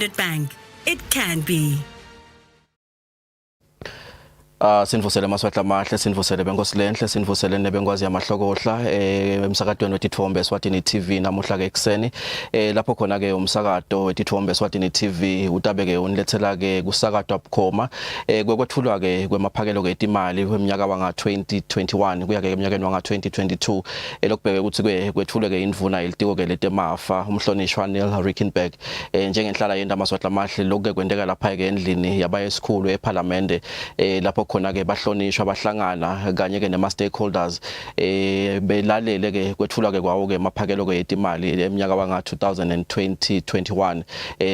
Standard Bank. It can be. Sinvusele maswahla mahle sinvusele benkosilenhle sinvusele nebengwazi yamahlokohla emsakadweni wetithombe Eswatini TV namuhla ke ekseni lapho khona ke umsakado wetithombe Eswatini TV utabeke unilethela ke kusakadwa bukhoma kwekwethulwa ke kwemaphakelo ke etimali kweminyaka wanga 2021 kuya ke eminyakeni wanga 2022 lokubheke ukuthi kwethulwe ke indvuna elitiko ke letemafa umhlonishwa Neal Rijkenberg njengenhlala yenda maswahla mahle lokho kwendeka lapha ke endlini yabaye esikhulu eParliament lapho khona ke bahlonishwa abahlangana kanye ke nema stakeholders belalele ke kwethulwa ke kwawo ke maphakelo ke etimali eminyaka wanga 2020-21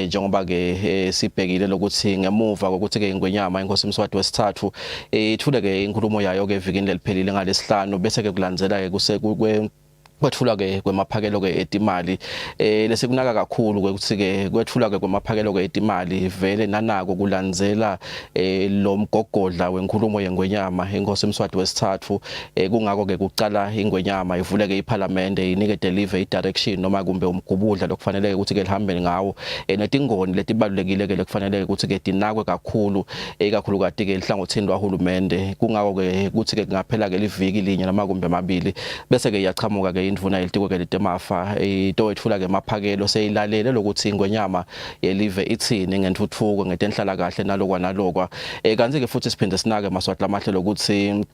njengoba ke sibhekile lokuthi ngemuva kokuthi ke ingwenyama inkosi Mswati wesithathu ithule ke inkulumo yayo ke evikini leliphelile ngalesihlanu bese ke kulandzela ke kwethulwa ke kwemaphakelo ke etimali lesikunaka kakhulu ukuthi ke kwethulwa ke kwemaphakelo ke etimali vele nanako kulandzela lo mgogodla wenkulumo yengwenyama inkosi Mswati wesithathu kungako ke kucala ingwenyama ivule ke iParliament inike deliver idirection noma kumbe umgubudla lokufanele ukuthi ke lihambe ngawo netingoni letibalulekile ke lekufanele ukuthi ke dinakwe kakhulu ikakhulukati ke ihlangothini lwahulumende kungako ke ukuthi ke ngaphela ke liviki linye noma kumbe mabili bese ke yaqhamuka ke indvuna elitiko ke letemafa into ethula ke maphakelo seyilalele lokuthi ingwenyama yelive ithini ngentuthuko ngetenhlala kahle nalokwa kanti ke futhi siphinde sinake maswahla mahle lokuthi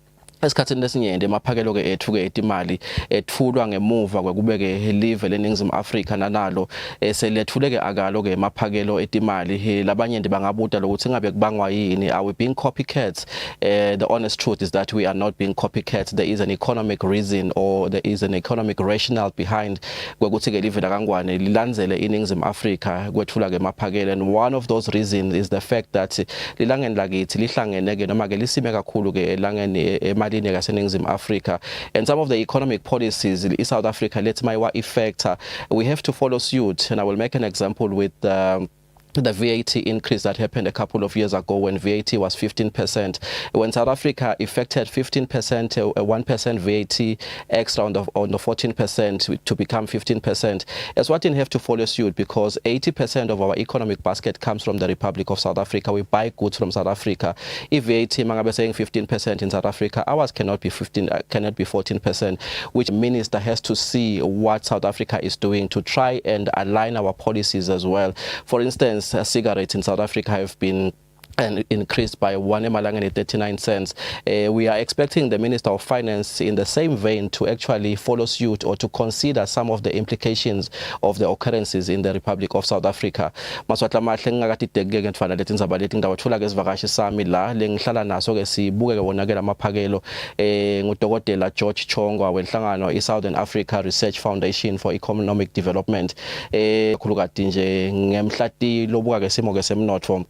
esikhathini lesinyende emaphakelo ke ethu ke etimali ethulwa ngemuva kwekubeke live leNingizimu Afrika nanalo selethule ke akalo ke emaphakelo etimali labanye bangabuta lokuthi ngabe kubangwa yini are we being copycats the honest truth is that we are not being copycats there is an economic reason or there is an economic rationale behind kwekuthi ke live lakangwane lilandzele iNingizimu Afrika kwethula ke emaphakelo and one of those reasons is the fact that lilangeni lakithi lihlangene ke noma ke lisime kakhulu ke elangeni Senegal Africa and some of the economic policies in South Africa let's my effect we have to follow suit and I will make an example with the VAT increase that happened a couple of years ago when VAT was 15%. When South Africa effected 15%, 1% VAT extra on the 14% to become 15%, Eswatini have to follow suit because 80% of our economic basket comes from the Republic of South Africa. We buy goods from South Africa. If VAT mangabe saying 15% in South Africa, ours cannot be 14%, which minister has to see what South Africa is doing to try and align our policies as well. For instance, cigarettes in South Africa have been increased by 1.39 cents. We are expecting the Minister of Finance in the same vein to actually follow suit or to consider some of the implications of the occurrences in the Republic of South Africa. Maswahla mahle ngakatideke ngentfana leti ndzaba leti ngidawuthula ke sivakashi sami la lengihlala naso ke sibuke ke wona ke lamaphakelo ngudokotela George Chongwa wenhlangano iSouthern Africa Research Foundation for Economic Development khulukati nje ngemhlati lobuka ke simo ke semnotfo.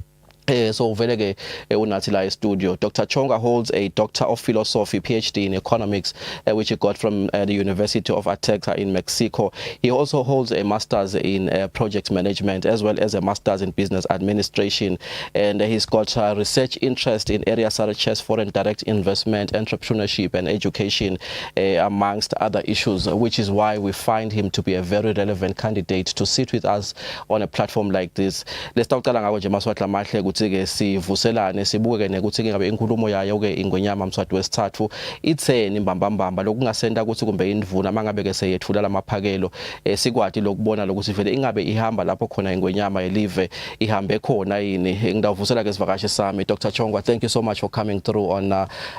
So vele ke unathi la studio Dr. Chongwa holds a Doctor of Philosophy PhD in economics which he got from the University of Azteca in Mexico. He also holds a master's in project management as well as a master's in business administration and he's got a research interest in areas such as foreign direct investment, entrepreneurship and education amongst other issues, which is why we find him to be a very relevant candidate to sit with us on a platform like this. Let's talk ngako nje maswahla mahle ke sivuselane sibuke nekuthi ke ngabe inkulumo yayo ke ingwenyama Mswati wesithathu itheni mbambambamba lokungasenda ukuthi kumbe indvuna mangabe ke seyethula lamaphakelo sikwati lokubona lokuthi vele ingabe ihamba lapho khona ingwenyama yelive ihambe khona yini ngidavusela ke sivakashi sami Dr. Chongwa, thank you so much for coming through on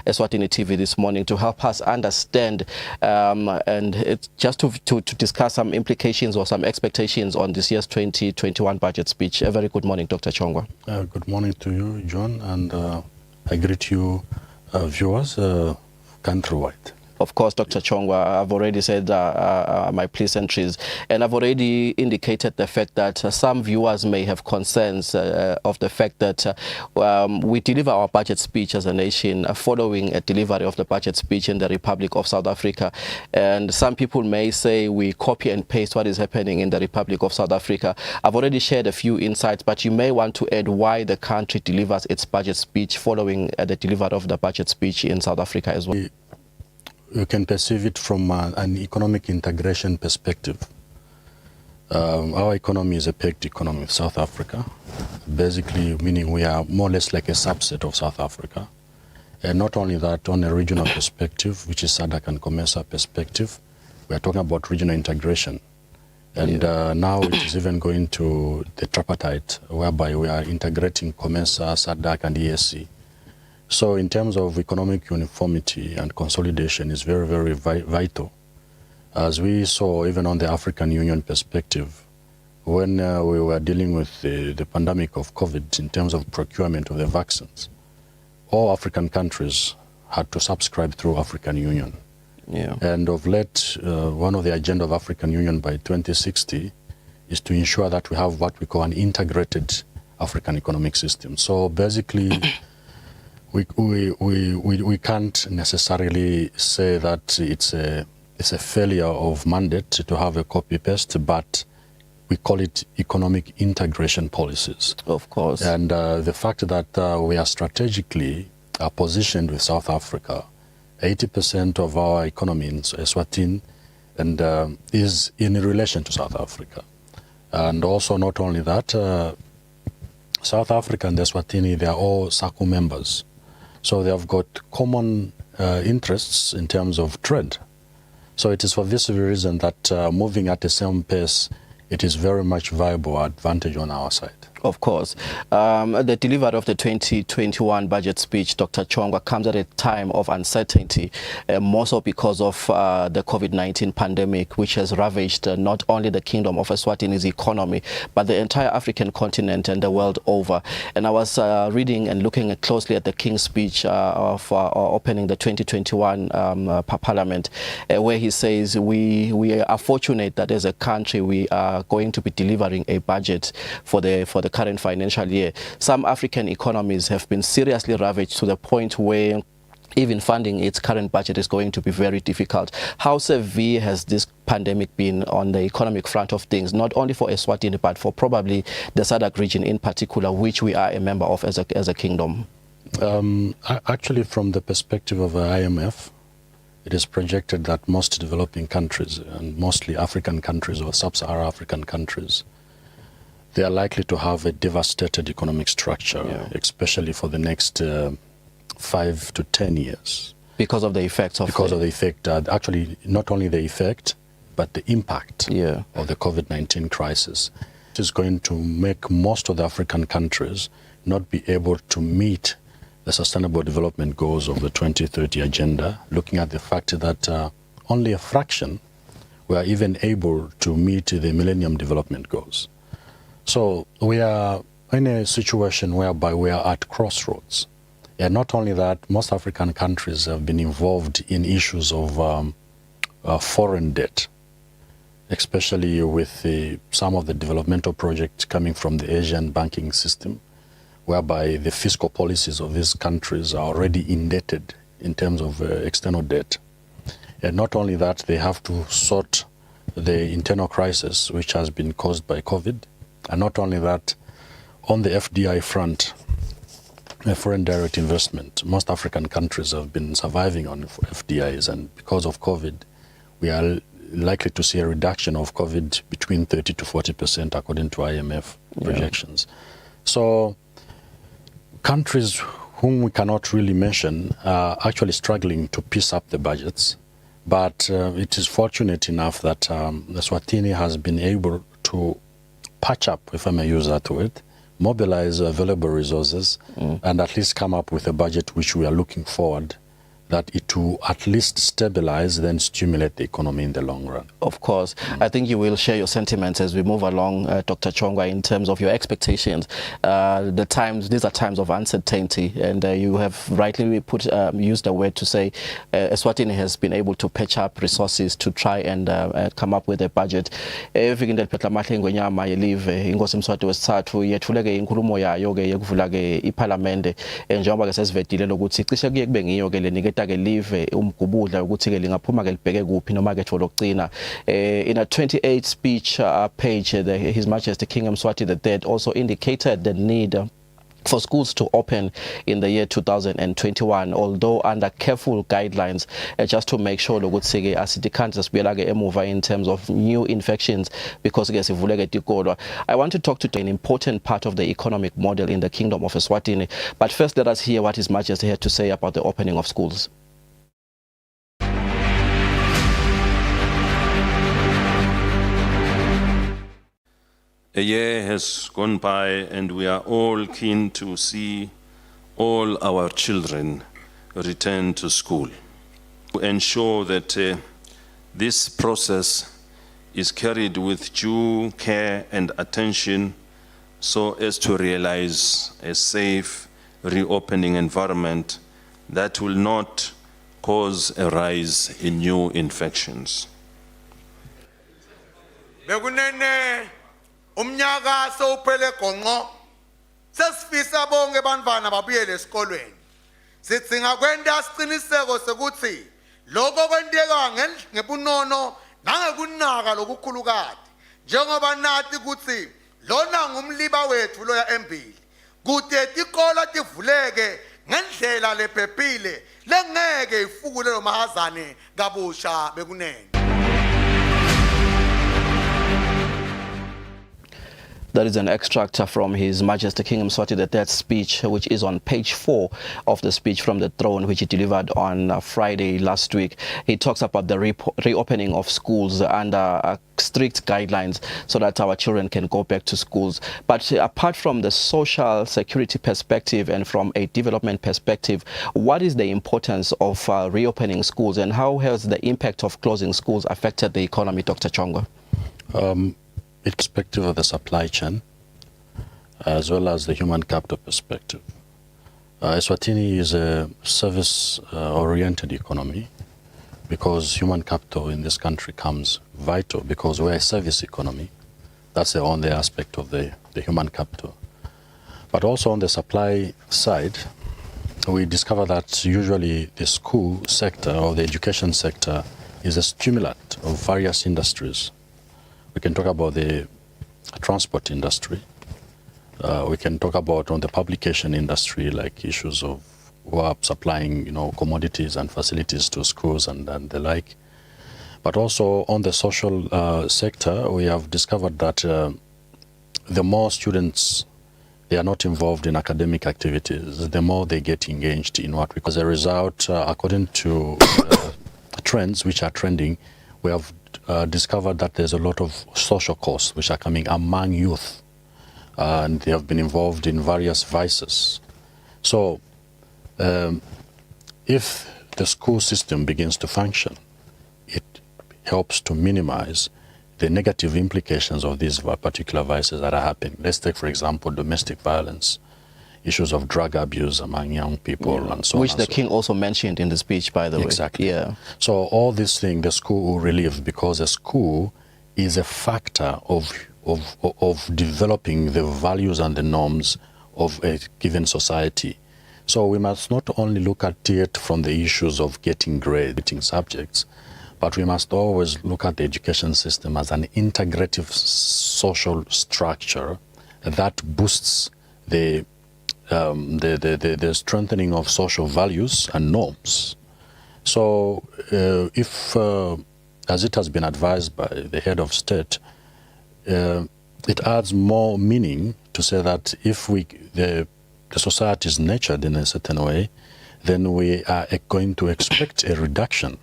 Eswatini TV this morning to help us understand and it's just to discuss some implications or some expectations on this year's 2021 budget speech. A very good morning, Dr. Chongwa. Good morning to you, John, and I greet you viewers countrywide. Of course, Dr. Chongwa, I've already said my pleasantries, and I've already indicated the fact that some viewers may have concerns of the fact that we deliver our budget speech as a nation following a delivery of the budget speech in the Republic of South Africa. And some people may say we copy and paste what is happening in the Republic of South Africa. I've already shared a few insights, but you may want to add why the country delivers its budget speech following the delivery of the budget speech in South Africa as well. You can perceive it from an economic integration perspective. Our economy is a pegged economy of South Africa, basically meaning we are more or less like a subset of South Africa. And not only that, on a regional perspective, which is SADC and COMESA perspective, we are talking about regional integration. And now it is even going to the tripartite, whereby we are integrating COMESA, SADC, and ESC. So in terms of economic uniformity and consolidation is very, very vital. As we saw even on the African Union perspective, when we were dealing with the pandemic of COVID in terms of procurement of the vaccines, all African countries had to subscribe through African Union. Yeah. And of late, one of the agenda of African Union by 2060 is to ensure that we have what we call an integrated African economic system. So basically, we can't necessarily say that it's a failure of mandate to have a copy-paste, but we call it economic integration policies. Of course. And the fact that we are strategically positioned with South Africa, 80% of our economy in Eswatini and is in relation to South Africa. And also not only that, South Africa and Eswatini, they are all SACU members. So they have got common interests in terms of trade. So it is for this reason that moving at the same pace, it is very much viable advantage on our side. Of course. The delivery of the 2021 budget speech, Dr. Chongwa, comes at a time of uncertainty, more so because of the COVID-19 pandemic, which has ravaged not only the Kingdom of Eswatini's economy, but the entire African continent and the world over. And I was reading and looking closely at the King's speech of opening the 2021 Parliament, where he says we are fortunate that as a country we are going to be delivering a budget for the current financial year. Some African economies have been seriously ravaged to the point where even funding its current budget is going to be very difficult. How severe has this pandemic been on the economic front of things, not only for Eswatini, but for probably the SADC region in particular, which we are a member of as a kingdom? Actually, from the perspective of the IMF, it is projected that most developing countries, and mostly African countries or sub-Saharan African countries, they are likely to have a devastated economic structure, especially for the next 5 to 10 years. Because of the effects of the effect, actually not only the effect, but the impact of the COVID-19 crisis. It is going to make most of the African countries not be able to meet the Sustainable Development Goals of the 2030 agenda, looking at the fact that only a fraction were even able to meet the Millennium Development Goals. So we are in a situation whereby we are at crossroads. And not only that, most African countries have been involved in issues of foreign debt, especially with some of the developmental projects coming from the Asian banking system, whereby the fiscal policies of these countries are already indebted in terms of external debt. And not only that, they have to sort the internal crisis, which has been caused by COVID. And not only that, on the FDI front, foreign direct investment, most African countries have been surviving on FDIs, and because of COVID, we are likely to see a reduction of COVID between 30 to 40% according to IMF projections. So countries whom we cannot really mention are actually struggling to piece up the budgets, but it is fortunate enough that Eswatini has been able to patch up, if I may use that word, mobilize available resources and at least come up with a budget which we are looking forward that it will at least stabilize, then stimulate the economy in the long run. Of course. I think you will share your sentiments as we move along, Dr. Chongwa, in terms of your expectations. These are times of uncertainty, and you have rightly used the word to say Eswatini has been able to patch up resources to try and come up with a budget. Inkosi Mswati wesithathu yethuleke inkulumo yayo ke yekuvula ke iParliament njengoba ke sesivedile lokuthi cishe kuye kube ngiyo ke lenika ke live umgubudla ukuthi ke lingaphuma ke libheke kuphi noma ke lokugcina. In a 28 speech page, His Majesty King Mswati III also indicated the need for schools to open in the year 2021, although under careful guidelines, just to make sure ukuthi asitikhansi sibuyela emuva in terms of new infections, because I want to talk to an important part of the economic model in the Kingdom of Eswatini. But first, let us hear what His Majesty had to say about the opening of schools. A year has gone by and we are all keen to see all our children return to school. To ensure that this process is carried with due care and attention so as to realize a safe reopening environment that will not cause a rise in new infections. Umnyaka sowuphele gonqo sesifisa bonke abantwana babuyele esikolweni sidinga kwenta isiqiniseko sokuthi lokho kwenteka ngebunono nangekunaka lokukhulukade njengoba nathi ukuthi lona ngumliba wethu loya embili kude tikolo tivuleke ngendlela lephephile lengeke ifukule lo mahazane kabusha bekunene. That is an extract from His Majesty King Mswati III's speech, which is on page 4 of the speech from the throne, which he delivered on Friday last week. He talks about the reopening of schools under strict guidelines so that our children can go back to schools. But apart from the social security perspective and from a development perspective, what is the importance of reopening schools, and how has the impact of closing schools affected the economy, Dr. Chongo? Perspective of the supply chain, as well as the human capital perspective. Eswatini is a service-oriented economy because human capital in this country comes vital because we're a service economy. That's the only aspect of the human capital. But also on the supply side, we discover that usually the school sector or the education sector is a stimulant of various industries. We can talk about the transport industry. We can talk about on the publication industry, like issues of who are supplying, commodities and facilities to schools and the like. But also on the social sector, we have discovered that the more students they are not involved in academic activities, the more they get engaged in what we call. As a result, according to trends which are trending, we have discovered that there's a lot of social costs which are coming among youth, and they have been involved in various vices. So if the school system begins to function, it helps to minimize the negative implications of these particular vices that are happening. Let's take, for example, domestic violence, issues of drug abuse among young people, and so on. Which the King also mentioned in the speech, by the way. Exactly. Yeah. So all these things the school will relieve, because a school is a factor of developing the values and the norms of a given society. So we must not only look at it from the issues of getting grades, getting subjects, but we must always look at the education system as an integrative social structure that boosts the strengthening of social values and norms. So if, as it has been advised by the head of state, it adds more meaning to say that if the society is nurtured in a certain way, then we are going to expect a reduction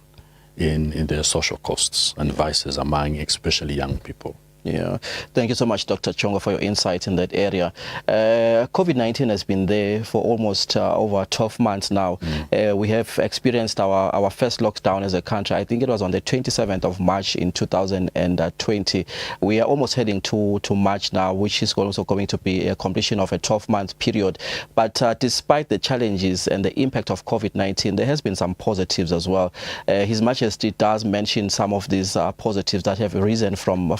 in the social costs and vices among especially young people. Yeah, thank you so much, Dr. Chongo, for your insight in that area. COVID-19 has been there for almost over 12 months now. We have experienced our first lockdown as a country. I think it was on the 27th of March in 2020. We are almost heading to March now, which is also going to be a completion of a 12-month period. But despite the challenges and the impact of COVID-19, there has been some positives as well. His Majesty does mention some of these positives that have arisen from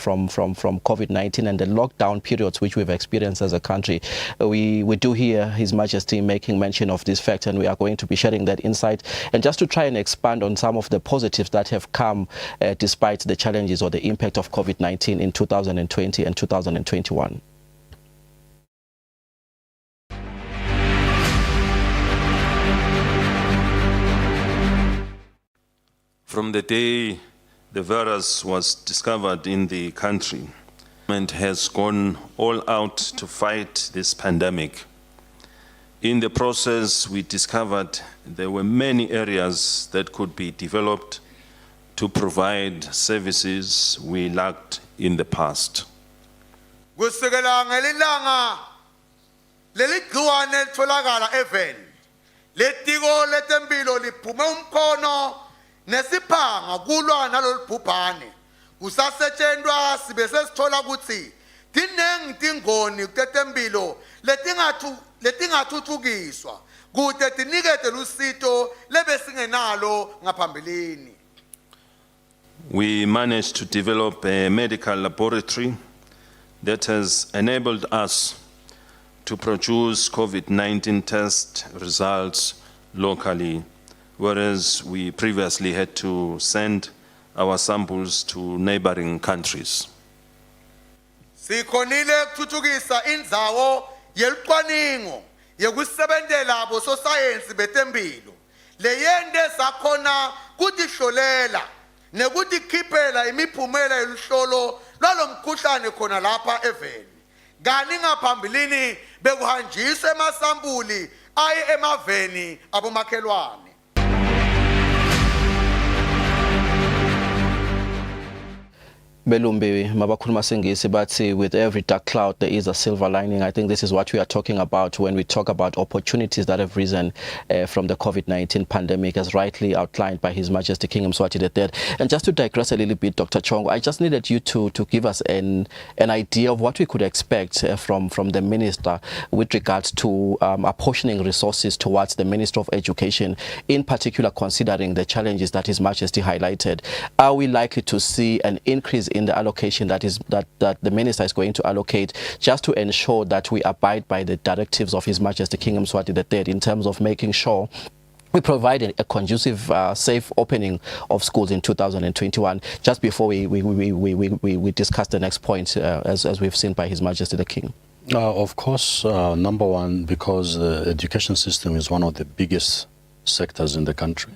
COVID-19 and the lockdown periods which we've experienced as a country. We do hear His Majesty making mention of this fact, and we are going to be sharing that insight. And just to try and expand on some of the positives that have come despite the challenges or the impact of COVID-19 in 2020 and 2021. From the day the virus was discovered in the country, government has gone all out to fight this pandemic. In the process, we discovered there were many areas that could be developed to provide services we lacked in the past. Kusukela ngelilanga leligciwane litholakala even letiko letempilo liphume umkhono nesiphanga kulwa nalolu bhubhane kusasetshenzwa sibe sesithola ukuthi dinengi tingoni kutetempilo letingathuthukiswa kude tinikete lusito lebesingenalo ngaphambilini. We managed to develop a medical laboratory that has enabled us to produce COVID-19 test results locally, whereas we previously had to send our samples to neighboring countries. Sikhonile kuthuthukisa indzawo yelicwaningo yekusebentela abo sosayensi betempilo leyende sakhona kutihlolela nekutikhipela imiphumela yeluhlolo lwalomkhuhlane khona lapha eveni kani ngaphambilini bekuhanjiswa emasampuli aye emaveni abomakhelwane. Belumbi mabakhuluma sengisi bathi with every dark cloud there is a silver lining. I think this is what we are talking about when we talk about opportunities that have risen from the COVID-19 pandemic, as rightly outlined by His Majesty King Mswati III. And just to digress a little bit, Dr. Chongo, I just needed you to give us an idea of what we could expect from the Minister with regards to apportioning resources towards the Minister of Education, in particular considering the challenges that His Majesty highlighted. Are we likely to see an increase in the allocation that the Minister is going to allocate, just to ensure that we abide by the directives of His Majesty King Mswati III in terms of making sure we provide a conducive, safe opening of schools in 2021, just before we discuss the next point, as we've seen by His Majesty the King? Of course, number one, because the education system is one of the biggest sectors in the country.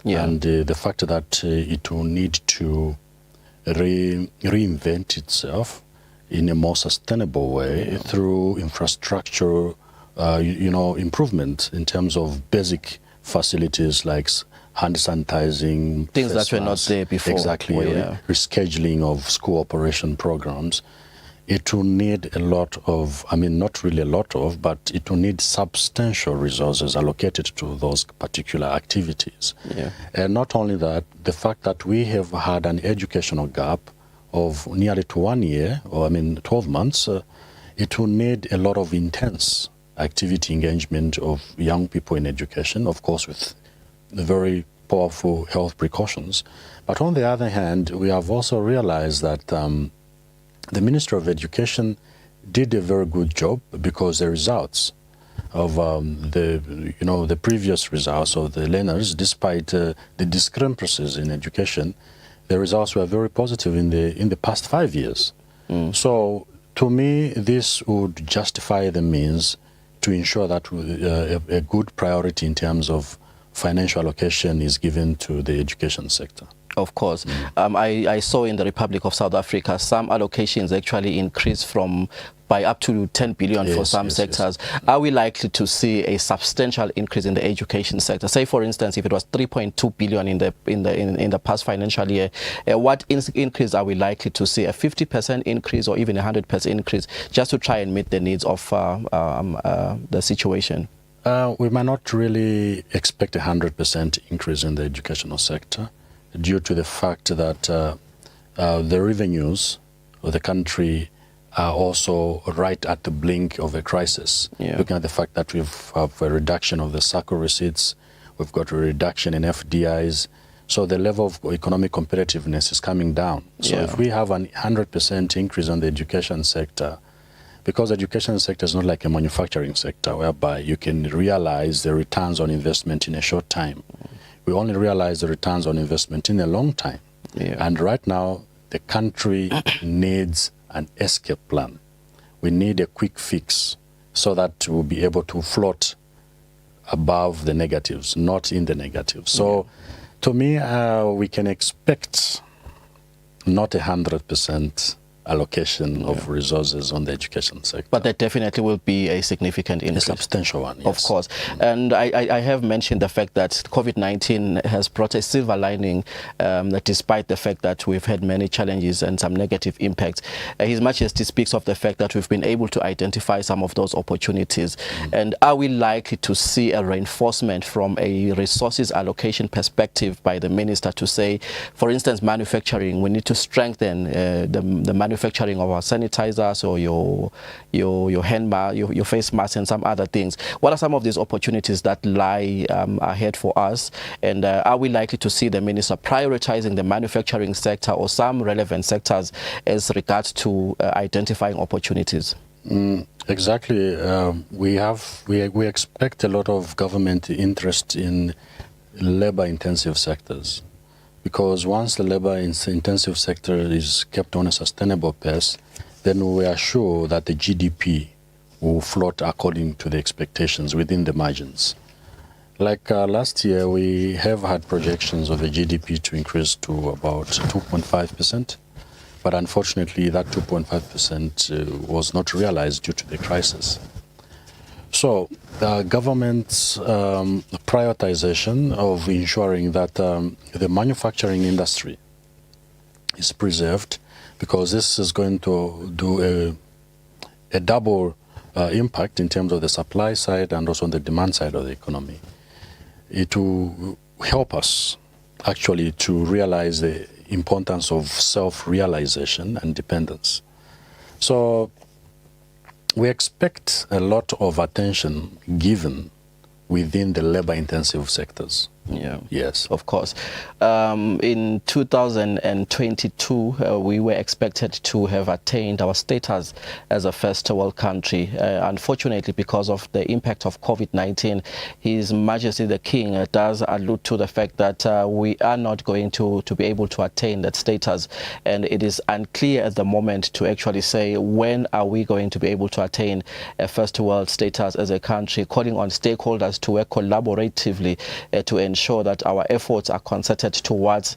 Yeah. And the fact that it will need to reinvent itself in a more sustainable way through infrastructure, improvement in terms of basic facilities like hand sanitizing, things that were not there before. Exactly, rescheduling of school operation programs. It will need a lot of, not really a lot of, but it will need substantial resources allocated to those particular activities. Yeah. And not only that, the fact that we have had an educational gap of nearly to 1 year, or 12 months, it will need a lot of intense activity engagement of young people in education, of course with very powerful health precautions. But on the other hand, we have also realized that the Minister of Education did a very good job, because the results of the previous results of the learners, despite the discrepancies in education, the results were very positive in the past 5 years. So to me, this would justify the means to ensure that a good priority in terms of financial allocation is given to the education sector. Of course. I saw in the Republic of South Africa some allocations actually increased by up to 10 billion for some sectors. Yes. Are we likely to see a substantial increase in the education sector? Say, for instance, if it was 3.2 billion in the past financial year, what increase are we likely to see? A 50% increase or even a 100% increase, just to try and meet the needs of the situation? We might not really expect a 100% increase in the educational sector, due to the fact that the revenues of the country are also right at the blink of a crisis. Yeah. Looking at the fact that we've a reduction of the SACCO receipts, we've got a reduction in FDIs, so the level of economic competitiveness is coming down. So if we have a 100% increase on the education sector, because the education sector is not like a manufacturing sector whereby you can realize the returns on investment in a short time. We only realize the returns on investment in a long time. Yeah. And right now, the country needs an escape plan. We need a quick fix so that we'll be able to float above the negatives, not in the negatives. So To me, we can expect not 100% allocation of resources on the education sector. But there definitely will be a significant increase. A substantial one, yes. Of course. And I have mentioned the fact that COVID-19 has brought a silver lining, that despite the fact that we've had many challenges and some negative impacts. His Majesty speaks of the fact that we've been able to identify some of those opportunities. And are we likely to see a reinforcement from a resources allocation perspective by the Minister to say, for instance, manufacturing, we need to strengthen the manufacturing of our sanitizers or your hand mask, your face mask and some other things. What are some of these opportunities that lie ahead for us? And are we likely to see the Minister prioritizing the manufacturing sector or some relevant sectors as regards to identifying opportunities? Exactly. We expect a lot of government interest in labor-intensive sectors. Because once the labor-intensive sector is kept on a sustainable pace, then we are sure that the GDP will float according to the expectations within the margins. Like last year, we have had projections of the GDP to increase to about 2.5%, but unfortunately that 2.5% was not realized due to the crisis. So the government's prioritization of ensuring that the manufacturing industry is preserved, because this is going to do a double impact in terms of the supply side and also on the demand side of the economy. It will help us actually to realize the importance of self-realization and dependence. So we expect a lot of attention given within the labor-intensive sectors. Yeah. Yes. Of course. In 2022, we were expected to have attained our status as a first world country. Unfortunately, because of the impact of COVID-19, His Majesty the King does allude to the fact that we are not going to be able to attain that status. And it is unclear at the moment to actually say when are we going to be able to attain a first world status as a country, calling on stakeholders to work collaboratively to ensure that our efforts are concerted towards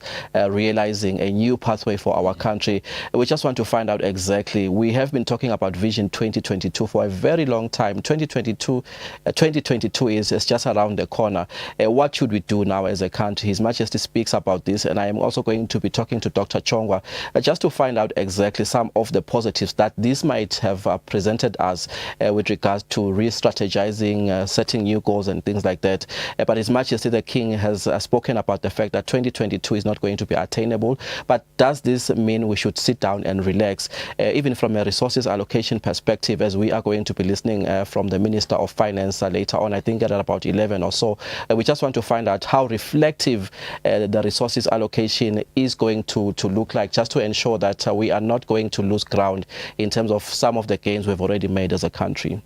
realizing a new pathway for our country. We just want to find out exactly. We have been talking about Vision 2022 for a very long time. 2022 is just around the corner. What should we do now as a country? His Majesty speaks about this, and I am also going to be talking to Dr. Chongwa just to find out exactly some of the positives that this might have presented us with regards to re-strategizing, setting new goals and things like that. But His Majesty the King has spoken about the fact that 2022 is not going to be attainable. But does this mean we should sit down and relax, even from a resources allocation perspective, as we are going to be listening from the Minister of Finance later on, I think at about 11 or so. We just want to find out how reflective the resources allocation is going to look like, just to ensure that we are not going to lose ground in terms of some of the gains we've already made as a country.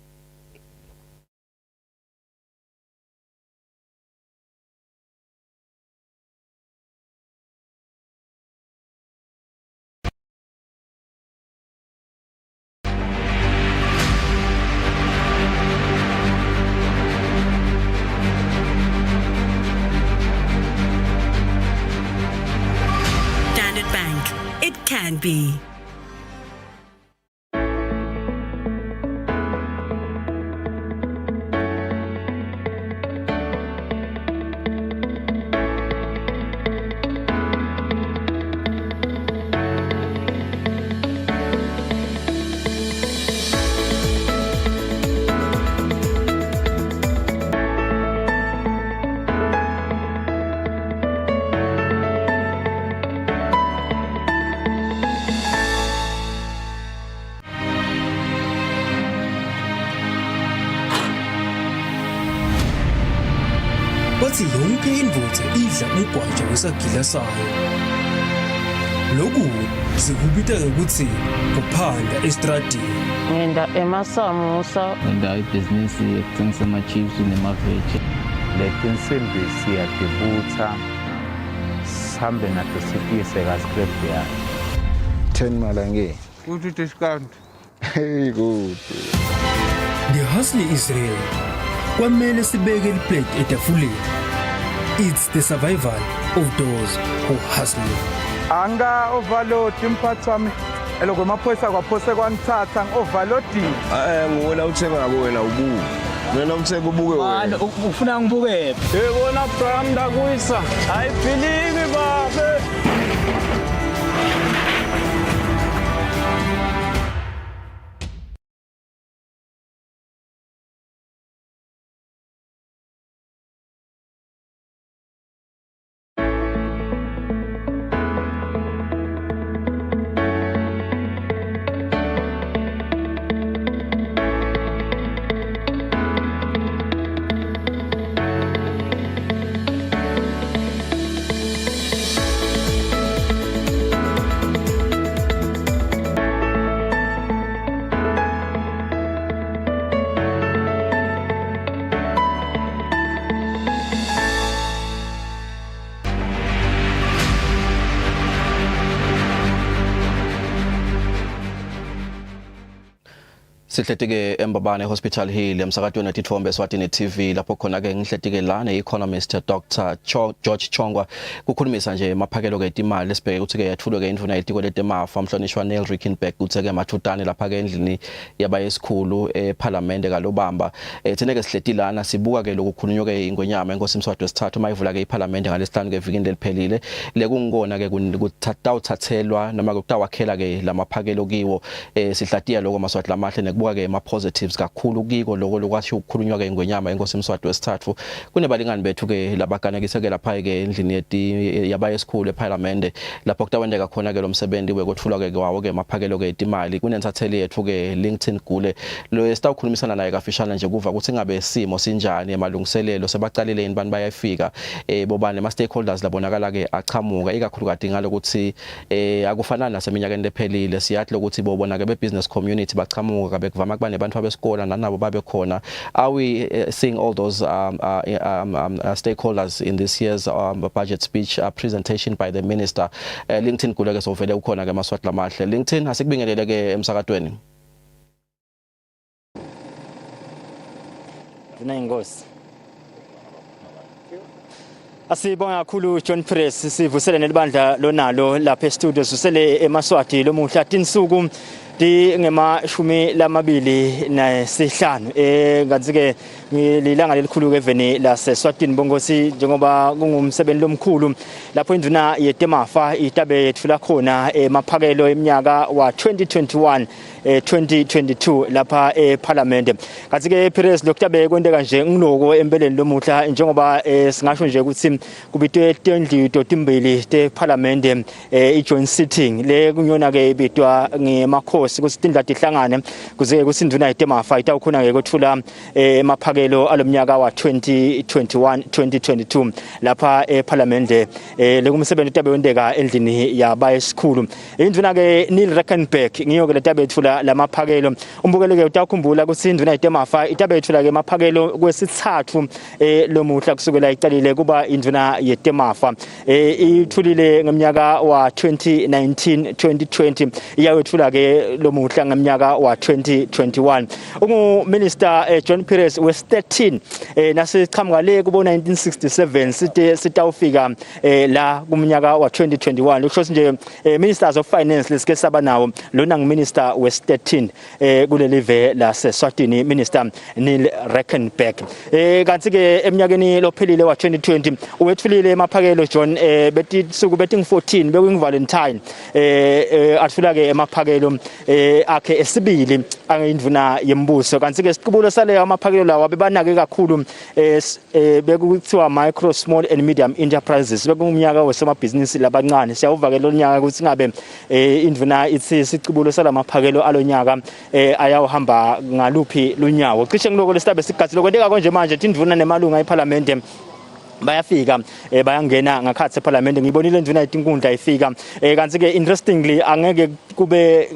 Standard Bank. It can be. Bathi yonke imvutho idla umgwaja wesagila sayo. Lokhu sikubita ukuthi kuphanda estradini. Ngenda emasamusa. Ngenda ibhizinisi yekuthengisa ama-chips nemaveji. Letinsimbi siyadibutha sihambe nato sifise ka-scrap yayo. 10 malangeni. Kuthi discount. Hey good. The hustle is real. Kwamele sibeke iplate etafuleni. It's the survival of doors uhustling. Anga overload imphathi wami eloko maphoyisa kwaphose kwanithatha ngi-overloading. Ngibona uthenga ngabo wena ubuke. Mina uthenga ubuke wena. Ufuna ngibuke? Yekona Bram ndakuyisa. Hayi believe babe. Sihletike eMbabane Hospital Hill emsakadweni wetithombe Eswatini TV lapho khona ke ngihletike lana economist Dr. George Chongwa kukhulumisa nje maphakelo ke imali esibheke ukuthi ke yathulwe ke induna yetiko letemafa umhlonishwa Neal Rijkenberg uthe ke mathutane lapha ke endlini yaba yesikhulu eParliament kalobamba thina ke sihletile lana sibuka ke lokukhulunywa ke ingonyama enkosi Mswati wesithathu mayivula ke iParliament ngalesihlanu ke evikini leliphelile lekungona ke uthathelwa noma kutawakhela ke lamaphakelo kiwo sihlatiya lokho Maswati lamahle buka ke ama positives kakhulu kiko lokho lokwasho ukukhulunywa ke ingonyama enkosi Mswati wesithathu kunebalingani bethu ke labaganekise ke lapha ke endlini yaba yesikhulu eParliament lapho kutawendeka khona ke lo msebenzi wekothulwa ke kwawo ke maphakelo ke imali kunensatheli yethu ke LinkedIn Gule lo esitawukhulumisana naye kafishana nje kuva ukuthi ngabe isimo sinjani emalungiselelo sebaqalile inibani bayafika bobani ama stakeholders labonakala ke aqhamuka ikakhulu kade ngalokuthi akufanana naseminyakeni lephelile siyathi lokuthi bobona ke be business community baqhamuka bekuvama kuba nebantu abesikole nanabo babe khona. Are we seeing all those stakeholders in this year's budget speech presentation by the minister? LinkedIn Gule ke sovele ukhona ke Maswati lamahle. LinkedIn asikubingelele ke emsakadweni. Ingosi. Asibonga kakhulu John Press sivusele nelibandla lonalo lapha e-studio susele eMaswati lomuhla tinsuku ngema 25 ngathi ke ngililanga lelikhulu keveni laseSwatini Bongosi njengoba kungumsebenzi lomkhulu lapho induna yetemafa itabe yethula khona emaphakelo eminyaka wa 2021 2022 lapha eParliament ngathi ke Perez lokutabe kwendeka nje ngiloko empeleni lomuhla njengoba singasho nje ukuthi kubitwe tendlito timbili teParliament i-joint sitting le kunyona ke ibitwa ngemakhosi kusitindla ihlangane kuze kusinduna yetemafa itawukhona ke kothula emaphakelo alomnyaka wa 2021 2022 lapha eParliament lekumsebenzi utabe wendeka endlini yaba esikhulu induna ke Neal Rijkenberg ngiyo ke letabe ethula lamaphakelo umbukele ke utakhumbula ukuthi induna yetemafa itabe ethula ke emaphakelo kwesithathu lomuhla kusukela iqalile kuba induna yetemafa ithulile ngeminyaka wa 2019 2020 iyawethula ke lomuhla ngeminyaka wa 2021 unguminister John Perez we-13 nasiqhamuka le kubo 1967 sitawufika la kumnyaka wa 2021 ukusho nje ministers of finance lesike saba nawo lona nguminister we-13 kulelive laseSwatini minister Neal Rijkenberg kanti ke eminyakeni lophelile wa 2020 uwethulile emaphakelo John bethi suku bethi ngi14 bekuyingvalentine athula ke emaphakelo akhe esibili angindvuna yembuso kanti ke siqubulo sale amaphakelo lawa bebanake kakhulu bekuthiwa micro small and medium enterprises bekungumnyaka wesamabhizinisi labancane siyawuvakela lonyaka ukuthi ngabe indvuna ithi siqubulo salamaphakelo alonyaka ayawuhamba ngaluphi lunyawo cishe ngiloko lesitabe sigatsilo kwendeka konje manje indvuna nemalunga eParliament bayafika bayangena ngakhathi eParliament ngibonile induna yetinkundla ifika kanti ke interestingly angeke kube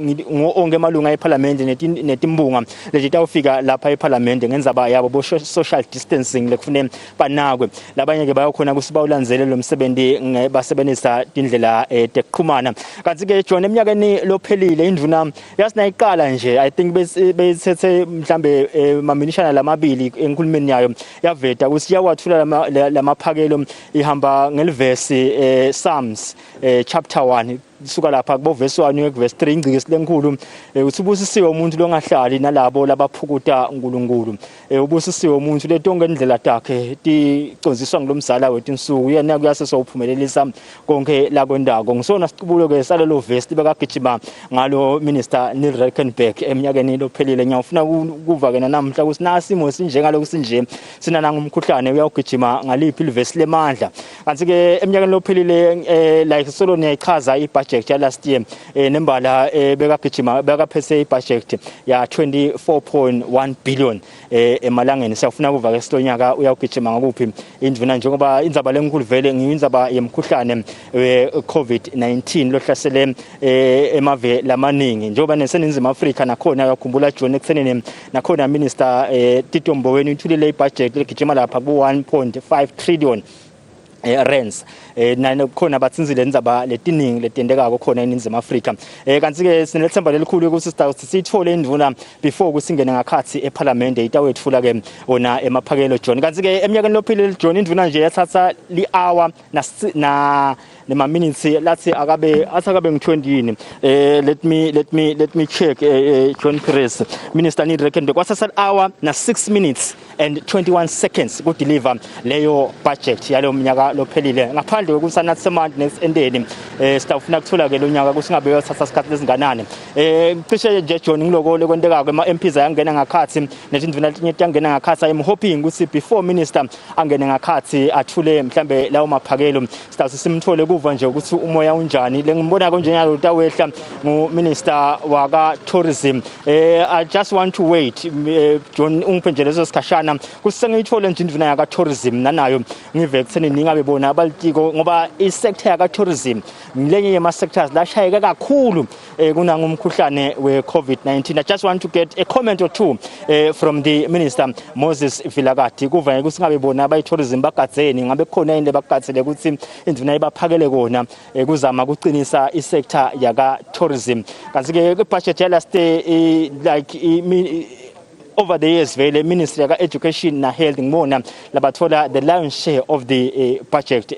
onke amalunga eParliament netimbunga lejitawufika lapha eParliament ngenzaba yabo bo social distancing lekufune banakwe labanye ke bayakhona kusibawulandzele lo msebenzi basebenzisa indlela teqhumana kanti ke John eminyakeni lophelile induna yasinayiqala nje I think bethethe mhlambe maminishana lamabili enkulumeni yayo yaveta ukuthi yawathula lama lamaphakelo ihamba ngelivesi Psalms chapter 1 suka lapha kubo verse 1 verse 3 ingcikisi lenkulu uthi ubusisiwe umuntu longahlali nalabo labaphukuta uNkulunkulu ubusisiwe umuntu letonke indlela takhe ticonziswa ngilomzala wethu insuku yena kuyasesa uphumelelisa konke la kwendako ngisona siqubulo ke salelo verse bekagijima ngalo minister Neal Rijkenberg eminyakeni lophelile ngiyafuna kuva ke namhla kusinasimo sinjengalo sinje sina nangumkhuhlane uyagijima ngaliphi ilverse lemandla kanti ke eminyakeni lophelile like solo nechaza budget ya last year nembala bekagijima bekaphese ibudget ya 24.1 billion emalangeni siyafuna kuva ke silonyaka uyagijima ngakuphi indvuna njengoba indzaba lenkulu vele ngiyindzaba yemkhuhlane we COVID-19 lohlasele emave lamaningi njengoba neseninzima Africa nakhona yakhumbula John ekuthenini nakhona minister Tito Mboweni uthulile ibudget legijima lapha ku 1.5 trillion rands nakhona batsinzile indzaba letiningi letendekako khona eninzima Africa kanti ke sinelethemba lelikhulu ukuthi sithole indvuna before kusingene ngakhathi eparliament itawethula ke ona emaphakelo John kanti ke eminyakeni lophilile John indvuna nje yathatha li-hour na nema minutes lathi akabe ngi20 yini let me check John Perez Minister Neal Rijkenberg kwathatha hour na 6 minutes and 21 seconds ku deliver leyo budget yalo mnyaka lophelile ngaphandle kokusanathi semanje next endeni sitafuna ukuthola ke lo nyaka kusingabe yothatha isikhathi lesinganani cishe nje John ngiloko lekwentekako ema MPs ayangena ngakhathi netindvuna letinye yangena ngakhathi I'm hoping ukuthi before minister angene ngakhathi athule mhlambe lawo maphakelo sitawuthi simthole kuva nje ukuthi umoya unjani lengibona konjengalo tawehla ngu minister waka tourism I just want to wait John ungiphendele leso sikhashana kusengiyithole nje indvuna yaka tourism nanayo ngive kutheni ningabe bona abalitiko ngoba isector yaka tourism ngilenye yema sectors la shayeka kakhulu kunangumkhuhlane we COVID-19 I just want to get a comment or two from the minister Moses Vilakathi kuva kusingabe bona abayi tourism bagadzeni ngabe khona into bagadzele ukuthi indvuna ibaphakele kona kuzama kuqinisa isector yaka tourism kanti ke budget ya last like over the years vele ministry yaka education na health ngibona labathola the lion's share of the budget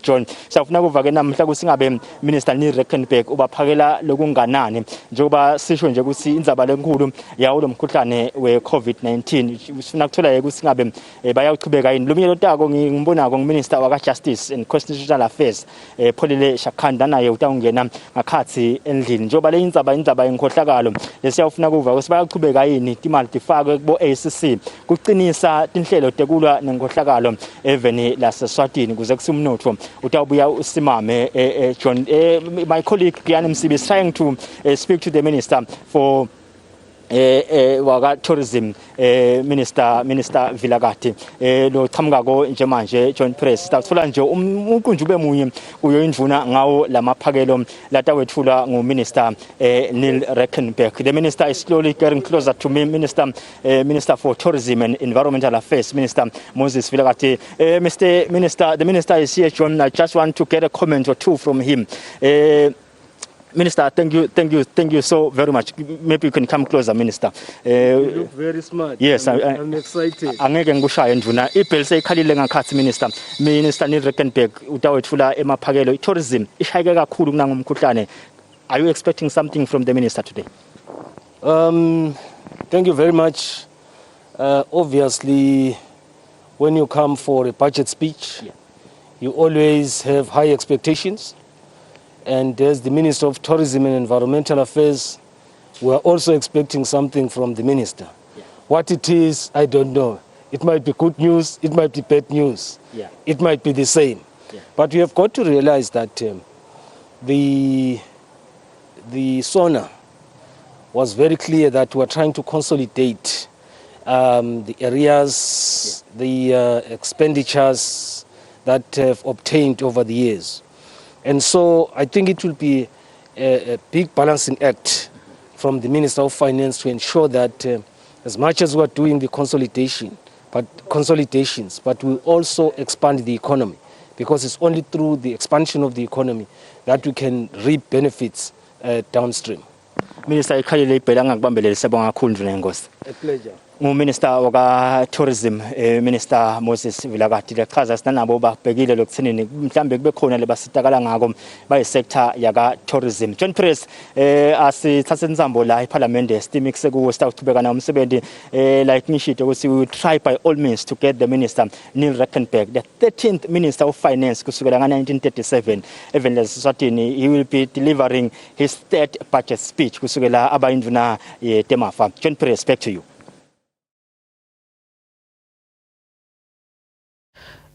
John safuna kuva ke namhla kusingabe minister Neal Rijkenberg ubaphakela lokunganani njengoba sisho nje ukuthi indzaba lenkulu yawo lomkhuhlane we COVID-19 sifuna kuthola kusingabe bayachubeka yini lumye lotako ngibonako ngiminister waka justice and constitutional affairs Pholile Shakhanda naye utawungena ngakhathi endlini njengoba le indzaba enkhohlakalo lesiyafuna kuva ukuthi bayachubeka yini timali fakwe kubo ACC kuqinisa inhlelo tekulwa nenkohlakalo eveni laseSwatini kuze kusumnotho utawubuya usimame John my colleague Gianni Msibi is trying to speak to the minister for waka tourism minister Vilakathi lo qhamukako nje manje John Press sithathola nje uqunjube munye uyo indvuna ngawo lamaphakelo latawethula nguminister Neal Rijkenberg the minister is slowly getting closer to me minister for tourism and environmental affairs Minister Moses Vilakathi Mr. Minister the minister is here John I just want to get a comment or two from him Minister, thank you so very much. Maybe you can come closer, Minister. You look very smart. Yes, I'm excited. Angeke ngikushaya ndvuna. Ibill seyikhalile ngakhathi Minister. Minister Neal Rijkenberg utawethula emaphakelo tourism ishayeke kakhulu kunangumkhuhlane. Are you expecting something from the minister today? Thank you very much. Obviously, when you come for a budget speech, you always have high expectations. And as the Minister of Tourism and Environmental Affairs, we are also expecting something from the Minister. What it is, I don't know. It might be good news, it might be bad news. It might be the same. But we have got to realize that the SONA was very clear that we are trying to consolidate the areas, the expenditures that have obtained over the years. And so I think it will be a big balancing act from the Minister of Finance to ensure that as much as we are doing the consolidations, but we also expand the economy, because it's only through the expansion of the economy that we can reap benefits downstream. Minister ikhalile ibhela ngakubambelele siyabonga kakhulu ndvuna yenkosi. A pleasure. Minister waka tourism Minister Moses Vilakathi lechaza sinanabo babhekile lokuthenini mhlambe kube khona lebasitakala ngako bayi sector yaka tourism. John Press asithathe inzambo la eParliament steaming sekuwo sitawuqhubeka na umsebenzi like ngishito ukuthi we try by all means to get the minister Neal Rijkenberg, the 13th Minister of Finance kusukela nga1937 even Eswatini. He will be delivering his third budget speech kusukela abayinduna yetemafa. John Press, back to you.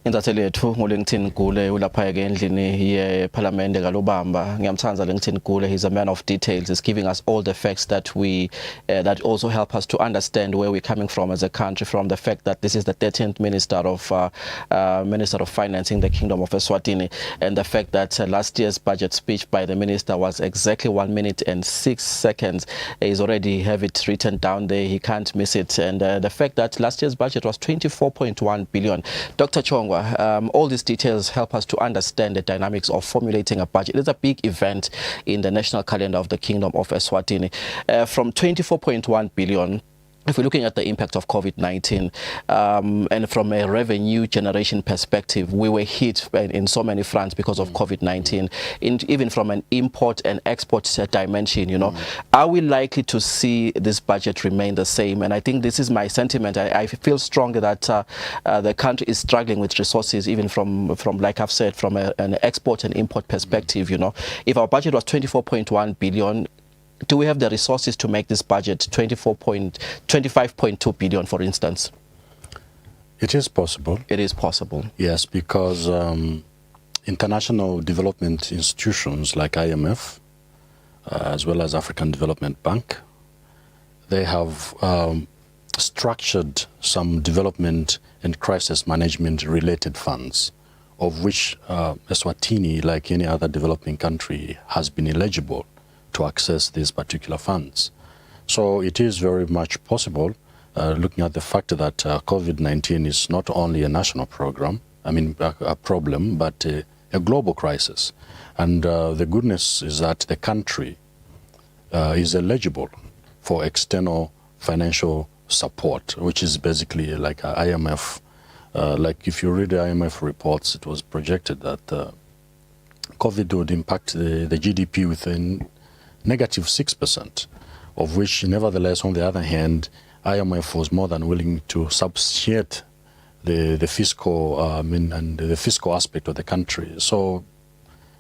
Intatheli yethu nguLengthini Gule ulapha ke endlini yeParliament kalobamba. Ngiyamthanza Lengthini Gule. He's a man of details. He's giving us all the facts that that also help us to understand where we're coming from as a country, from the fact that this is the 13th Minister of Finance in the Kingdom of Eswatini, and the fact that last year's budget speech by the minister was exactly 1 minute and 6 seconds. He's already have it written down there. He can't miss it. And the fact that last year's budget was 24.1 billion. Dr. Chong, all these details help us to understand the dynamics of formulating a budget. It's a big event in the national calendar of the Kingdom of Eswatini. From 24.1 billion, if we're looking at the impact of COVID-19 and from a revenue generation perspective, we were hit in so many fronts because of COVID-19, even from an import and export dimension, you know. Are we likely to see this budget remain the same? And I think this is my sentiment. I feel strongly that the country is struggling with resources, even from like I've said, from an export and import perspective, you know. If our budget was 24.1 billion, do we have the resources to make this budget 25.2 billion, for instance? It is possible. It is possible. Yes, because international development institutions like IMF, as well as African Development Bank, they have structured some development and crisis management related funds, of which Eswatini, like any other developing country, has been eligible to access these particular funds. So it is very much possible, looking at the fact that COVID-19 is not only a national problem, but a global crisis. And the goodness is that the country is eligible for external financial support, which is basically like IMF. Like if you read the IMF reports, it was projected that COVID would impact the GDP within -6%, of which nevertheless, on the other hand, IMF was more than willing to substantiate the fiscal and the fiscal aspect of the country. So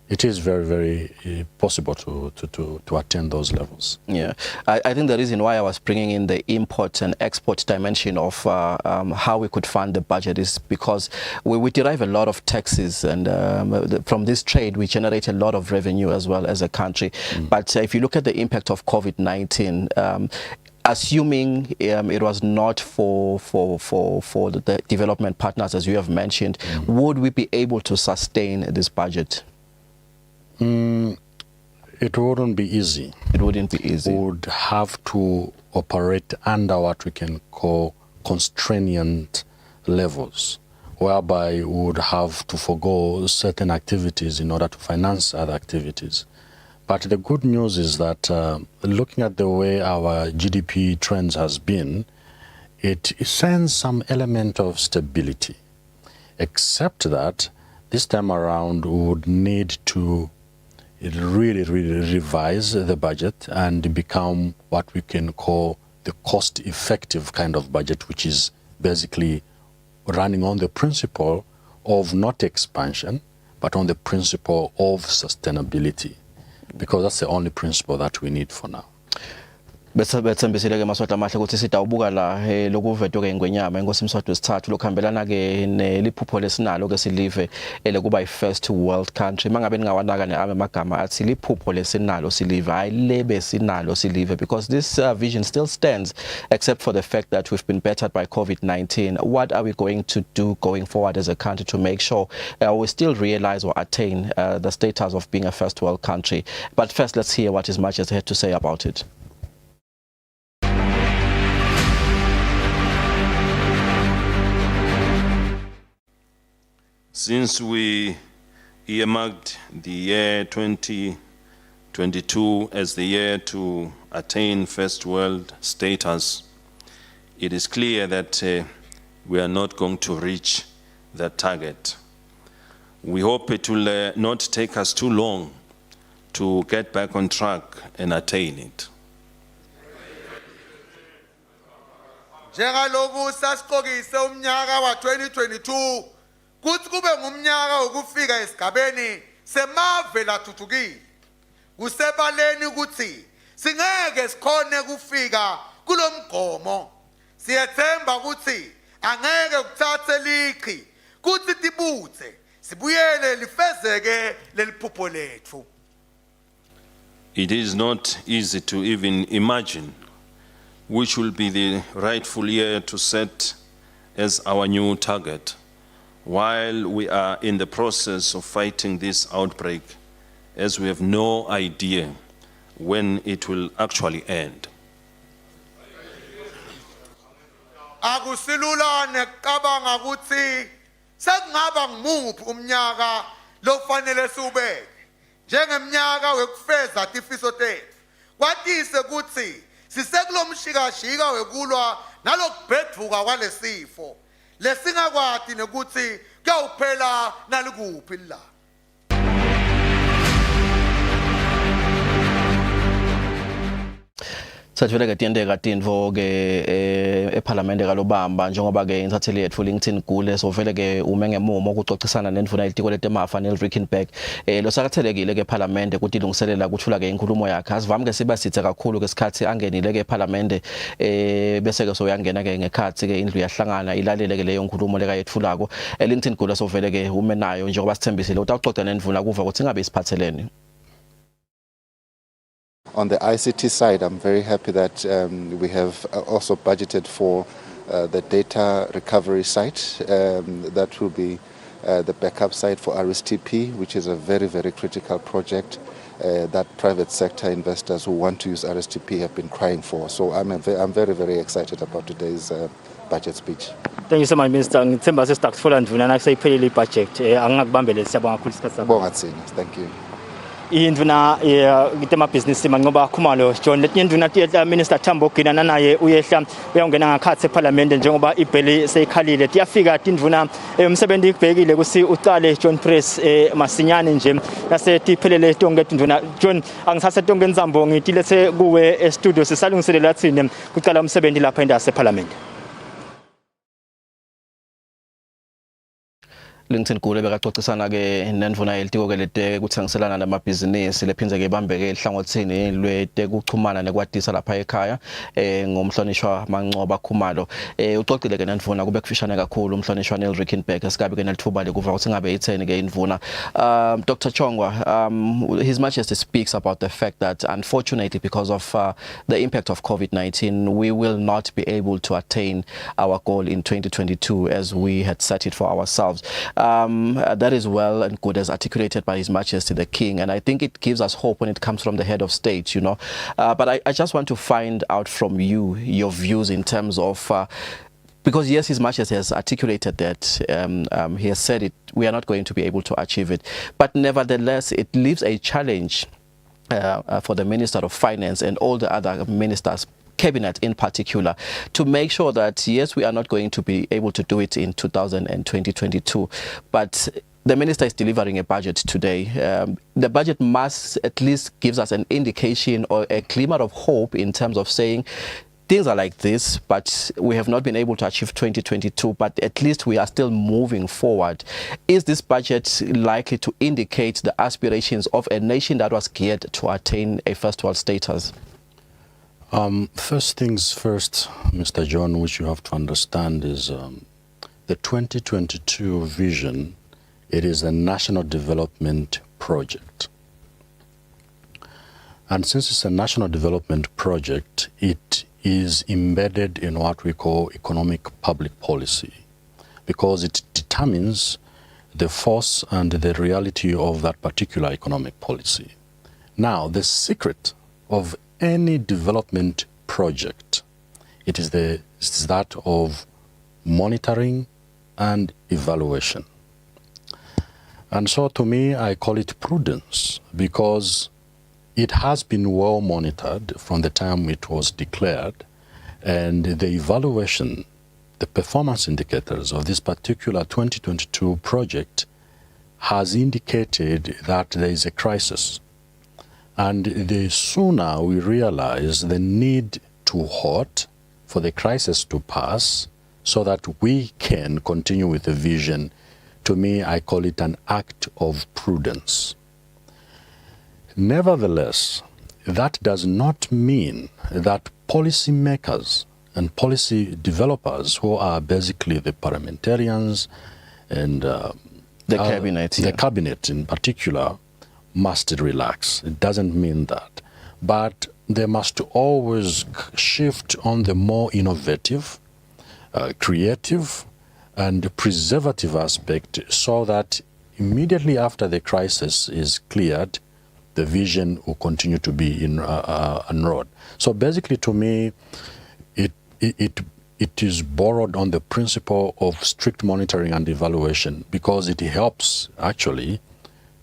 it is very, very possible to attain those levels. Yeah, I think the reason why I was bringing in the import and export dimension of how we could fund the budget is because we derive a lot of taxes, and from this trade we generate a lot of revenue as well as a country. But if you look at the impact of COVID-19, assuming it was not for the development partners, as you have mentioned, would we be able to sustain this budget? It wouldn't be easy. It wouldn't be easy. We would have to operate under what we can call constrainant levels, whereby we would have to forego certain activities in order to finance other activities. But the good news is that looking at the way our GDP trends has been, it sends some element of stability, except that this time around we would need to really revise the budget and become what we can call the cost-effective kind of budget, which is basically running on the principle of not expansion, but on the principle of sustainability, because that's the only principle that we need for now. Bethembisile ke Maswati amahle ukuthi sitawubuka la lokuvedwa ke ngwenyama inkosi Mswati wesithathu lokuhambelana ke neliphupho lesinalo ke silive elekuba i-first world country. Mangabe ningawanaka neame amagama athi liphupho lesinalo silive hayi lebe sinalo silive, because this vision still stands except for the fact that we've been battered by COVID-19. What are we going to do going forward as a country to make sure we still realize or attain the status of being a first world country? But first, let's hear what His Majesty had to say about it. Since we earmarked the year 2022 as the year to attain first world status, it is clear that we are not going to reach that target. We hope it will not take us too long to get back on track and attain it. Njengaloku sasiqokise umnyaka wa 2022 kuthi kube ngumnyaka ukufika esigabeni semave lathuthukile. Kusebaleni ukuthi singeke sikhone kufika kulomgomo. Siyethemba ukuthi angeke kuthathe liqhi kuthi tibuthe sibuyele lifezeke leliphupho lethu. It is not easy to even imagine which will be the rightful year to set as our new target while we are in the process of fighting this outbreak, as we have no idea when it will actually end. Akusilula nekabanga ukuthi sekungaba ngumuphi umnyaka lofanele siubeke njengemnyaka wekufeza tifiso tethu. Kwatise ukuthi sisekulomshikashika wekulwa nalokubheduka kwalesifo lesingakwati nekuthi kuyawuphela nalikuphi la. Sathwele ke tiyendeka tintfo ke eParliament kalobamba njengoba ke insatheli yethu LinkedIn Gule sovele ke ume ngemumo ukuxoxisana nendvuna yetiko letemafa Neal Rijkenberg lo sakathelekile ke eParliament ukuthi ilungiselela ukuthula ke inkulumo yakhe asivami ke siba sithe kakhulu ke isikhathi angenile ke eParliament bese ke soyangena ke ngekhathi ke indlu yahlangana ilalele ke leyo nkulumo leka yethulako LinkedIn Gule sovele ke ume nayo njengoba sithembisile utawuxoxa nendvuna kuva ukuthi ingabe isiphathelene. On the ICT side, I'm very happy that we have also budgeted for the data recovery site. That will be the backup site for RSTP, which is a very, very critical project that private sector investors who want to use RSTP have been crying for. So I'm very, very excited about today's budget speech. Thank you so much, Minister. Ngithemba sesitaqfola ndvuna nakusayiphelile ibudget angakubambele siyabonga kakhulu isikhathi sakho. Thank you. Indvuna ngitema business mangoba khumalo John letinye indvuna tiyetla Minister Tambo ginana naye uyehla uyangena ngakhathi eParliament njengoba ibheli seyikhalile tiyafika tindvuna umsebenzi ikubhekile kusi uqale John Press masinyane nje nase tiphelele tonke tindvuna John angisase tonke nzambo ngitiletse kuwe studio sisalungiselela tsine kuqala umsebenzi lapha endase eParliament. LinkedIn Gule bekaxoxisana ke nendvuna yelitiko ke lete kuthengiselana namabhizinisi lephinze ke ibambeke ehlangothini lwete kuchumana nekwatisa lapha ekhaya ngomhlonishwa Mancoba Khumalo uxoxile ke nendvuna kube kufishane kakhulu umhlonishwa Neal Rijkenberg esikabe ke nelithuba lekuva ukuthi ngabe itheni ke indvuna. Dr. Chongwa, His Majesty speaks about the fact that unfortunately because of the impact of COVID-19 we will not be able to attain our goal in 2022 as we had set it for ourselves. That is well and good as articulated by His Majesty the King, and I think it gives us hope when it comes from the head of state, you know. But I just want to find out from you your views in terms of because yes, His Majesty has articulated that he has said it, we are not going to be able to achieve it, but nevertheless it leaves a challenge for the Minister of Finance and all the other ministers, cabinet in particular, to make sure that yes, we are not going to be able to do it in 2022, but the minister is delivering a budget today. The budget must at least gives us an indication or a glimmer of hope in terms of saying things are like this, but we have not been able to achieve 2022, but at least we are still moving forward. Is this budget likely to indicate the aspirations of a nation that was geared to attain a first world status? First things first, Mr. John, which you have to understand is the 2022 vision, it is a national development project. And since it's a national development project, it is embedded in what we call economic public policy, because it determines the force and the reality of that particular economic policy. Now, the secret of any development project, it is that of monitoring and evaluation. And so to me, I call it prudence, because it has been well monitored from the time it was declared, And the evaluation, the performance indicators of this particular 2022 project has indicated that there is a crisis. And the sooner we realize the need to halt for the crisis to pass so that we can continue with the vision, to me, I call it an act of prudence. Nevertheless, that does not mean that policymakers and policy developers, who are basically the parliamentarians and the cabinet in particular, must relax. It doesn't mean that. But they must always shift on the more innovative, creative, and preservative aspect, so that immediately after the crisis is cleared, the vision will continue to be on road. So basically, to me, it is borrowed on the principle of strict monitoring and evaluation, because it helps actually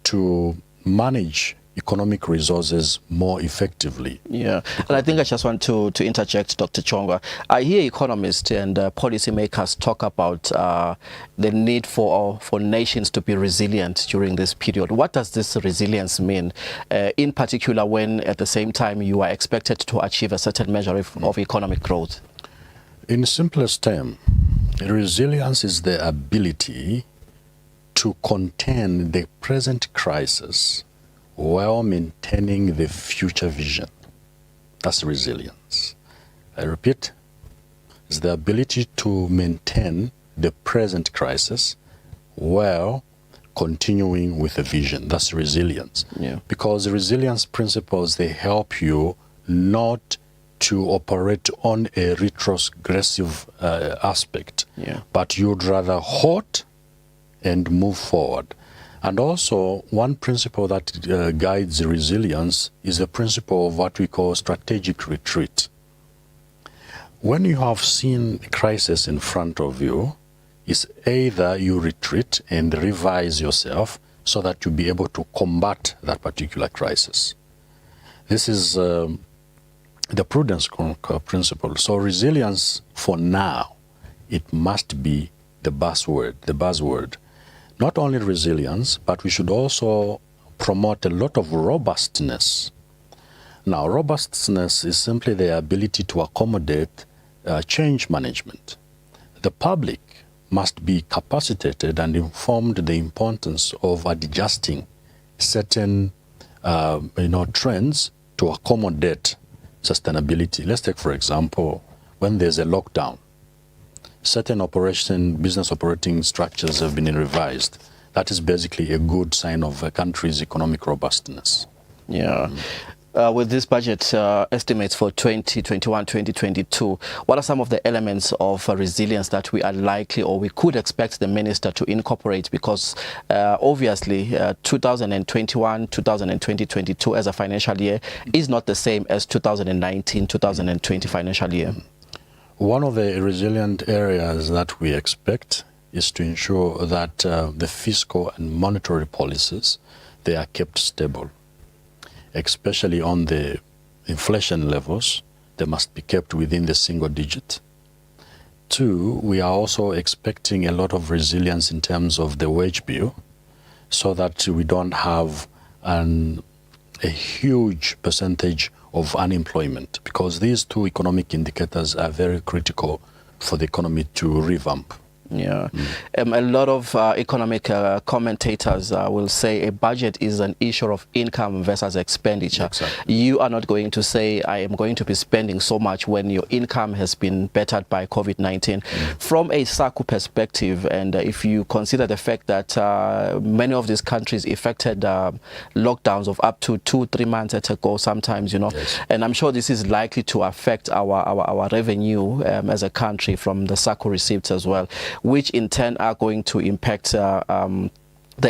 to manage economic resources more effectively. Yeah, and I think I just want to interject, Dr. Chongwa. I hear economists and policymakers talk about the need for nations to be resilient during this period. What does this resilience mean, in particular when at the same time you are expected to achieve a certain measure of economic growth? In simplest term, resilience is the ability to contain the present crisis while maintaining the future vision. That's resilience. I repeat, it's the ability to maintain the present crisis while continuing with the vision. That's resilience. Yeah. Because the resilience principles, they help you not to operate on a retrogressive aspect, but you'd rather halt and move forward. And also, one principle that guides resilience is the principle of what we call strategic retreat. When you have seen a crisis in front of you, it's either you retreat and revise yourself so that you'll be able to combat that particular crisis. This is the prudence principle. So resilience, for now, it must be the buzzword. Not only resilience, but we should also promote a lot of robustness. Now, robustness is simply the ability to accommodate change management. The public must be capacitated and informed the importance of adjusting certain trends to accommodate sustainability. Let's take, for example, when there's a lockdown, certain business operating structures have been revised. That is basically a good sign of a country's economic robustness. Yeah. With this budget estimates for 2021-2022, what are some of the elements of resilience that we are likely or we could expect the minister to incorporate? Because obviously 2021-2022 as a financial year is not the same as 2019-2020 financial year. One of the resilient areas that we expect is to ensure that the fiscal and monetary policies, they are kept stable, especially on the inflation levels. They must be kept within the single digit. Two, we are also expecting a lot of resilience in terms of the wage bill, so that we don't have a huge percentage of unemployment, because these two economic indicators are very critical for the economy to revamp. Yeah. A lot of economic commentators will say a budget is an issue of income versus expenditure. Exactly. You are not going to say, I am going to be spending so much when your income has been bettered by COVID-19. From a SACU perspective, and if you consider the fact that many of these countries affected lockdowns of up to 2-3 months at a go sometimes, Yes. and I'm sure this is likely to affect our revenue as a country from the SACU receipts as well, which in turn are going to impact the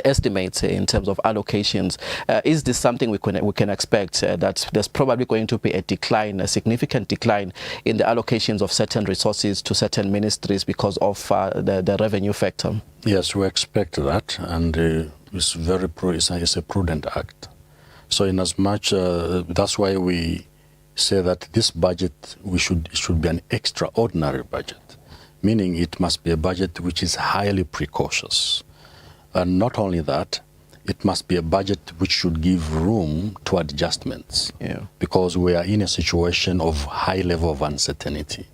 estimates in terms of allocations. Is this something we can expect, that there's probably going to be a decline, a significant decline in the allocations of certain resources to certain ministries because of the revenue factor? Yes, we expect that, and it's a prudent act. So in as much, that's why we say that this budget should be an extraordinary budget, meaning it must be a budget which is highly precautious. And not only that, it must be a budget which should give room to adjustments, because we are in a situation of high level of uncertainty.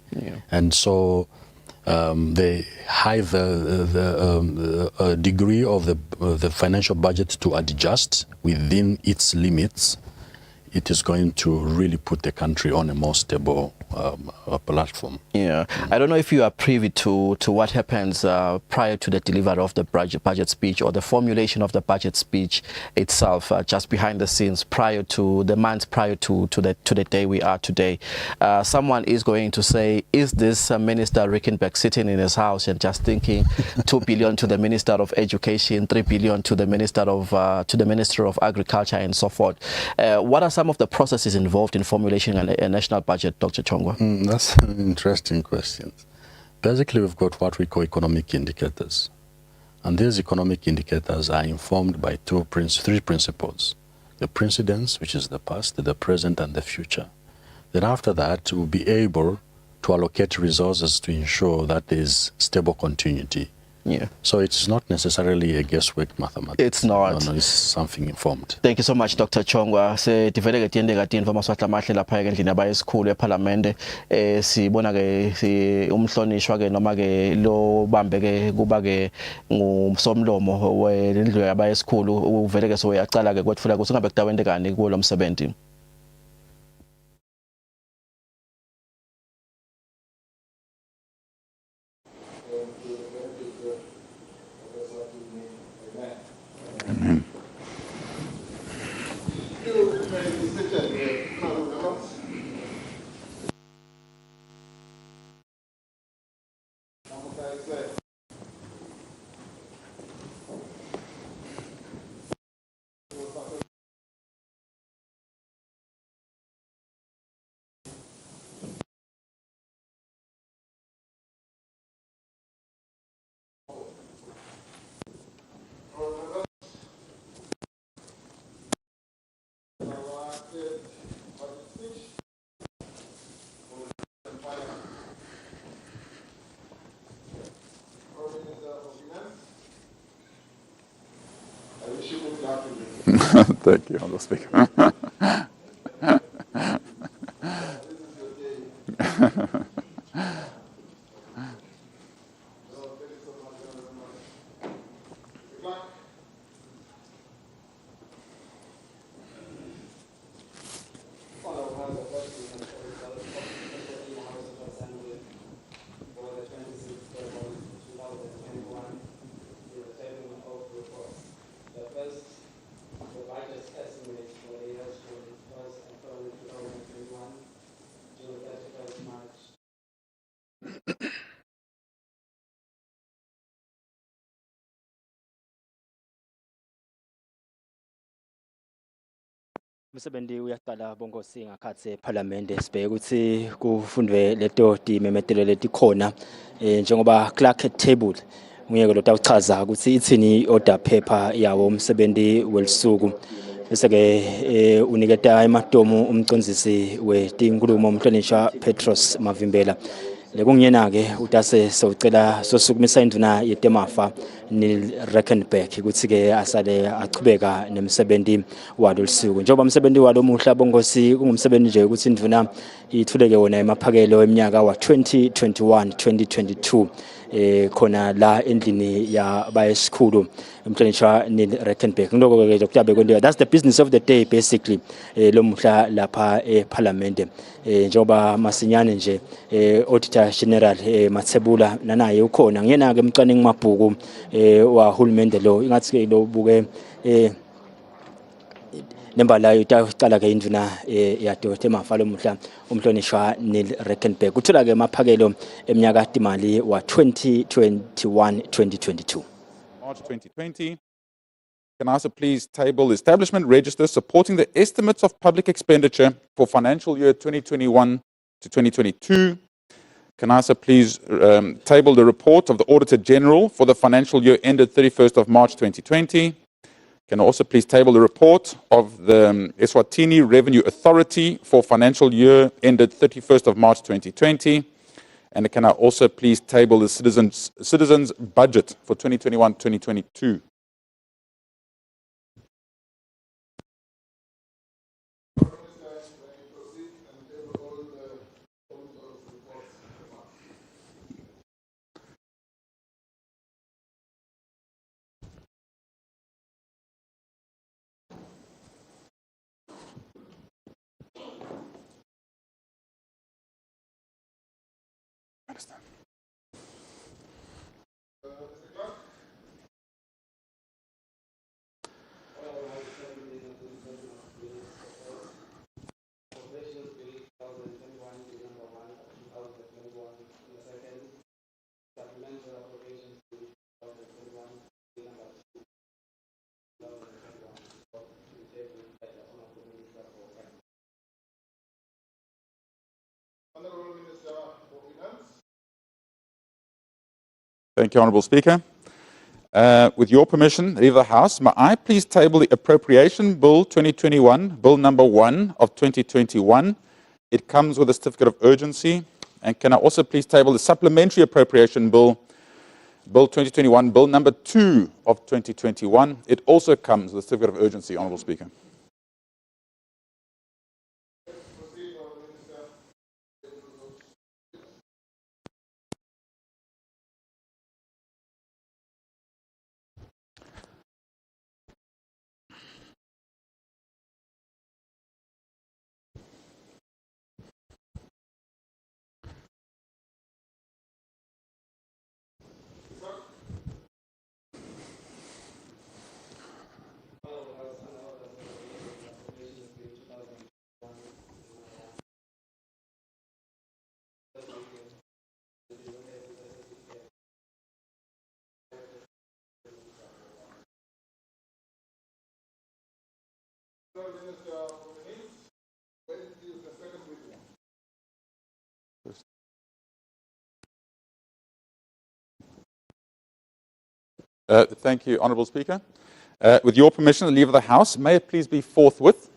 And so the degree of the financial budget to adjust within its limits, it is going to really put the country on a more stable platform. I don't know if you are privy to what happens prior to the delivery of the budget speech or the formulation of the budget speech itself, just behind the scenes, prior to the months prior to the day we are today. Someone is going to say, is this Minister Rijkenberg sitting in his house and just thinking 2 billion to the Minister of Education, 3 billion to the Minister of Agriculture, and so forth? What are some of the processes involved in formulating a national budget, Dr. Chongwa? That's an interesting question. Basically, we've got what we call economic indicators. And these economic indicators are informed by three principles. The precedence, which is the past, the present, and the future. Then after that, we'll be able to allocate resources to ensure that there is stable continuity. So it's not necessarily a guesswork mathematics. It's not. No, it's something informed. Thank you so much, Dr. Chongwa. Se tivele tiende katini fama swatla mahle lapha ke endlini abayesikhulu eParliament sibona ke umhlonishwa ke noma ke lo bambe ke kuba ke ngumsomlomo wendlu yabayesikhulu uvele ke so uyacala ke kwethula ukuthi ngabe kudawende kani kulo msebenzi. Amen. Thank you, Honorable Speaker. Umsebenzi uyaqala bongosi ngakhathi eParliament sibheke ukuthi kufundwe leto dimemetelo letikhona njengoba clerk table ngiyeke lo tawuchaza ukuthi ithini order paper yawo umsebenzi welisuku bese ke uniketa ematomu umcondzisi wetinkhulumo umhlonishwa Petros Mavimbela lekungiyena ke utase socela sosukumisa induna yetemafa Neal Rijkenberg ukuthi ke asale achubeka nemsebenzi walo lisuku njengoba umsebenzi walo muhla bongosi kungumsebenzi nje ukuthi induna ithuleke wona emaphakelo eminyaka wa 2021 2022 khona la endlini ya bayesikhulu umhlonishwa Neal Rijkenberg ngiloko ke dokutabe kwento that's the business of the day basically lo muhla lapha eParliament njengoba masinyane nje auditor general Mathebula nanaye ukhona ngiyena ke emcane ngimabhuku wa hulumende lo ingathi ke lo buke nembala itaqala ke induna yadote mafalo muhla umhlonishwa Neal Rijkenberg uthola ke emaphakelo eminyaka imali wa 2021-2022 March 2020. Can I also please table the establishment register supporting the estimates of public expenditure for financial year 2021 to 2022? Can I also please table the report of the Auditor General for the financial year ended 31st of March 2020? Can I also please table the report of the Eswatini Revenue Authority for financial year ended 31st of March 2020? And can I also please table the citizens budget for 2021-2022? Thank you, Honourable Speaker. With your permission, Leader of the House, may I please table the Appropriation Bill 2021, Bill number 1 of 2021. It comes with a certificate of urgency. And can I also please table the Supplementary Appropriation Bill, Bill 2021, Bill number 2 of 2021. It also comes with a certificate of urgency, Honourable Speaker. Thank you, Honourable Speaker. With your permission, the Leader of the House, may it please be forthwith.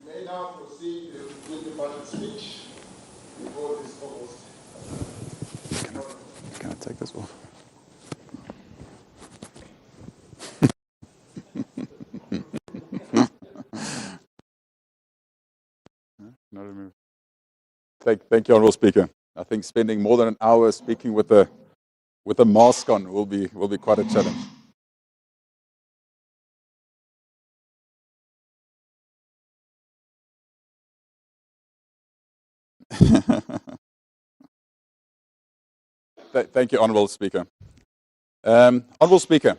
May now proceed with the budget speech before this August. Can I take this off? Thank you, Honourable Speaker. I think spending more than an hour speaking with a mask on will be quite a challenge. Thank you, Honourable Speaker. Honourable Speaker,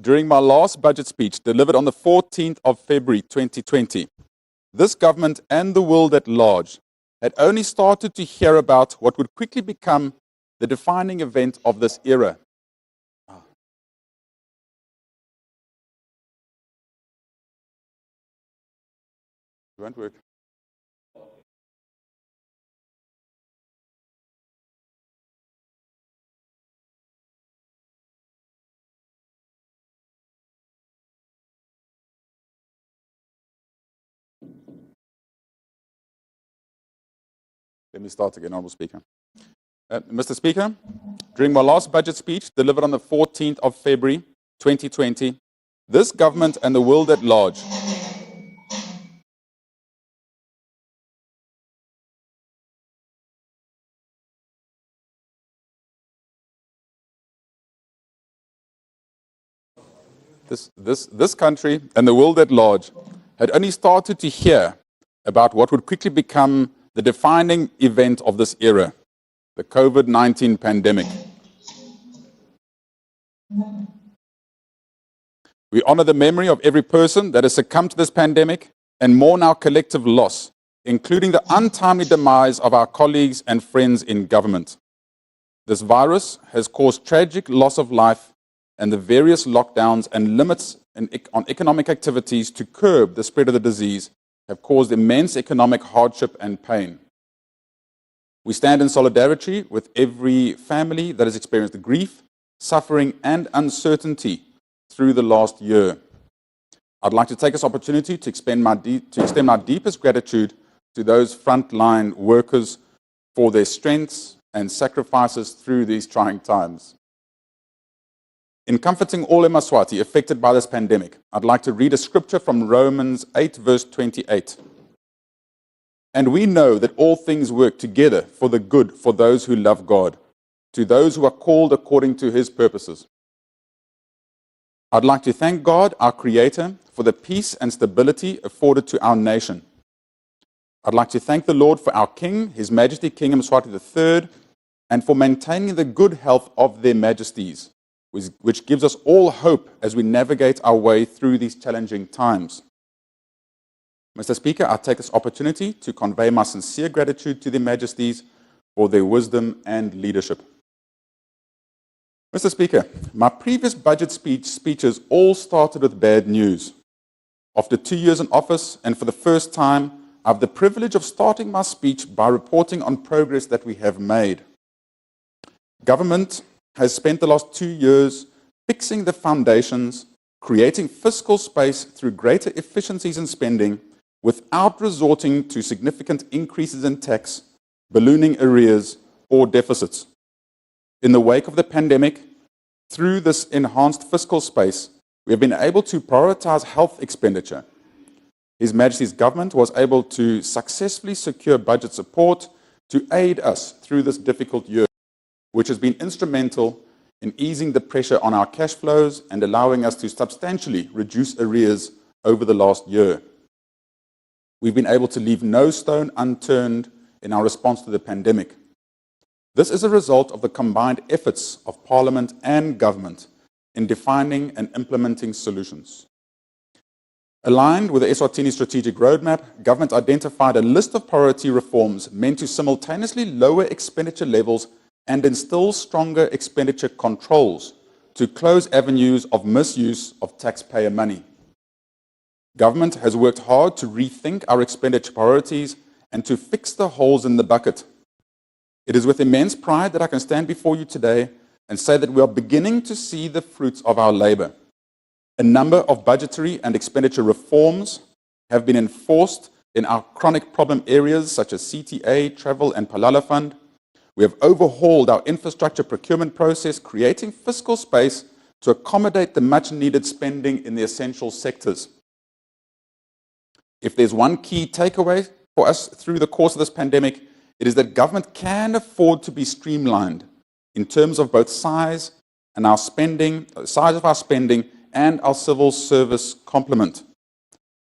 during my last budget speech delivered on the 14th of February 2020, this government and the world at large had only started to hear about what would quickly become the defining event of this era. It won't work. Let me start again, Honourable Speaker. Mr. Speaker, during my last budget speech delivered on the 14th of February 2020, this government and the world at large this country and the world at large had only started to hear about what would quickly become the defining event of this era, the COVID-19 pandemic. We honor the memory of every person that has succumbed to this pandemic and mourn our collective loss, including the untimely demise of our colleagues and friends in government. This virus has caused tragic loss of life, and the various lockdowns and limits on economic activities to curb the spread of the disease have caused immense economic hardship and pain. We stand in solidarity with every family that has experienced grief, suffering, and uncertainty through the last year. I'd like to take this opportunity to extend my deepest gratitude to those frontline workers for their strengths and sacrifices through these trying times. In comforting all eMaswati affected by this pandemic, I'd like to read a scripture from Romans 8, verse 28. And we know that all things work together for the good for those who love God, to those who are called according to his purposes. I'd like to thank God, our Creator, for the peace and stability afforded to our nation. I'd like to thank the Lord for our King, His Majesty King Mswati III, and for maintaining the good health of their majesties, which gives us all hope as we navigate our way through these challenging times. Mr. Speaker, I take this opportunity to convey my sincere gratitude to their majesties for their wisdom and leadership. Mr. Speaker, my previous budget speeches all started with bad news. After 2 years in office, and for the first time, I have the privilege of starting my speech by reporting on progress that we have made. Government has spent the last 2 years fixing the foundations, creating fiscal space through greater efficiencies in spending without resorting to significant increases in tax, ballooning arrears, or deficits. In the wake of the pandemic, through this enhanced fiscal space, we have been able to prioritize health expenditure. His Majesty's government was able to successfully secure budget support to aid us through this difficult year, which has been instrumental in easing the pressure on our cash flows and allowing us to substantially reduce arrears over the last year. We've been able to leave no stone unturned in our response to the pandemic. This is a result of the combined efforts of Parliament and government in defining and implementing solutions. Aligned with the Eswatini strategic roadmap, government identified a list of priority reforms meant to simultaneously lower expenditure levels and instill stronger expenditure controls to close avenues of misuse of taxpayer money. Government has worked hard to rethink our expenditure priorities and to fix the holes in the bucket. It is with immense pride that I can stand before you today and say that we are beginning to see the fruits of our labor. A number of budgetary and expenditure reforms have been enforced in our chronic problem areas such as CTA, Travel and Palala Fund. We have overhauled our infrastructure procurement process, creating fiscal space to accommodate the much-needed spending in the essential sectors. If there's one key takeaway for us through the course of this pandemic, it is that government can afford to be streamlined in terms of both size of our spending and our civil service complement.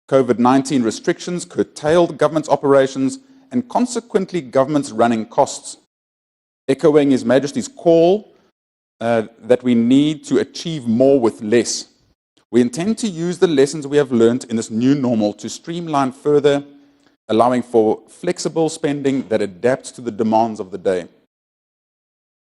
COVID-19 restrictions curtailed government's operations and consequently government's running costs. Echoing His Majesty's call that we need to achieve more with less, we intend to use the lessons we have learned in this new normal to streamline further, allowing for flexible spending that adapts to the demands of the day.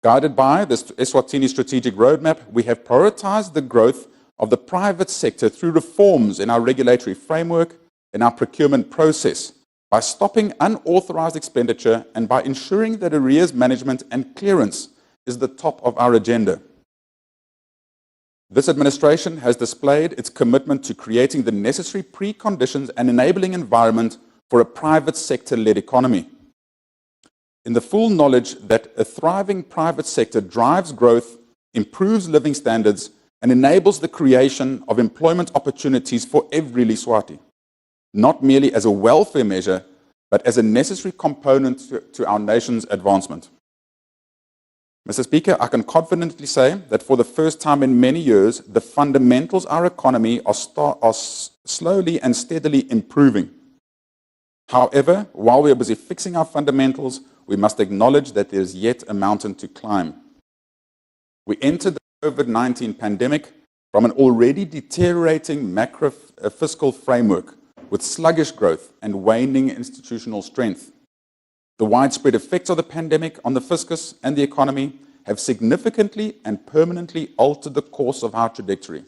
Guided by this Eswatini strategic roadmap, we have prioritized the growth of the private sector through reforms in our regulatory framework, in our procurement process, by stopping unauthorized expenditure and by ensuring that arrears management and clearance is the top of our agenda. This administration has displayed its commitment to creating the necessary preconditions and enabling environment for a private sector-led economy. In the full knowledge that a thriving private sector drives growth, improves living standards, and enables the creation of employment opportunities for every Liswati, not merely as a welfare measure, but as a necessary component to our nation's advancement. Mr. Speaker, I can confidently say that for the first time in many years, the fundamentals of our economy are slowly and steadily improving. However, while we are busy fixing our fundamentals, we must acknowledge that there is yet a mountain to climb. We entered the COVID-19 pandemic from an already deteriorating macro fiscal framework with sluggish growth and waning institutional strength. The widespread effects of the pandemic on the fiscus and the economy have significantly and permanently altered the course of our trajectory.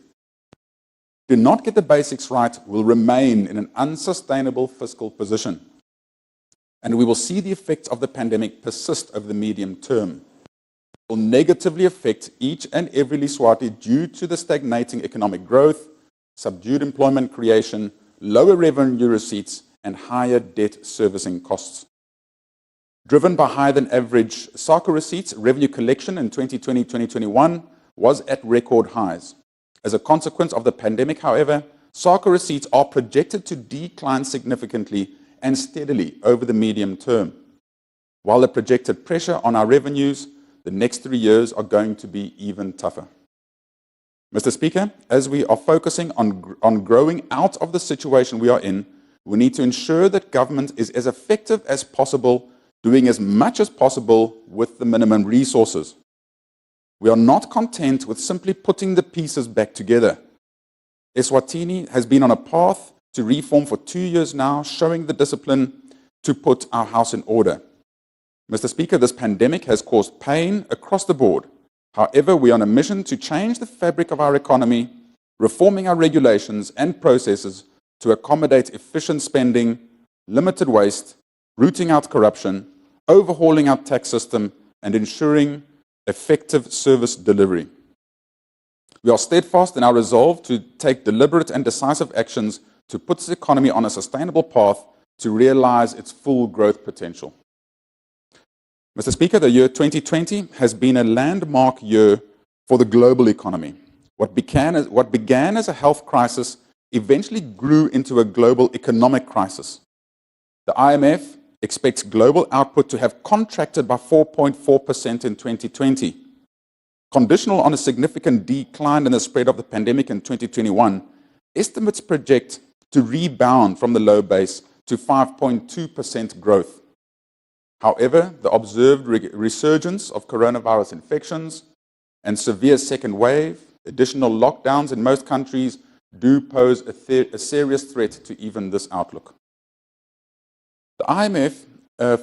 Do not get the basics right, we'll remain in an unsustainable fiscal position. And we will see the effects of the pandemic persist over the medium term. It will negatively affect each and every Eswati due to the stagnating economic growth, subdued employment creation, lower revenue receipts, and higher debt servicing costs. Driven by higher than average SACA receipts, revenue collection in 2020-2021 was at record highs. As a consequence of the pandemic, however, SACA receipts are projected to decline significantly and steadily over the medium term. While the projected pressure on our revenues, the next 3 years are going to be even tougher. Mr. Speaker, as we are focusing on growing out of the situation we are in, we need to ensure that government is as effective as possible, doing as much as possible with the minimum resources. We are not content with simply putting the pieces back together. Eswatini has been on a path to reform for 2 years now, showing the discipline to put our house in order. Mr. Speaker, this pandemic has caused pain across the board. However, we are on a mission to change the fabric of our economy, reforming our regulations and processes to accommodate efficient spending, limited waste, rooting out corruption, overhauling our tax system, and ensuring effective service delivery. We are steadfast in our resolve to take deliberate and decisive actions to put this economy on a sustainable path to realize its full growth potential. Mr. Speaker, the year 2020 has been a landmark year for the global economy. What began as a health crisis eventually grew into a global economic crisis. The IMF expects global output to have contracted by 4.4% in 2020. Conditional on a significant decline in the spread of the pandemic in 2021, estimates project to rebound from the low base to 5.2% growth. However, the observed resurgence of coronavirus infections and severe second wave, additional lockdowns in most countries do pose a serious threat to even this outlook. The IMF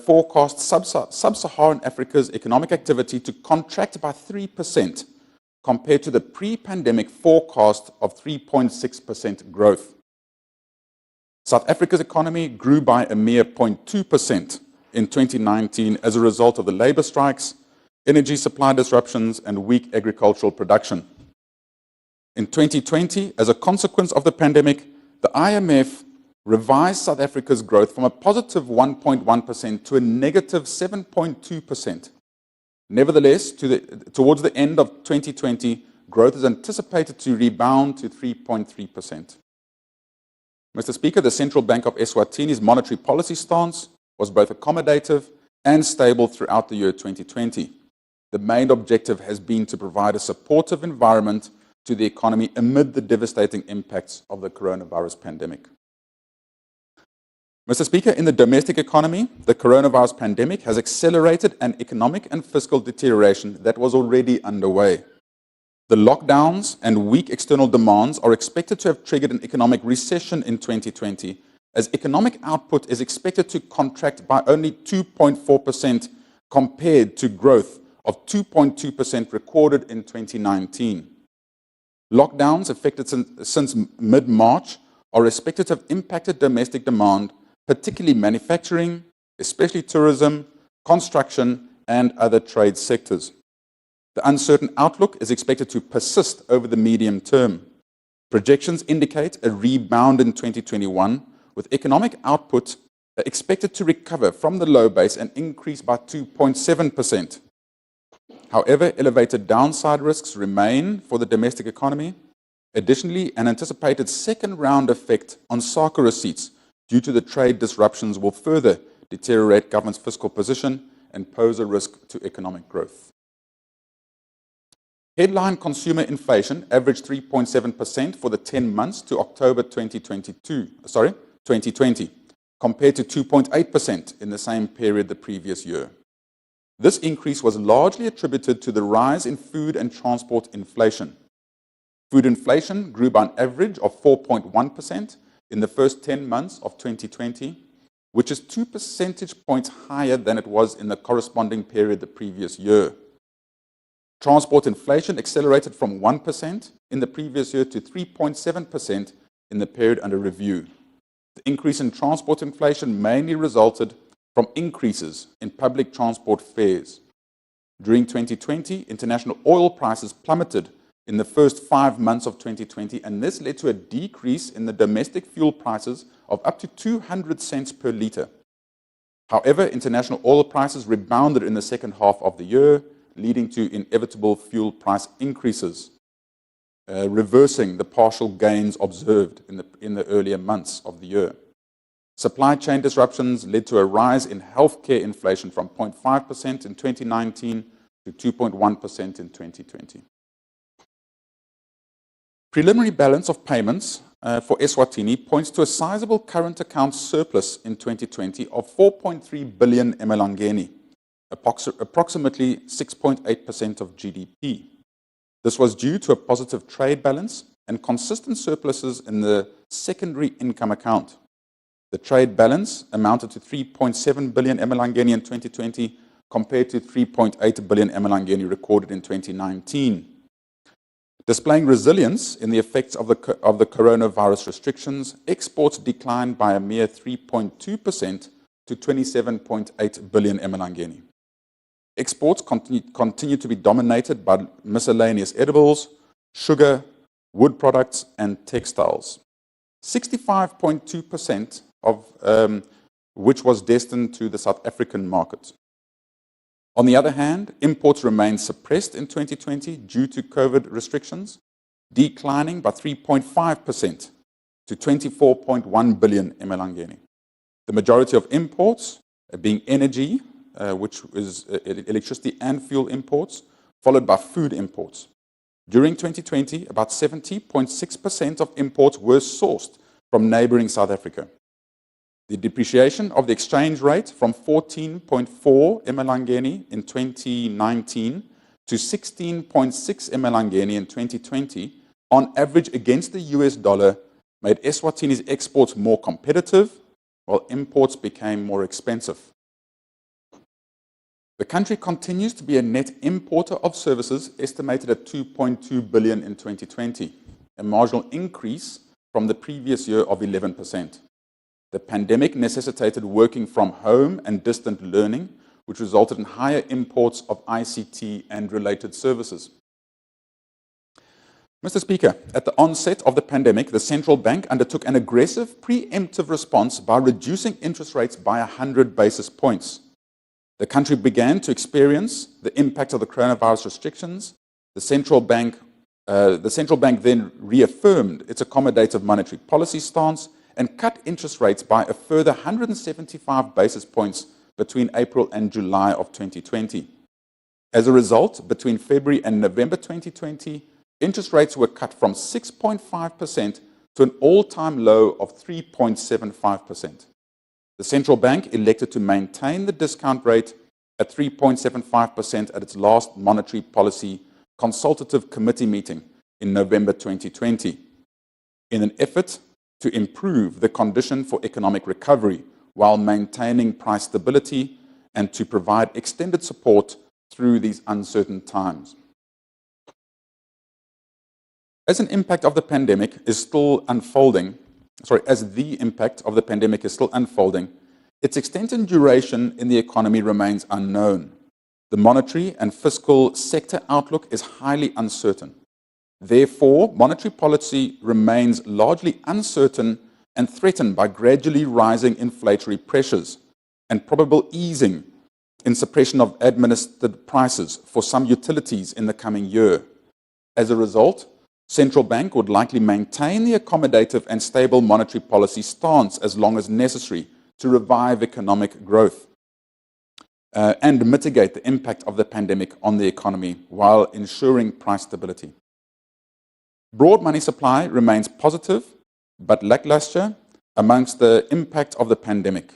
forecasts sub-Saharan Africa's economic activity to contract by 3% compared to the pre-pandemic forecast of 3.6% growth. South Africa's economy grew by a mere 0.2% in 2019 as a result of the labor strikes, energy supply disruptions, and weak agricultural production. In 2020, as a consequence of the pandemic, the IMF revised South Africa's growth from a positive 1.1% to a negative 7.2%. Nevertheless, towards the end of 2020, growth is anticipated to rebound to 3.3%. Mr. Speaker, the Central Bank of Eswatini's monetary policy stance was both accommodative and stable throughout the year 2020. The main objective has been to provide a supportive environment to the economy amid the devastating impacts of the coronavirus pandemic. Mr. Speaker, in the domestic economy, the coronavirus pandemic has accelerated an economic and fiscal deterioration that was already underway. The lockdowns and weak external demands are expected to have triggered an economic recession in 2020, as economic output is expected to contract by only 2.4% compared to growth of 2.2% recorded in 2019. Lockdowns affected since mid-March are expected to have impacted domestic demand, particularly manufacturing, especially tourism, construction, and other trade sectors. The uncertain outlook is expected to persist over the medium term. Projections indicate a rebound in 2021, with economic output expected to recover from the low base and increase by 2.7%. However, elevated downside risks remain for the domestic economy. Additionally, an anticipated second-round effect on SACA receipts due to the trade disruptions will further deteriorate government's fiscal position and pose a risk to economic growth. Headline consumer inflation averaged 3.7% for the 10 months to October 2020, compared to 2.8% in the same period the previous year. This increase was largely attributed to the rise in food and transport inflation. Food inflation grew by an average of 4.1% in the first 10 months of 2020, which is 2 percentage points higher than it was in the corresponding period the previous year. Transport inflation accelerated from 1% in the previous year to 3.7% in the period under review. The increase in transport inflation mainly resulted from increases in public transport fares. During 2020, international oil prices plummeted in the first 5 months of 2020, and this led to a decrease in the domestic fuel prices of up to 200 cents per litre. However, international oil prices rebounded in the second half of the year, leading to inevitable fuel price increases, reversing the partial gains observed in the earlier months of the year. Supply chain disruptions led to a rise in healthcare inflation from 0.5% in 2019 to 2.1% in 2020. Preliminary balance of payments for Eswatini points to a sizable current account surplus in 2020 of 4.3 billion emalangeni, approximately 6.8% of GDP. This was due to a positive trade balance and consistent surpluses in the secondary income account. The trade balance amounted to 3.7 billion emalangeni in 2020 compared to 3.8 billion emalangeni recorded in 2019. Displaying resilience in the effects of the coronavirus restrictions, exports declined by a mere 3.2% to 27.8 billion emalangeni. Exports continue to be dominated by miscellaneous edibles, sugar, wood products, and textiles. 65.2% of which was destined to the South African market. On the other hand, imports remained suppressed in 2020 due to COVID restrictions, declining by 3.5% to 24.1 billion emalangeni. The majority of imports being energy, which is electricity and fuel imports, followed by food imports. During 2020, about 70.6% of imports were sourced from neighboring South Africa. The depreciation of the exchange rate from 14.4 emalangeni in 2019 to 16.6 emalangeni in 2020, on average against the US dollar, made Eswatini's exports more competitive, while imports became more expensive. The country continues to be a net importer of services, estimated at 2.2 billion in 2020, a marginal increase from the previous year of 11%. The pandemic necessitated working from home and distant learning, which resulted in higher imports of ICT and related services. Mr. Speaker, at the onset of the pandemic, the central bank undertook an aggressive preemptive response by reducing interest rates by 100 basis points. The country began to experience the impact of the coronavirus restrictions. The central bank then reaffirmed its accommodative monetary policy stance and cut interest rates by a further 175 basis points between April and July of 2020. As a result, between February and November 2020, interest rates were cut from 6.5% to an all-time low of 3.75%. The central bank elected to maintain the discount rate at 3.75% at its last monetary policy consultative committee meeting in November 2020, in an effort to improve the condition for economic recovery while maintaining price stability and to provide extended support through these uncertain times. As the impact of the pandemic is still unfolding, its extent and duration in the economy remains unknown. The monetary and fiscal sector outlook is highly uncertain. Therefore, monetary policy remains largely uncertain and threatened by gradually rising inflationary pressures and probable easing in suppression of administered prices for some utilities in the coming year. As a result, central bank would likely maintain the accommodative and stable monetary policy stance as long as necessary to revive economic growth and mitigate the impact of the pandemic on the economy while ensuring price stability. Broad money supply remains positive but lackluster amidst the impact of the pandemic.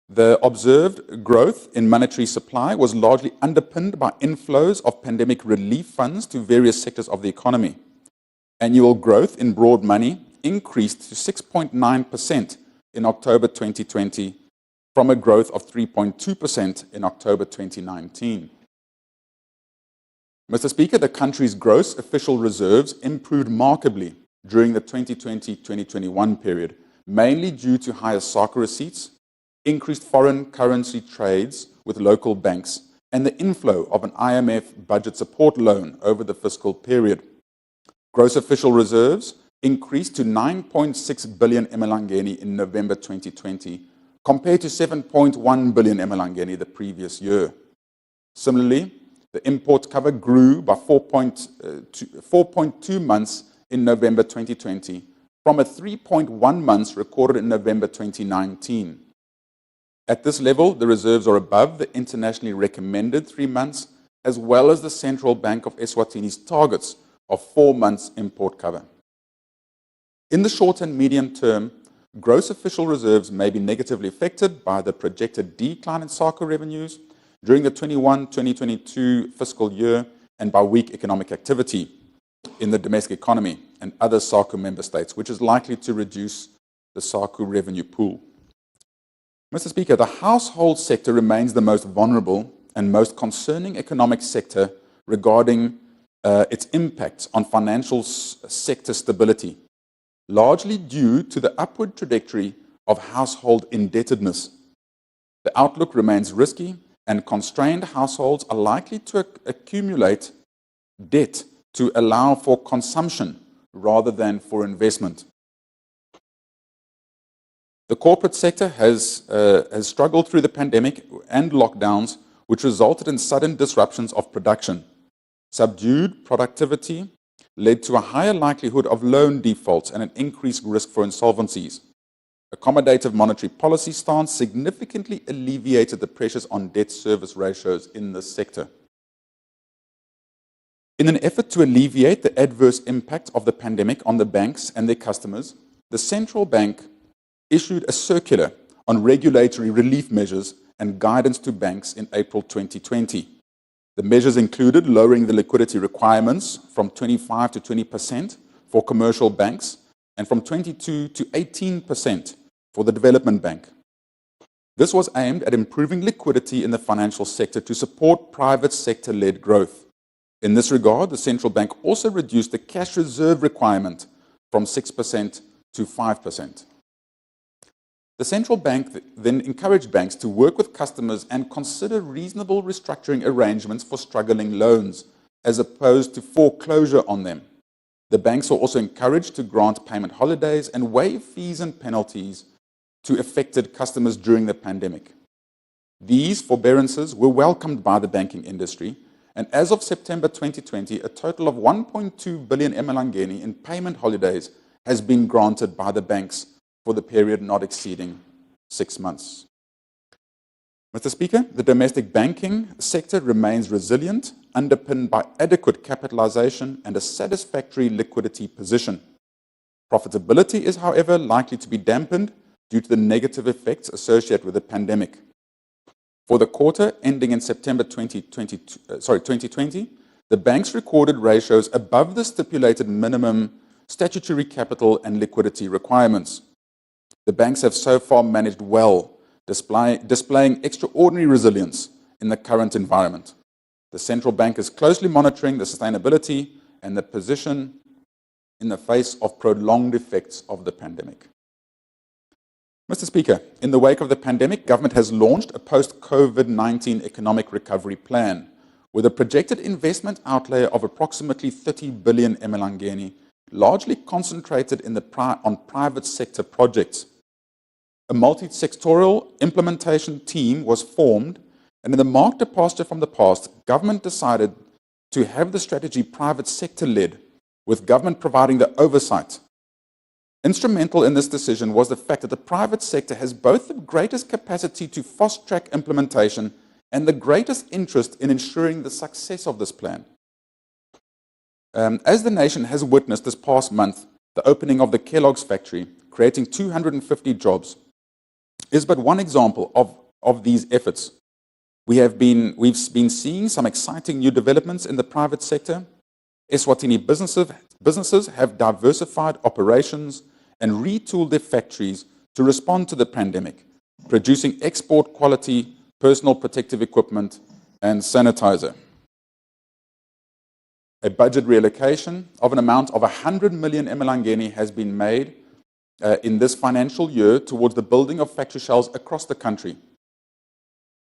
The observed growth in monetary supply was largely underpinned by inflows of pandemic relief funds to various sectors of the economy. Annual growth in broad money increased to 6.9% in October 2020 from a growth of 3.2% in October 2019. Mr. Speaker, the country's gross official reserves improved markedly during the 2020-2021 period, mainly due to higher SARCA receipts, increased foreign currency trades with local banks, and the inflow of an IMF budget support loan over the fiscal period. Gross official reserves increased to 9.6 billion emalangeni in November 2020, compared to 7.1 billion emalangeni the previous year. Similarly, the import cover grew by 4.2 months in November 2020 from a 3.1 months recorded in November 2019. At this level, the reserves are above the internationally recommended 3 months, as well as the Central Bank of Eswatini's targets of 4 months import cover. In the short and medium term, gross official reserves may be negatively affected by the projected decline in SARCA revenues during the 21-2022 fiscal year and by weak economic activity in the domestic economy and other SARCA member states, which is likely to reduce the SARCA revenue pool. Mr. Speaker, the household sector remains the most vulnerable and most concerning economic sector regarding its impact on financial sector stability, largely due to the upward trajectory of household indebtedness. The outlook remains risky, and constrained households are likely to accumulate debt to allow for consumption rather than for investment. The corporate sector has struggled through the pandemic and lockdowns, which resulted in sudden disruptions of production. Subdued productivity led to a higher likelihood of loan defaults and an increased risk for insolvencies. Accommodative monetary policy stance significantly alleviated the pressures on debt service ratios in this sector. In an effort to alleviate the adverse impact of the pandemic on the banks and their customers, the central bank issued a circular on regulatory relief measures and guidance to banks in April 2020. The measures included lowering the liquidity requirements from 25% to 20% for commercial banks and from 22% to 18% for the development bank. This was aimed at improving liquidity in the financial sector to support private sector-led growth. In this regard, the central bank also reduced the cash reserve requirement from 6% to 5%. The central bank then encouraged banks to work with customers and consider reasonable restructuring arrangements for struggling loans, as opposed to foreclosure on them. The banks were also encouraged to grant payment holidays and waive fees and penalties to affected customers during the pandemic. These forbearances were welcomed by the banking industry, and as of September 2020, a total of 1.2 billion emalangeni in payment holidays has been granted by the banks for the period not exceeding 6 months. Mr. Speaker, the domestic banking sector remains resilient, underpinned by adequate capitalization and a satisfactory liquidity position. Profitability is, however, likely to be dampened due to the negative effects associated with the pandemic. For the quarter ending in September 2020, the banks recorded ratios above the stipulated minimum statutory capital and liquidity requirements. The banks have so far managed well, displaying extraordinary resilience in the current environment. The central bank is closely monitoring the sustainability and the position in the face of prolonged effects of the pandemic. Mr. Speaker, in the wake of the pandemic, government has launched a post-COVID-19 economic recovery plan with a projected investment outlay of approximately 30 billion emalangeni, largely concentrated on private sector projects. A multi-sectoral implementation team was formed, and in the marked departure from the past, government decided to have the strategy private sector-led, with government providing the oversight. Instrumental in this decision was the fact that the private sector has both the greatest capacity to fast-track implementation and the greatest interest in ensuring the success of this plan. As the nation has witnessed this past month, the opening of the Kellogg's factory, creating 250 jobs, is but one example of these efforts. We've been seeing some exciting new developments in the private sector. Eswatini businesses have diversified operations and retooled their factories to respond to the pandemic, producing export quality personal protective equipment and sanitizer. A budget reallocation of an amount of 100 million emalangeni has been made in this financial year towards the building of factory shells across the country.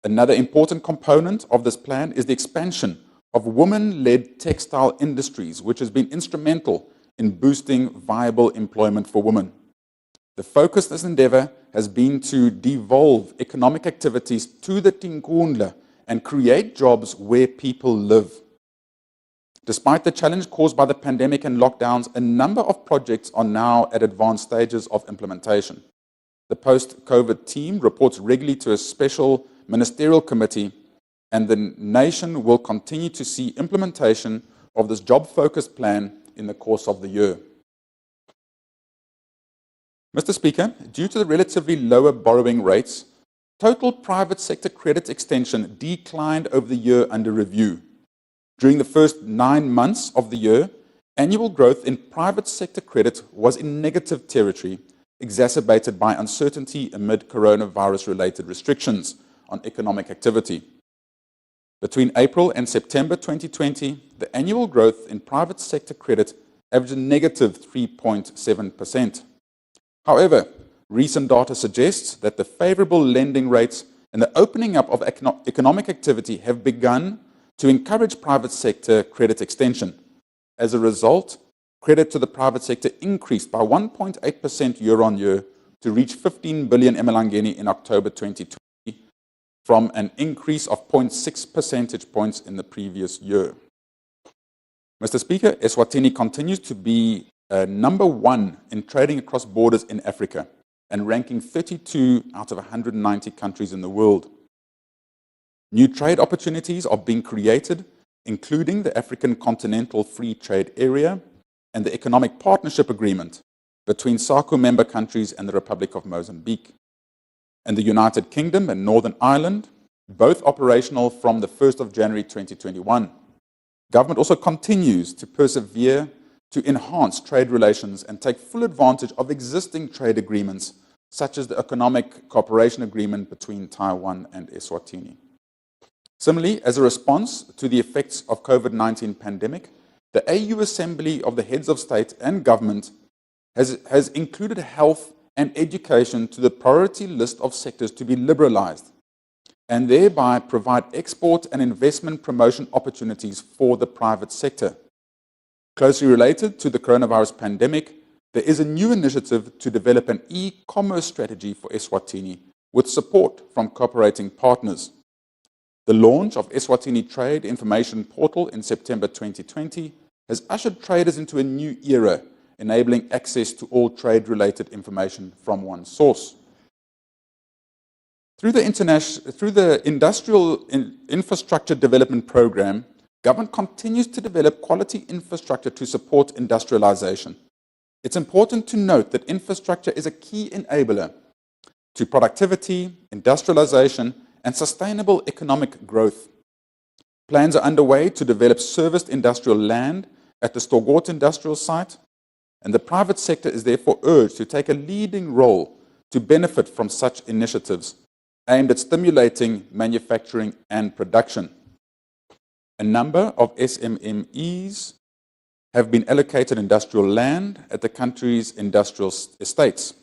Another important component of this plan is the expansion of women-led textile industries, which has been instrumental in boosting viable employment for women. The focus of this endeavor has been to devolve economic activities to the Tinkundla and create jobs where people live. Despite the challenge caused by the pandemic and lockdowns, a number of projects are now at advanced stages of implementation. The post-COVID team reports regularly to a special ministerial committee, and the nation will continue to see implementation of this job-focused plan in the course of the year. Mr. Speaker, due to the relatively lower borrowing rates, total private sector credit extension declined over the year under review. During the first 9 months of the year, annual growth in private sector credit was in negative territory, exacerbated by uncertainty amid coronavirus-related restrictions on economic activity. Between April and September 2020, the annual growth in private sector credit averaged a negative 3.7%. However, recent data suggests that the favorable lending rates and the opening up of economic activity have begun to encourage private sector credit extension. As a result, credit to the private sector increased by 1.8% year-on-year to reach 15 billion emalangeni in October 2020, from an increase of 0.6 percentage points in the previous year. Mr. Speaker, Eswatini continues to be number 1 in trading across borders in Africa and ranking 32 out of 190 countries in the world. New trade opportunities are being created, including the African Continental Free Trade Area and the Economic Partnership Agreement between SACU member countries and the Republic of Mozambique. And the United Kingdom and Northern Ireland, both operational from the 1st of January 2021. Government also continues to persevere to enhance trade relations and take full advantage of existing trade agreements, such as the Economic Cooperation Agreement between Taiwan and Eswatini. Similarly, as a response to the effects of COVID-19 pandemic, the AU Assembly of the Heads of State and Government has included health and education to the priority list of sectors to be liberalized, and thereby provide export and investment promotion opportunities for the private sector. Closely related to the coronavirus pandemic, there is a new initiative to develop an e-commerce strategy for Eswatini with support from cooperating partners. The launch of Eswatini Trade Information Portal in September 2020 has ushered traders into a new era, enabling access to all trade-related information from one source. Through the Industrial Infrastructure Development Program, government continues to develop quality infrastructure to support industrialization. It's important to note that infrastructure is a key enabler to productivity, industrialization, and sustainable economic growth. Plans are underway to develop serviced industrial land at the Stogort industrial site, and the private sector is therefore urged to take a leading role to benefit from such initiatives aimed at stimulating manufacturing and production. A number of SMMEs have been allocated industrial land at the country's industrial estates.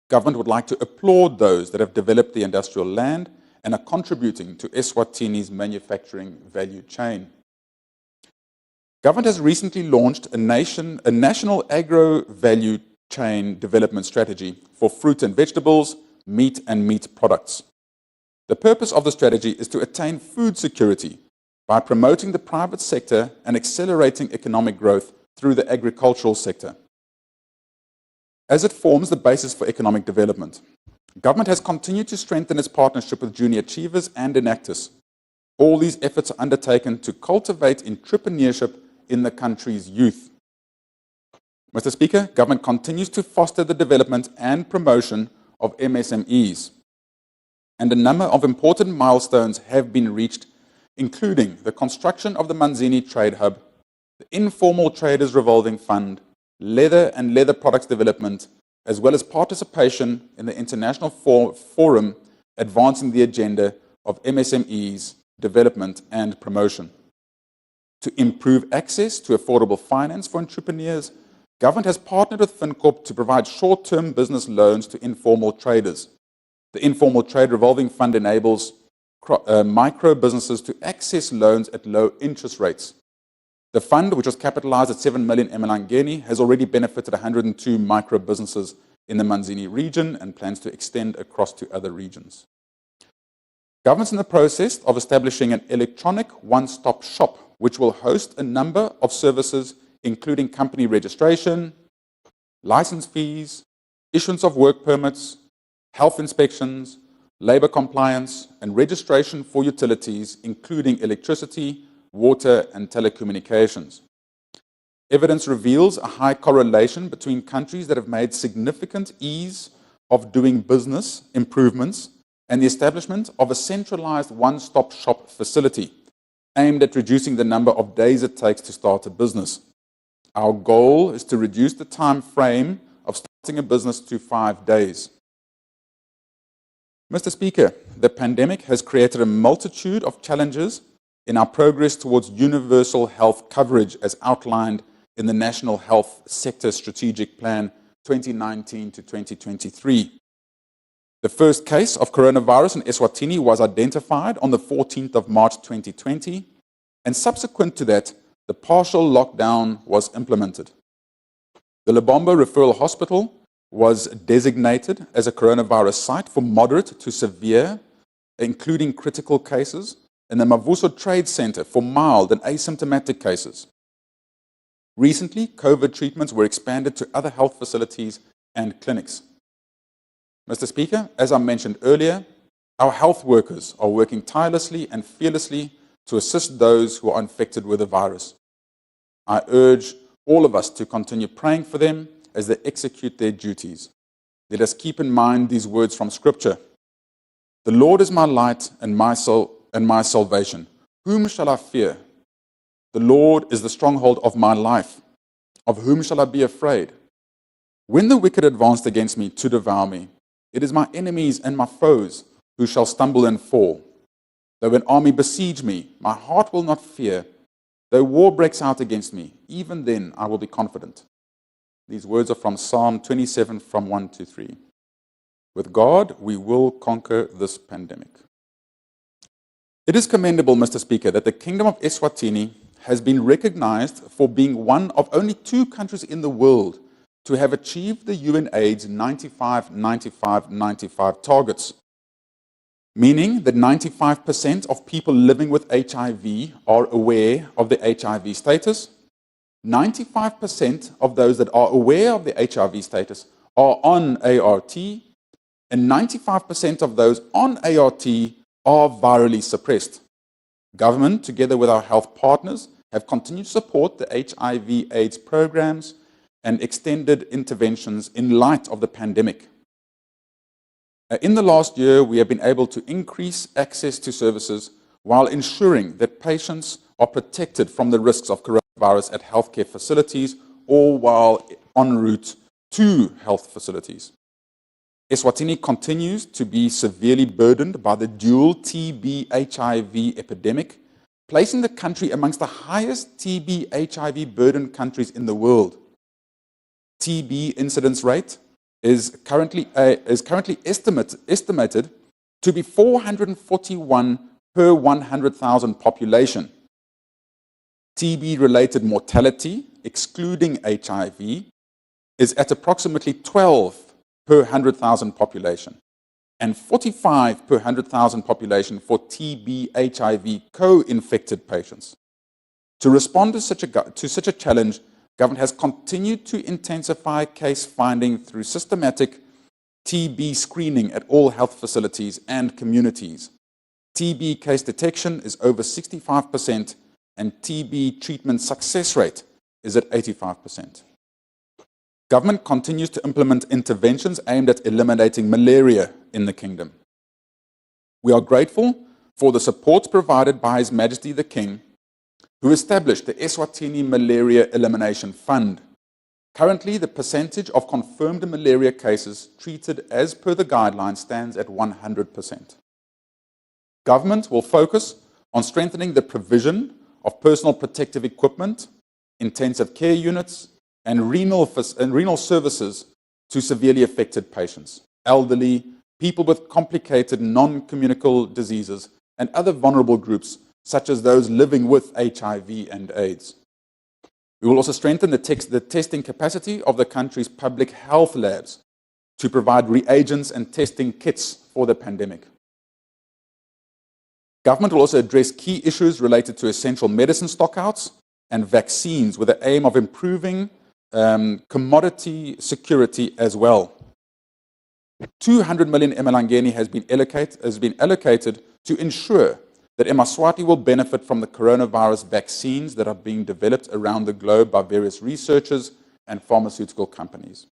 Government would like to applaud those that have developed the industrial land and are contributing to Eswatini's manufacturing value chain. Government has recently launched a national agro-value chain development strategy for fruit and vegetables, meat and meat products. The purpose of the strategy is to attain food security by promoting the private sector and accelerating economic growth through the agricultural sector, as it forms the basis for economic development. Government has continued to strengthen its partnership with Junior Achievers and Enactus. All these efforts are undertaken to cultivate entrepreneurship in the country's youth. Mr. Speaker, government continues to foster the development and promotion of MSMEs, and a number of important milestones have been reached, including the construction of the Manzini Trade Hub, the Informal Traders Revolving Fund, leather and leather products development, as well as participation in the International Forum advancing the agenda of MSMEs, development and promotion. To improve access to affordable finance for entrepreneurs, government has partnered with FinCorp to provide short-term business loans to informal traders. The Informal Trade Revolving Fund enables micro businesses to access loans at low interest rates. The fund, which was capitalized at 7 million emalangeni, has already benefited 102 micro businesses in the Manzini region and plans to extend across to other regions. Government's in the process of establishing an electronic one-stop shop, which will host a number of services, including company registration, license fees, issuance of work permits, health inspections, labor compliance, and registration for utilities, including electricity, water, and telecommunications. Evidence reveals a high correlation between countries that have made significant ease of doing business improvements and the establishment of a centralized one-stop shop facility aimed at reducing the number of days it takes to start a business. Our goal is to reduce the time frame of starting a business to 5 days. Mr. Speaker, the pandemic has created a multitude of challenges in our progress towards universal health coverage as outlined in the National Health Sector Strategic Plan 2019 to 2023. The first case of coronavirus in Eswatini was identified on the 14th of March 2020, and subsequent to that, the partial lockdown was implemented. The Lebombo Referral Hospital was designated as a coronavirus site for moderate to severe, including critical cases, and the Mavuso Trade Center for mild and asymptomatic cases. Recently, COVID treatments were expanded to other health facilities and clinics. Mr. Speaker, as I mentioned earlier, our health workers are working tirelessly and fearlessly to assist those who are infected with the virus. I urge all of us to continue praying for them as they execute their duties. Let us keep in mind these words from Scripture. The Lord is my light and my salvation. Whom shall I fear? The Lord is the stronghold of my life. Of whom shall I be afraid? When the wicked advanced against me to devour me, it is my enemies and my foes who shall stumble and fall. Though an army besiege me, my heart will not fear. Though war breaks out against me, even then I will be confident. These words are from Psalm 27 from 1 to 3. With God, we will conquer this pandemic. It is commendable, Mr. Speaker, that the Kingdom of Eswatini has been recognized for being one of only 2 countries in the world to have achieved the UNAIDS 95-95-95 targets, meaning that 95% of people living with HIV are aware of the HIV status, 95% of those that are aware of the HIV status are on ART, and 95% of those on ART are virally suppressed. Government, together with our health partners, have continued to support the HIV/AIDS programs and extended interventions in light of the pandemic. In the last year, we have been able to increase access to services while ensuring that patients are protected from the risks of coronavirus at healthcare facilities or while en route to health facilities. Eswatini continues to be severely burdened by the dual TB/HIV epidemic, placing the country amongst the highest TB/HIV burdened countries in the world. TB incidence rate is currently estimated to be 441 per 100,000 population. TB-related mortality, excluding HIV, is at approximately 12 per 100,000 population and 45 per 100,000 population for TB/HIV co-infected patients. To respond to such a challenge, government has continued to intensify case finding through systematic TB screening at all health facilities and communities. TB case detection is over 65% and TB treatment success rate is at 85%. Government continues to implement interventions aimed at eliminating malaria in the kingdom. We are grateful for the support provided by His Majesty the King, who established the Eswatini Malaria Elimination Fund. Currently, the percentage of confirmed malaria cases treated as per the guidelines stands at 100%. Government will focus on strengthening the provision of personal protective equipment, intensive care units, and renal services to severely affected patients, elderly, people with complicated non-communicable diseases, and other vulnerable groups, such as those living with HIV and AIDS. We will also strengthen the testing capacity of the country's public health labs to provide reagents and testing kits for the pandemic. Government will also address key issues related to essential medicine stockouts and vaccines with the aim of improving commodity security as well. 200 million emalangeni has been allocated to ensure that Eswatini will benefit from the coronavirus vaccines that are being developed around the globe by various researchers and pharmaceutical companies.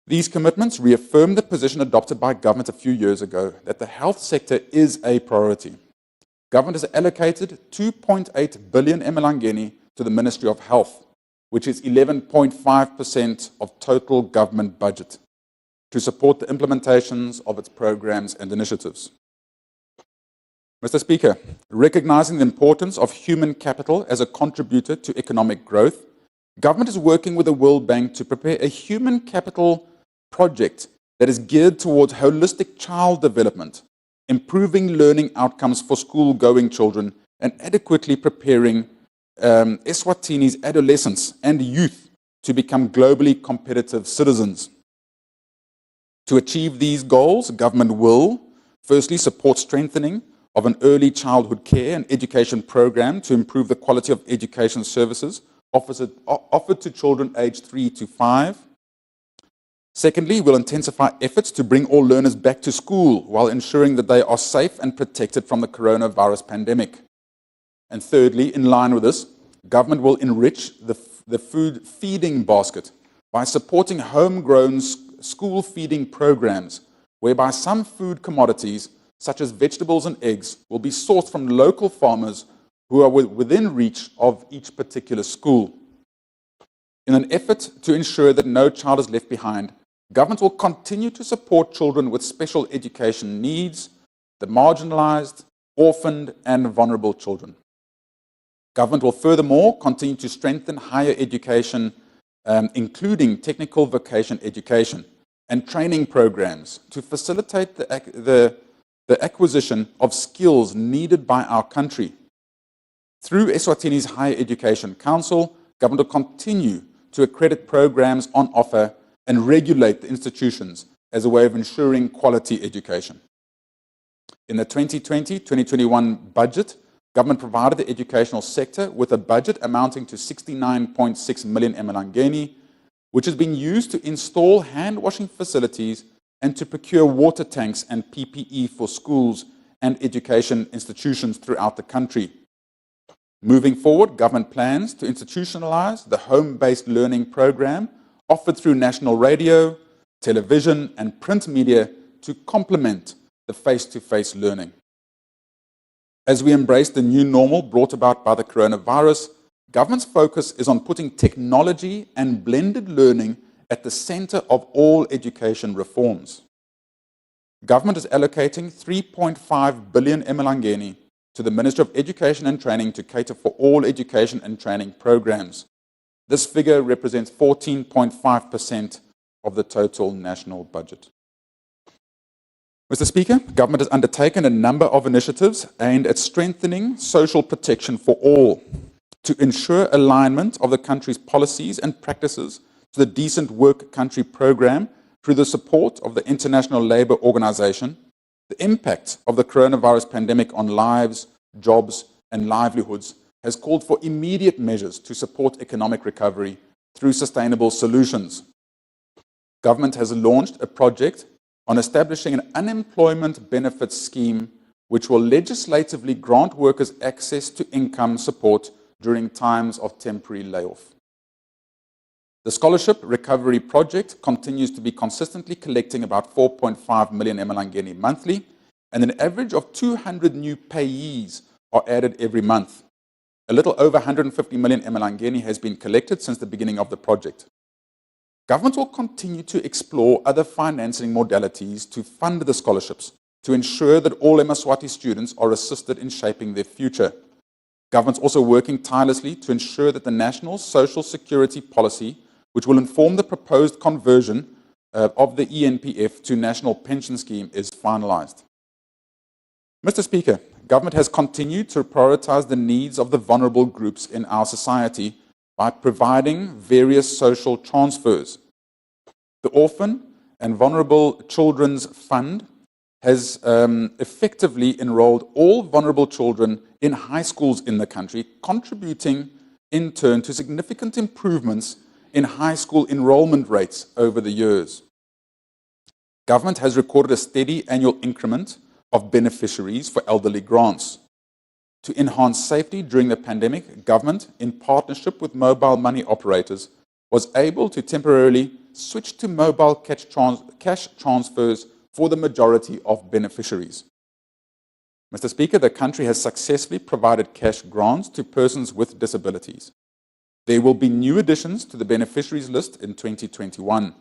These commitments reaffirm the position adopted by government a few years ago that the health sector is a priority. Government has allocated 2.8 billion emalangeni to the Ministry of Health, which is 11.5% of total government budget, to support the implementations of its programs and initiatives. Mr. Speaker, recognizing the importance of human capital as a contributor to economic growth, government is working with the World Bank to prepare a human capital project that is geared towards holistic child development, improving learning outcomes for school-going children, and adequately preparing Eswatini's adolescents and youth to become globally competitive citizens. To achieve these goals, government will firstly support strengthening of an early childhood care and education program to improve the quality of education services offered to children aged 3 to 5. Secondly, we'll intensify efforts to bring all learners back to school while ensuring that they are safe and protected from the coronavirus pandemic. And thirdly, in line with this, government will enrich the food feeding basket by supporting homegrown school feeding programs, whereby some food commodities, such as vegetables and eggs, will be sourced from local farmers who are within reach of each particular school. In an effort to ensure that no child is left behind, government will continue to support children with special education needs, the marginalized, orphaned, and vulnerable children. Government will furthermore continue to strengthen higher education, including technical vocation education and training programs to facilitate the acquisition of skills needed by our country. Through Eswatini's Higher Education Council, government will continue to accredit programs on offer and regulate the institutions as a way of ensuring quality education. In the 2020-2021 budget, government provided the educational sector with a budget amounting to 69.6 million emalangeni, which has been used to install hand-washing facilities and to procure water tanks and PPE for schools and education institutions throughout the country. Moving forward, government plans to institutionalize the home-based learning program offered through national radio, television, and print media to complement the face-to-face learning. As we embrace the new normal brought about by the coronavirus, government's focus is on putting technology and blended learning at the center of all education reforms. Government is allocating 3.5 billion emalangeni to the Ministry of Education and Training to cater for all education and training programs. This figure represents 14.5% of the total national budget. Mr. Speaker, government has undertaken a number of initiatives aimed at strengthening social protection for all to ensure alignment of the country's policies and practices to the Decent Work Country program through the support of the International Labour Organization. The impact of the coronavirus pandemic on lives, jobs, and livelihoods has called for immediate measures to support economic recovery through sustainable solutions. Government has launched a project on establishing an unemployment benefits scheme which will legislatively grant workers access to income support during times of temporary layoff. The Scholarship Recovery Project continues to be consistently collecting about 4.5 million emalangeni monthly, and an average of 200 new payees are added every month. A little over 150 million emalangeni has been collected since the beginning of the project. Government will continue to explore other financing modalities to fund the scholarships to ensure that all Eswatini students are assisted in shaping their future. Government's also working tirelessly to ensure that the National Social Security Policy, which will inform the proposed conversion of the ENPF to National Pension Scheme, is finalised. Mr. Speaker, Government has continued to prioritise the needs of the vulnerable groups in our society by providing various social transfers. The Orphan and Vulnerable Children's Fund has effectively enrolled all vulnerable children in high schools in the country, contributing in turn to significant improvements in high school enrollment rates over the years. Government has recorded a steady annual increment of beneficiaries for elderly grants. To enhance safety during the pandemic, Government, in partnership with mobile money operators, was able to temporarily switch to mobile cash transfers for the majority of beneficiaries. Mr. Speaker, the country has successfully provided cash grants to persons with disabilities. There will be new additions to the beneficiaries list in 2021.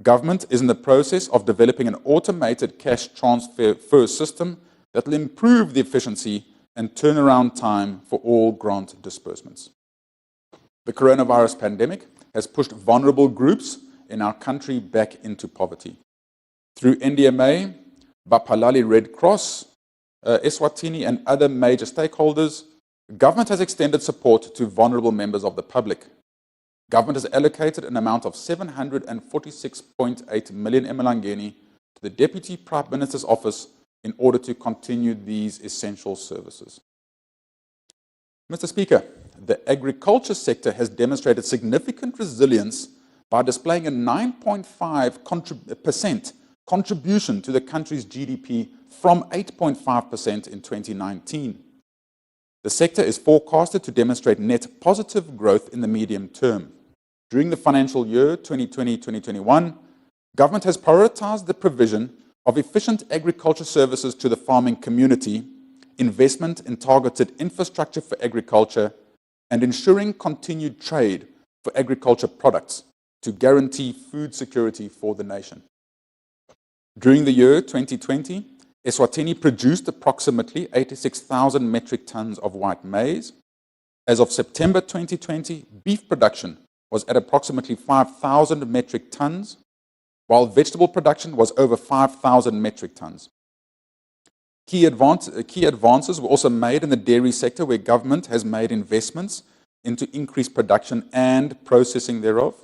Government is in the process of developing an automated cash transfer system that will improve the efficiency and turnaround time for all grant disbursements. The coronavirus pandemic has pushed vulnerable groups in our country back into poverty. Through NDMA, Bapalali Red Cross, Eswatini and other major stakeholders, Government has extended support to vulnerable members of the public. Government has allocated an amount of 746.8 million emalangeni to the Deputy Prime Minister's Office in order to continue these essential services. Mr. Speaker, the agriculture sector has demonstrated significant resilience by displaying a 9.5% contribution to the country's GDP from 8.5% in 2019. The sector is forecasted to demonstrate net positive growth in the medium term. During the financial year 2020-2021, Government has prioritised the provision of efficient agriculture services to the farming community, investment in targeted infrastructure for agriculture, and ensuring continued trade for agriculture products to guarantee food security for the nation. During the year 2020, Eswatini produced approximately 86,000 metric tons of white maize. As of September 2020, beef production was at approximately 5,000 metric tons, while vegetable production was over 5,000 metric tons. Key advances were also made in the dairy sector, where Government has made investments into increased production and processing thereof.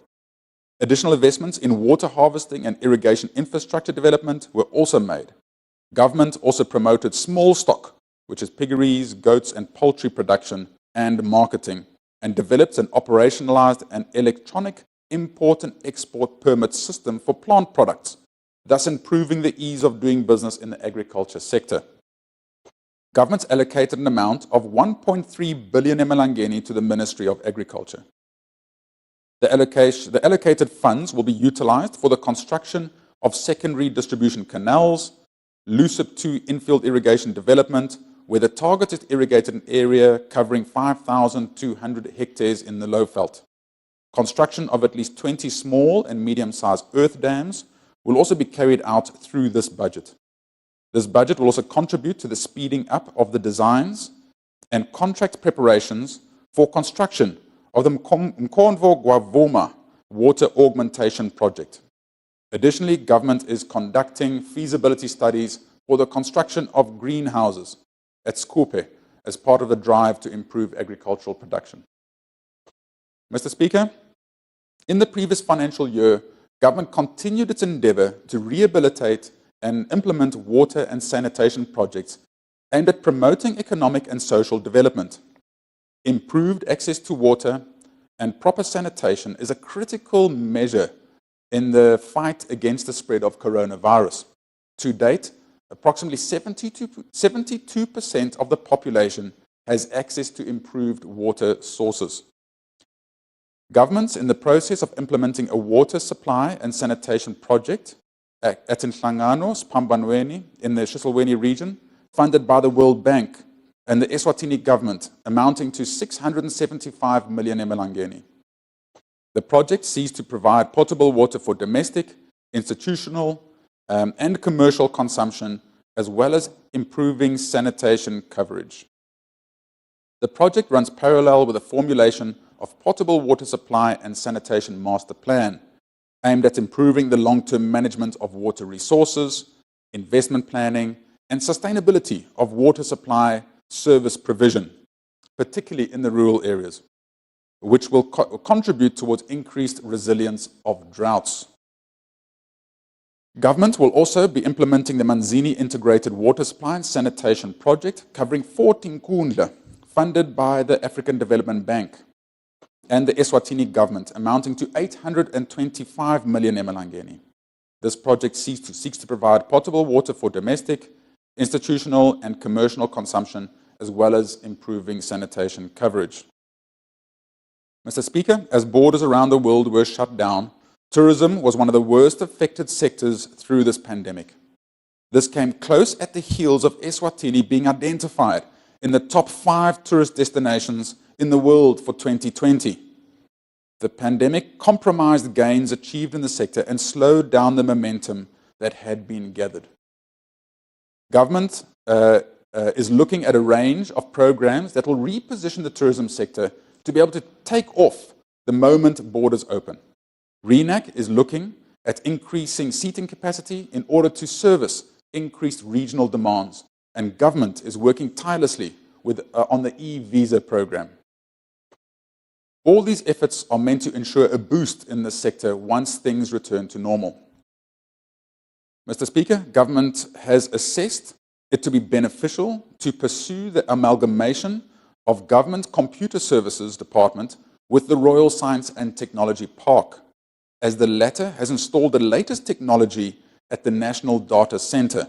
Additional investments in water harvesting and irrigation infrastructure development were also made. Government also promoted small stock, which is piggeries, goats and poultry production and marketing, and developed and operationalized an electronic import and export permit system for plant products, thus improving the ease of doing business in the agriculture sector. Government allocated an amount of 1.3 billion emalangeni to the Ministry of Agriculture. The allocated funds will be utilized for the construction of secondary distribution canals, LUCIP 2 infield irrigation development, where the target is irrigated an area covering 5,200 hectares in the Lowveld. Construction of at least 20 small and medium-sized earth dams will also be carried out through this budget. This budget will also contribute to the speeding up of the designs and contract preparations for construction of the Mkonvo Gwavuma water augmentation project. Additionally, Government is conducting feasibility studies for the construction of greenhouses at Skupe as part of the drive to improve agricultural production. Mr. Speaker, in the previous financial year, Government continued its endeavour to rehabilitate and implement water and sanitation projects aimed at promoting economic and social development. Improved access to water and proper sanitation is a critical measure in the fight against the spread of coronavirus. To date, approximately 72% of the population has access to improved water sources. Governments in the process of implementing a water supply and sanitation project at Nhlangano, Spambanweni, in the Shiselweni region, funded by the World Bank and the Eswatini government, amounting to 675 million emalangeni. The project seeks to provide potable water for domestic, institutional, and commercial consumption, as well as improving sanitation coverage. The project runs parallel with the formulation of potable water supply and sanitation master plan, aimed at improving the long-term management of water resources, investment planning, and sustainability of water supply service provision, particularly in the rural areas, which will contribute towards increased resilience of droughts. Government will also be implementing the Manzini Integrated Water Supply and Sanitation Project, covering 14 Kundla, funded by the African Development Bank and the Eswatini government, amounting to 825 million emalangeni. This project seeks to provide potable water for domestic, institutional, and commercial consumption, as well as improving sanitation coverage. Mr. Speaker, as borders around the world were shut down, tourism was one of the worst affected sectors through this pandemic. This came close at the heels of Eswatini being identified in the top 5 tourist destinations in the world for 2020. The pandemic compromised gains achieved in the sector and slowed down the momentum that had been gathered. Government is looking at a range of programs that will reposition the tourism sector to be able to take off the moment borders open. RENAC is looking at increasing seating capacity in order to service increased regional demands, and government is working tirelessly on the e-visa program. All these efforts are meant to ensure a boost in the sector once things return to normal. Mr. Speaker, government has assessed it to be beneficial to pursue the amalgamation of Government Computer Services Department with the Royal Science and Technology Park, as the latter has installed the latest technology at the National Data Centre.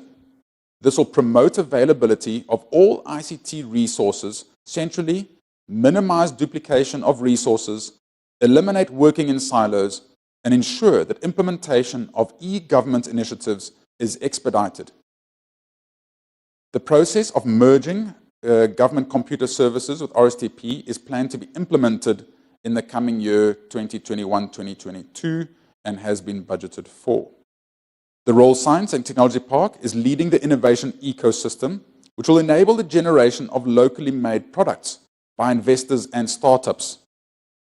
This will promote availability of all ICT resources centrally, minimize duplication of resources, eliminate working in silos, and ensure that implementation of e-government initiatives is expedited. The process of merging Government Computer Services with RSTP is planned to be implemented in the coming year 2021-2022 and has been budgeted for. The Royal Science and Technology Park is leading the innovation ecosystem, which will enable the generation of locally made products by investors and startups.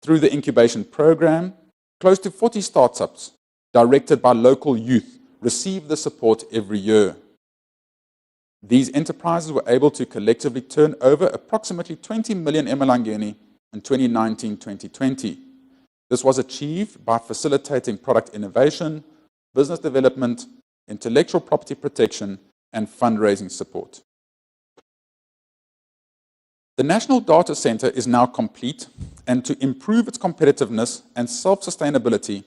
Through the incubation program, close to 40 startups directed by local youth receive the support every year. These enterprises were able to collectively turn over approximately 20 million emalangeni in 2019-2020. This was achieved by facilitating product innovation, business development, intellectual property protection, and fundraising support. The National Data Centre is now complete, and to improve its competitiveness and self-sustainability,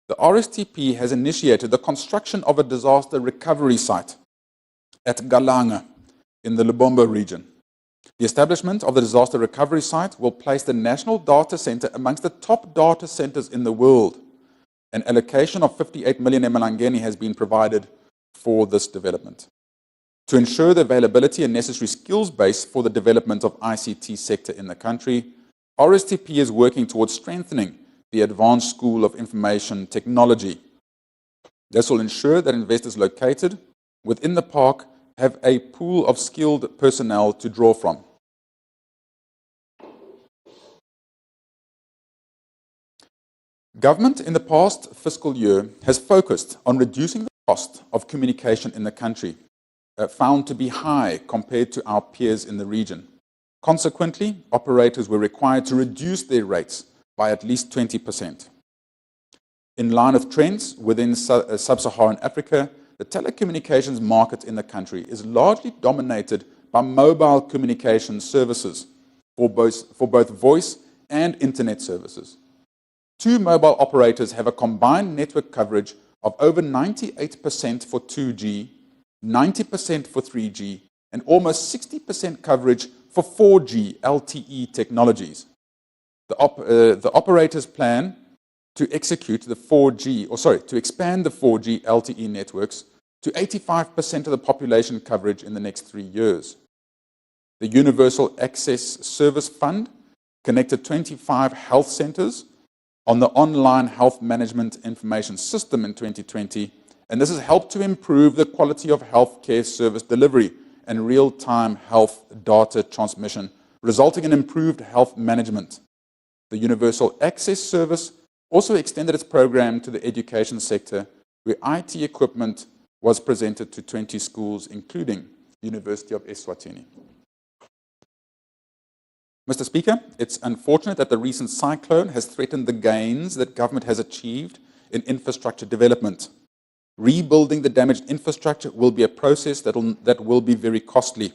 the RSTP has initiated the construction of a disaster recovery site at Galanga in the Lubombo region. The establishment of the disaster recovery site will place the National Data Centre amongst the top data centres in the world. An allocation of 58 million emalangeni has been provided for this development. To ensure the availability and necessary skills base for the development of ICT sector in the country, RSTP is working towards strengthening the Advanced School of Information Technology. This will ensure that investors located within the park have a pool of skilled personnel to draw from. Government in the past fiscal year has focused on reducing the cost of communication in the country, found to be high compared to our peers in the region. Consequently, operators were required to reduce their rates by at least 20%. In line with trends within sub-Saharan Africa, the telecommunications market in the country is largely dominated by mobile communication services for both voice and internet services. 2 mobile operators have a combined network coverage of over 98% for 2G, 90% for 3G, and almost 60% coverage for 4G LTE technologies. The operators plan to execute the 4G, to expand the 4G LTE networks to 85% of the population coverage in the next 3 years. The Universal Access Service Fund connected 25 health centers on the online health management information system in 2020, and this has helped to improve the quality of healthcare service delivery and real-time health data transmission, resulting in improved health management. The Universal Access Service also extended its program to the education sector, where IT equipment was presented to 20 schools, including the University of Eswatini. Mr. Speaker, it's unfortunate that the recent cyclone has threatened the gains that government has achieved in infrastructure development. Rebuilding the damaged infrastructure will be a process that will be very costly.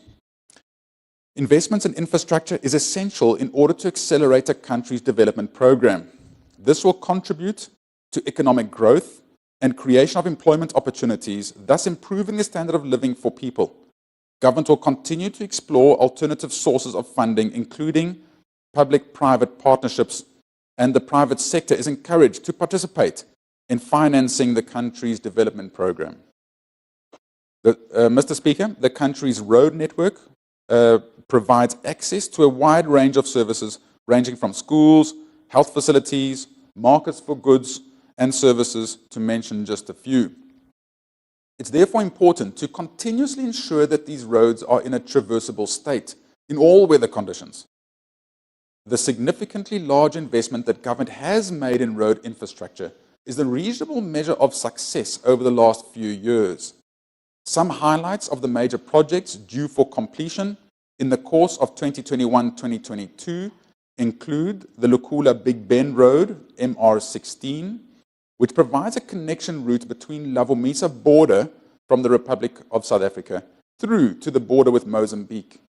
Investments in infrastructure is essential in order to accelerate a country's development program. This will contribute to economic growth and creation of employment opportunities, thus improving the standard of living for people. Government will continue to explore alternative sources of funding, including public-private partnerships, and the private sector is encouraged to participate in financing the country's development program. Mr. Speaker, the country's road network provides access to a wide range of services ranging from schools, health facilities, markets for goods and services, to mention just a few. It's therefore important to continuously ensure that these roads are in a traversable state in all weather conditions. The significantly large investment that government has made in road infrastructure is a reasonable measure of success over the last few years. Some highlights of the major projects due for completion in the course of 2021-2022 include the Lukula Big Bend Road, MR16, which provides a connection route between Lavomisa border from the Republic of South Africa through to the border with Mozambique.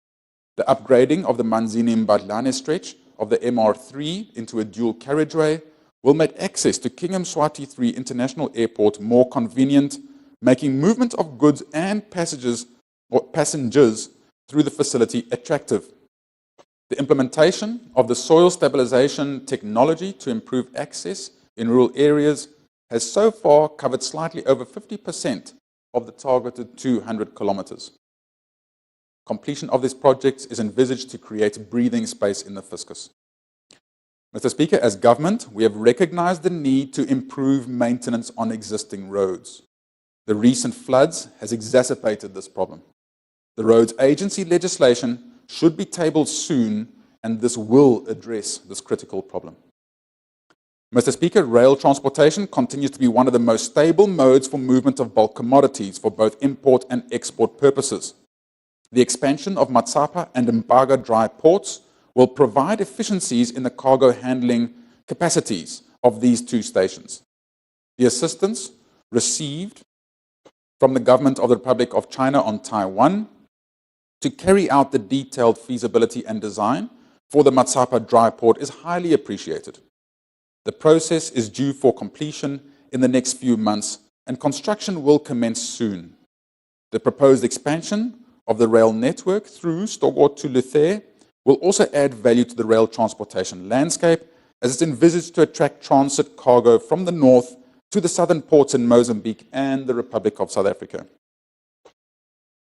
The upgrading of the Manzini-Mbadlane stretch of the MR3 into a dual carriageway will make access to King Mswati 3 International Airport more convenient, making movement of goods and passengers through the facility attractive. The implementation of the soil stabilization technology to improve access in rural areas has so far covered slightly over 50% of the targeted 200 kilometers. Completion of these projects is envisaged to create breathing space in the fiscus. Mr. Speaker, as government, we have recognized the need to improve maintenance on existing roads. The recent floods has exacerbated this problem. The roads agency legislation should be tabled soon, and this will address this critical problem. Mr. Speaker, rail transportation continues to be one of the most stable modes for movement of bulk commodities for both import and export purposes. The expansion of Matsapa and Mbaga dry ports will provide efficiencies in the cargo handling capacities of these two stations. The assistance received from the government of the Republic of China on Taiwan to carry out the detailed feasibility and design for the Matsapa dry port is highly appreciated. The process is due for completion in the next few months, and construction will commence soon. The proposed expansion of the rail network through Stogot to Luthe will also add value to the rail transportation landscape, as it's envisaged to attract transit cargo from the north to the southern ports in Mozambique and the Republic of South Africa.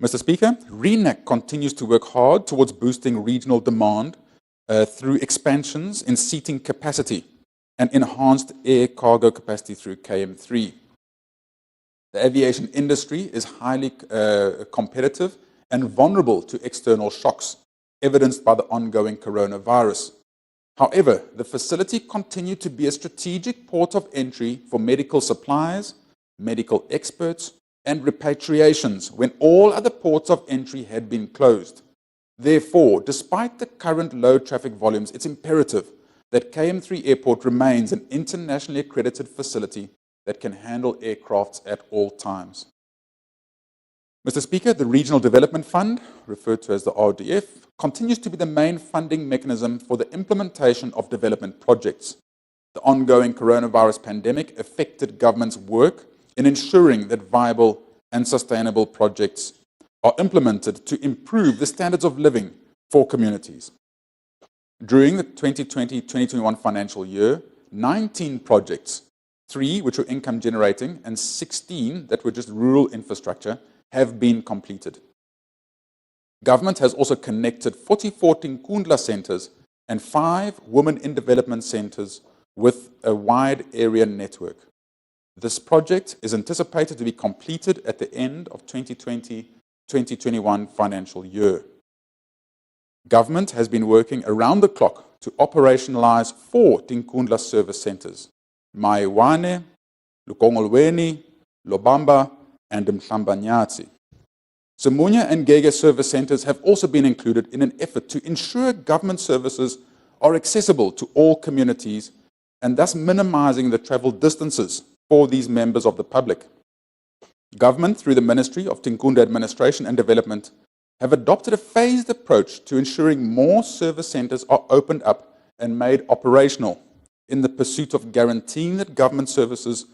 Mr. Speaker, RENAC continues to work hard towards boosting regional demand through expansions in seating capacity and enhanced air cargo capacity through KM3. The aviation industry is highly competitive and vulnerable to external shocks, evidenced by the ongoing coronavirus. However, the facility continued to be a strategic port of entry for medical supplies, medical experts, and repatriations when all other ports of entry had been closed. Therefore, despite the current low traffic volumes, it's imperative that KM3 Airport remains an internationally accredited facility that can handle aircrafts at all times. Mr. Speaker, the Regional Development Fund, referred to as the RDF, continues to be the main funding mechanism for the implementation of development projects. The ongoing coronavirus pandemic affected government's work in ensuring that viable and sustainable projects are implemented to improve the standards of living for communities. During the 2020-2021 financial year, 19 projects, 3 which were income generating and 16 that were just rural infrastructure, have been completed. Government has also connected 44 Tinkundla centers and 5 women in development centers with a wide area network. This project is anticipated to be completed at the end of 2020-2021 financial year. Government has been working around the clock to operationalize 4 Tinkundla service centers: Maiwane, Lukongolweni, Lobamba, and Mhlambanyatsi. Simunya and Gege service centers have also been included in an effort to ensure government services are accessible to all communities and thus minimizing the travel distances for these members of the public. Government, through the Ministry of Tinkunda Administration and Development, have adopted a phased approach to ensuring more service centers are opened up and made operational in the pursuit of guaranteeing that government services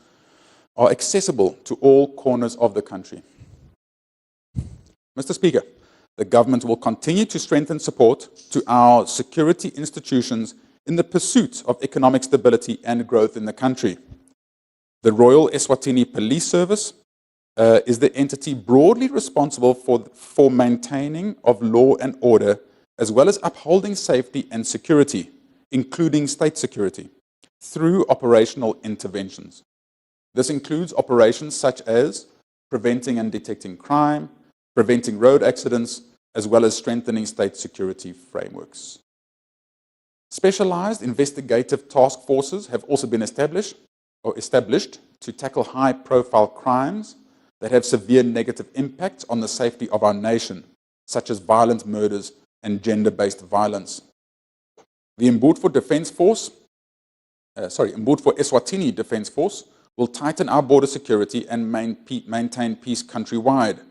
are accessible to all corners of the country. Mr. Speaker, the government will continue to strengthen support to our security institutions in the pursuit of economic stability and growth in the country. The Royal Eswatini Police Service is the entity broadly responsible for maintaining of law and order, as well as upholding safety and security, including state security, through operational interventions. This includes operations such as preventing and detecting crime, preventing road accidents, as well as strengthening state security frameworks. Specialized investigative task forces have also been established to tackle high-profile crimes that have severe negative impacts on the safety of our nation, such as violent murders and gender-based violence. The Mbutfo Eswatini Defence Force will tighten our border security and maintain peace countrywide.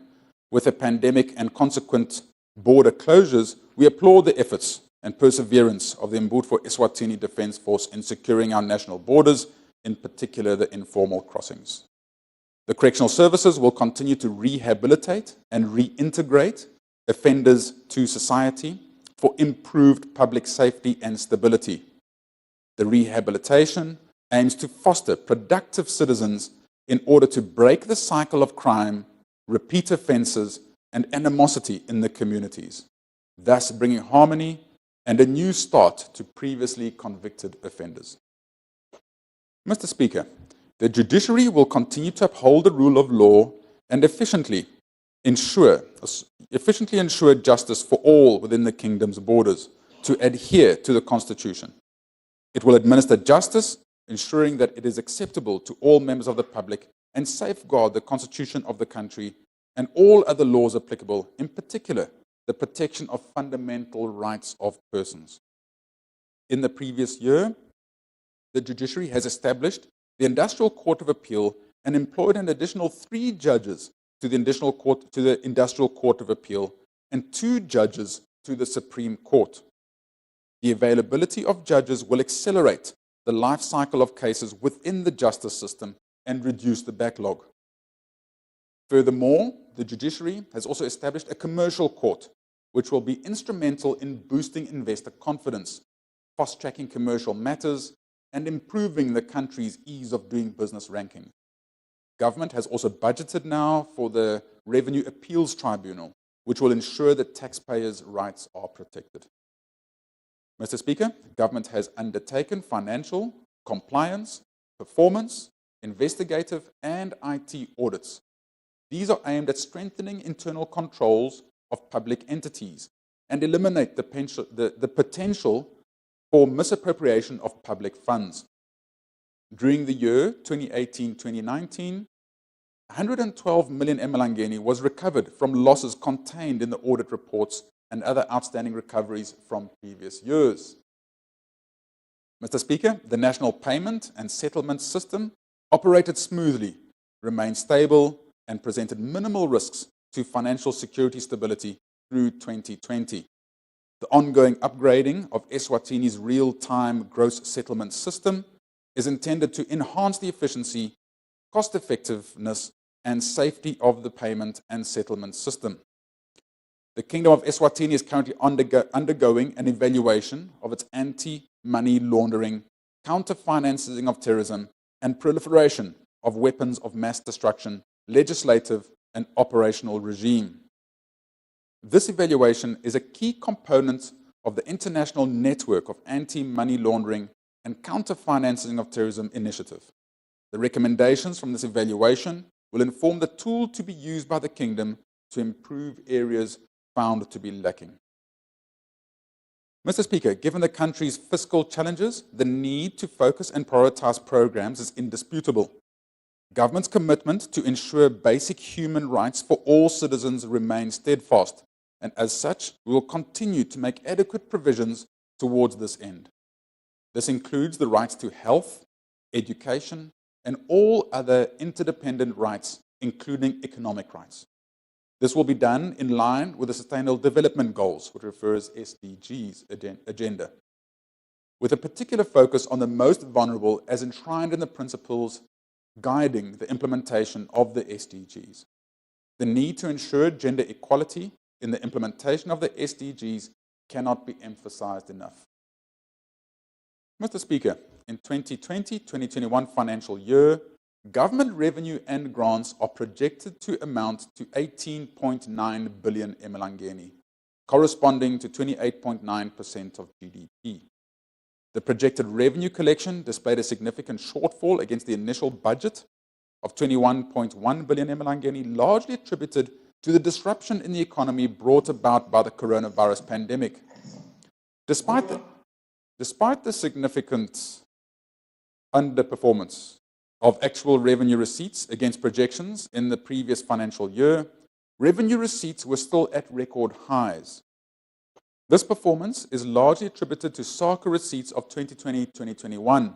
With a pandemic and consequent border closures, we applaud the efforts and perseverance of the Mbutfo Eswatini Defence Force in securing our national borders, in particular the informal crossings. The correctional services will continue to rehabilitate and reintegrate offenders to society for improved public safety and stability. The rehabilitation aims to foster productive citizens in order to break the cycle of crime, repeat offences, and animosity in the communities, thus bringing harmony and a new start to previously convicted offenders. Mr. Speaker, the judiciary will continue to uphold the rule of law and efficiently ensure justice for all within the kingdom's borders, to adhere to the Constitution. It will administer justice, ensuring that it is acceptable to all members of the public and safeguard the Constitution of the country and all other laws applicable, in particular, the protection of fundamental rights of persons. In the previous year, the judiciary has established the Industrial Court of Appeal and employed an additional 3 judges to the Industrial Court of Appeal and 2 judges to the Supreme Court. The availability of judges will accelerate the life cycle of cases within the justice system and reduce the backlog. Furthermore, the judiciary has also established a commercial court, which will be instrumental in boosting investor confidence, fast-tracking commercial matters, and improving the country's ease of doing business ranking. Government has also budgeted now for the Revenue Appeals Tribunal, which will ensure that taxpayers' rights are protected. Mr. Speaker, government has undertaken financial, compliance, performance, investigative, and IT audits. These are aimed at strengthening internal controls of public entities and eliminate the potential for misappropriation of public funds. During the year 2018-2019, 112 million emalangeni was recovered from losses contained in the audit reports and other outstanding recoveries from previous years. Mr. Speaker, the national payment and settlement system operated smoothly, remained stable, and presented minimal risks to financial security stability through 2020. The ongoing upgrading of Eswatini's real-time gross settlement system is intended to enhance the efficiency, cost-effectiveness, and safety of the payment and settlement system. The Kingdom of Eswatini is currently undergoing an evaluation of its anti-money laundering, counter-financing of terrorism, and proliferation of weapons of mass destruction, legislative and operational regime. This evaluation is a key component of the international network of anti-money laundering and counter-financing of terrorism initiative. The recommendations from this evaluation will inform the tool to be used by the Kingdom to improve areas found to be lacking. Mr. Speaker, given the country's fiscal challenges, the need to focus and prioritize programs is indisputable. Government's commitment to ensure basic human rights for all citizens remains steadfast, and as such, we will continue to make adequate provisions towards this end. This includes the rights to health, education, and all other interdependent rights, including economic rights. This will be done in line with the Sustainable Development Goals, which refers SDGs agenda, with a particular focus on the most vulnerable as enshrined in the principles guiding the implementation of the SDGs. The need to ensure gender equality in the implementation of the SDGs cannot be emphasized enough. Mr. Speaker, in 2020-2021 financial year, government revenue and grants are projected to amount to 18.9 billion emalangeni, corresponding to 28.9% of GDP. The projected revenue collection displayed a significant shortfall against the initial budget of 21.1 billion emalangeni, largely attributed to the disruption in the economy brought about by the coronavirus pandemic. Despite the significant underperformance of actual revenue receipts against projections in the previous financial year, revenue receipts were still at record highs. This performance is largely attributed to SACU receipts of 2020-2021.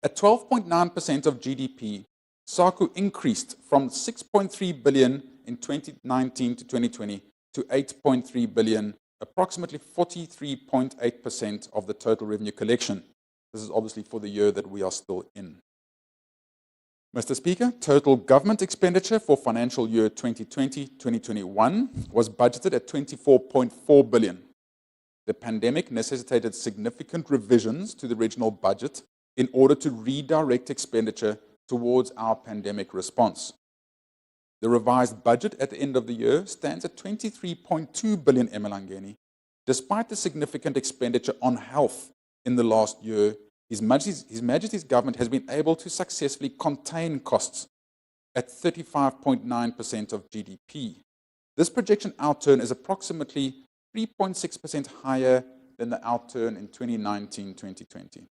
At 12.9% of GDP, SACU increased from 6.3 billion in 2019 to 2020 to 8.3 billion, approximately 43.8% of the total revenue collection. This is obviously for the year that we are still in. Mr. Speaker, total government expenditure for financial year 2020-2021 was budgeted at 24.4 billion. The pandemic necessitated significant revisions to the regional budget in order to redirect expenditure towards our pandemic response. The revised budget at the end of the year stands at 23.2 billion emalangeni. Despite the significant expenditure on health in the last year, His Majesty's government has been able to successfully contain costs at 35.9% of GDP. This projection outturn is approximately 3.6% higher than the outturn in 2019-2020.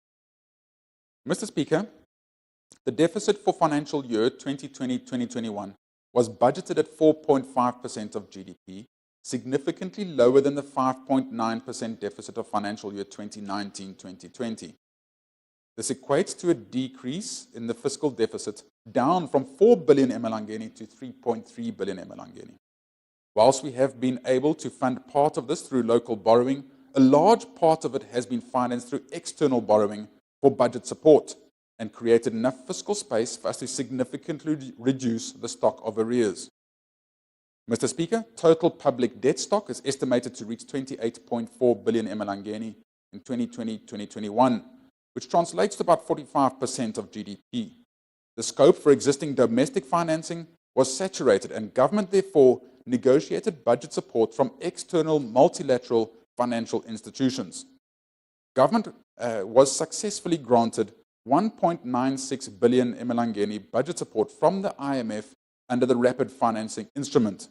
Mr. Speaker, the deficit for financial year 2020-2021 was budgeted at 4.5% of GDP, significantly lower than the 5.9% deficit of financial year 2019-2020. This equates to a decrease in the fiscal deficit down from 4 billion emalangeni to 3.3 billion emalangeni. Whilst we have been able to fund part of this through local borrowing, a large part of it has been financed through external borrowing for budget support and created enough fiscal space for us to significantly reduce the stock of arrears. Mr. Speaker, total public debt stock is estimated to reach 28.4 billion emalangeni in 2020-2021, which translates to about 45% of GDP. The scope for existing domestic financing was saturated, and government therefore negotiated budget support from external multilateral financial institutions. Government was successfully granted 1.96 billion emalangeni budget support from the IMF under the Rapid Financing Instrument.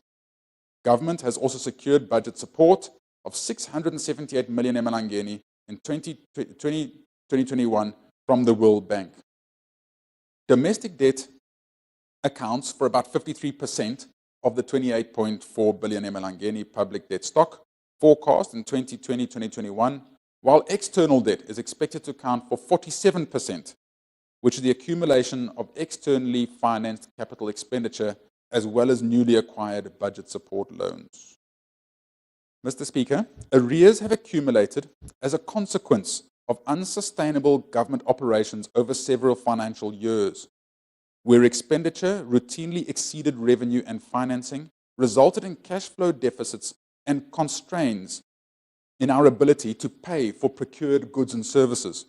Government has also secured budget support of 678 million emalangeni in 2021 from the World Bank. Domestic debt accounts for about 53% of the 28.4 billion emalangeni public debt stock forecast in 2020-2021, while external debt is expected to account for 47%, which is the accumulation of externally financed capital expenditure as well as newly acquired budget support loans. Mr. Speaker, arrears have accumulated as a consequence of unsustainable government operations over several financial years, where expenditure routinely exceeded revenue and financing, resulted in cash flow deficits and constraints in our ability to pay for procured goods and services.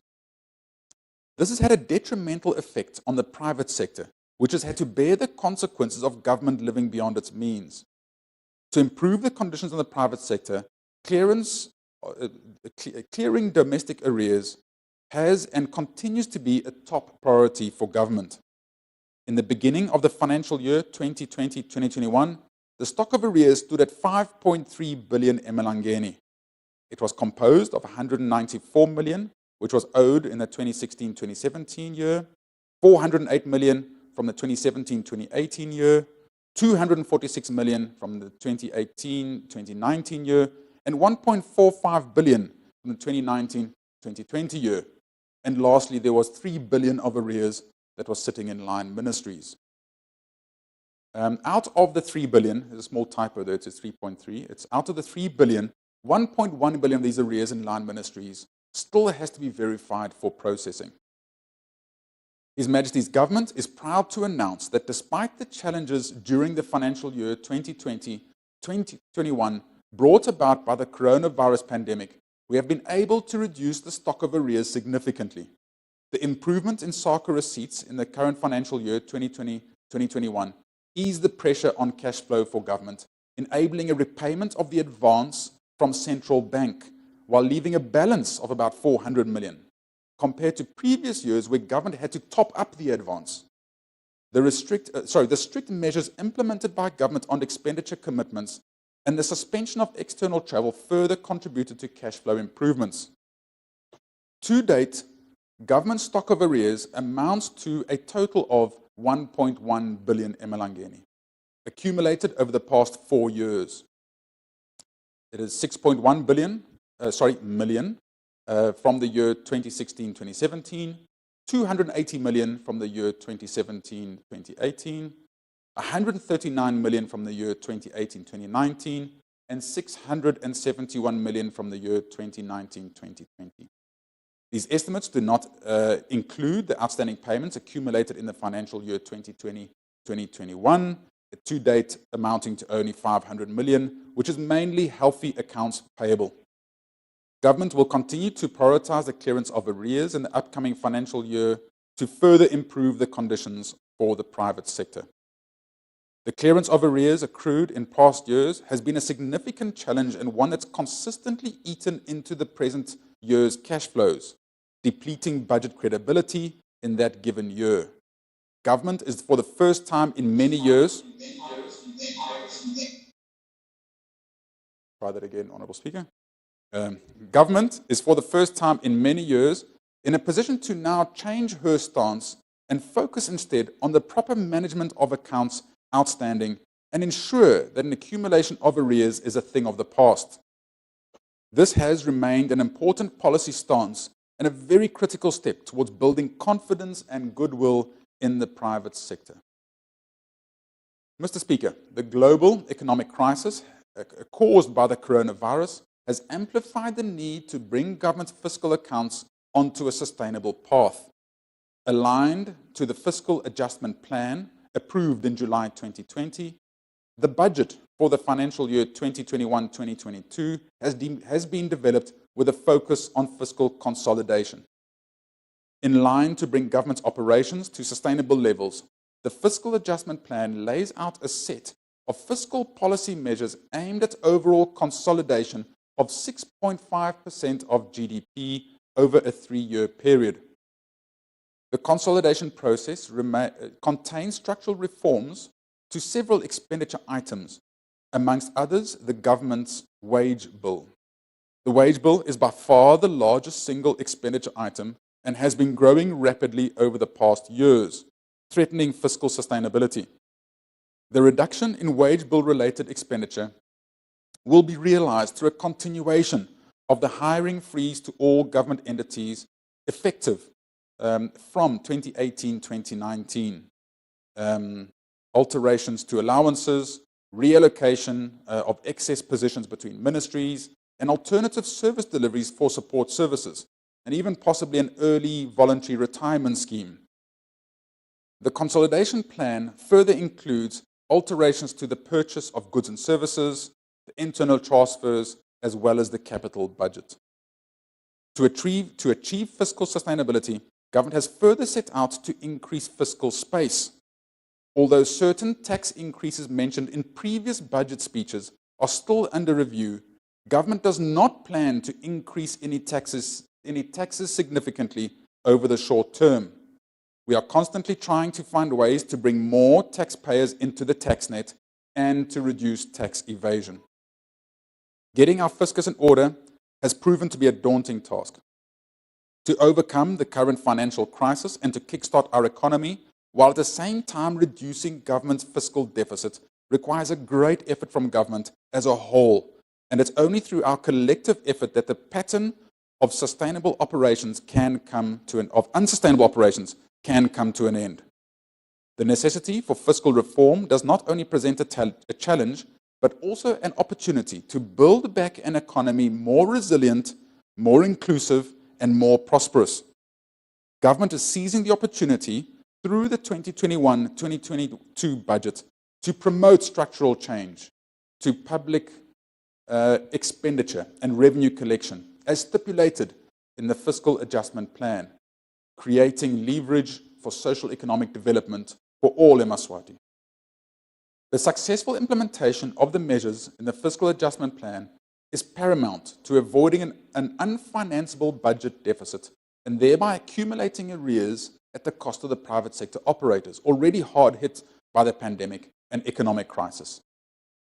This has had a detrimental effect on the private sector, which has had to bear the consequences of government living beyond its means. To improve the conditions in the private sector, clearing domestic arrears has and continues to be a top priority for government. In the beginning of the financial year 2020-2021, the stock of arrears stood at 5.3 billion emalangeni. It was composed of 194 million, which was owed in the 2016-2017 year, 408 million from the 2017-2018 year, 246 million from the 2018-2019 year, and 1.45 billion from the 2019-2020 year. And lastly, there was 3 billion of arrears that was sitting in line ministries. Out of the 3 billion, there's a small typo there, it's 3.3. It's out of the 3 billion, 1.1 billion of these arrears in line ministries still has to be verified for processing. His Majesty's government is proud to announce that despite the challenges during the financial year 2020-2021 brought about by the coronavirus pandemic, we have been able to reduce the stock of arrears significantly. The improvement in SACA receipts in the current financial year 2020-2021 eased the pressure on cash flow for government, enabling a repayment of the advance from central bank, while leaving a balance of about 400 million, compared to previous years where government had to top up the advance. The strict measures implemented by government on expenditure commitments and the suspension of external travel further contributed to cash flow improvements. To date, government stock of arrears amounts to a total of 1.1 billion emalangeni, accumulated over the past 4 years. It is 6.1 million from the year 2016-2017, 280 million from the year 2017-2018, 139 million from the year 2018-2019, and 671 million from the year 2019-2020. These estimates do not include the outstanding payments accumulated in the financial year 2020-2021, to date amounting to only 500 million, which is mainly healthy accounts payable. Government will continue to prioritize the clearance of arrears in the upcoming financial year to further improve the conditions for the private sector. The clearance of arrears accrued in past years has been a significant challenge and one that's consistently eaten into the present year's cash flows, depleting budget credibility in that given year. Government is for the first time in many years. Try that again, Honourable Speaker. Government is for the first time in many years in a position to now change her stance and focus instead on the proper management of accounts outstanding and ensure that an accumulation of arrears is a thing of the past. This has remained an important policy stance and a very critical step towards building confidence and goodwill in the private sector. Mr. Speaker, the global economic crisis caused by the coronavirus has amplified the need to bring government's fiscal accounts onto a sustainable path. Aligned to the fiscal adjustment plan approved in July 2020, the budget for the financial year 2021-2022 has been developed with a focus on fiscal consolidation. In line to bring government's operations to sustainable levels, the fiscal adjustment plan lays out a set of fiscal policy measures aimed at overall consolidation of 6.5% of GDP over a 3-year period. The consolidation process contains structural reforms to several expenditure items, amongst others the government's wage bill. The wage bill is by far the largest single expenditure item and has been growing rapidly over the past years, threatening fiscal sustainability. The reduction in wage bill-related expenditure will be realized through a continuation of the hiring freeze to all government entities effective from 2018-2019. Alterations to allowances, reallocation of excess positions between ministries, and alternative service deliveries for support services, and even possibly an early voluntary retirement scheme. The consolidation plan further includes alterations to the purchase of goods and services, the internal transfers, as well as the capital budget. To achieve fiscal sustainability, government has further set out to increase fiscal space. Although certain tax increases mentioned in previous budget speeches are still under review, government does not plan to increase any taxes significantly over the short term. We are constantly trying to find ways to bring more taxpayers into the tax net and to reduce tax evasion. Getting our fiscus in order has proven to be a daunting task. To overcome the current financial crisis and to kickstart our economy, while at the same time reducing government's fiscal deficit, requires a great effort from government as a whole. And it's only through our collective effort that the pattern of unsustainable operations can come to an end. The necessity for fiscal reform does not only present a challenge, but also an opportunity to build back an economy more resilient, more inclusive, and more prosperous. Government is seizing the opportunity through the 2021-2022 budget to promote structural change to public expenditure and revenue collection, as stipulated in the Fiscal Adjustment Plan, creating leverage for social economic development for all Eswatini. The successful implementation of the measures in the Fiscal Adjustment Plan is paramount to avoiding an unfinanceable budget deficit and thereby accumulating arrears at the cost of the private sector operators, already hard hit by the pandemic and economic crisis.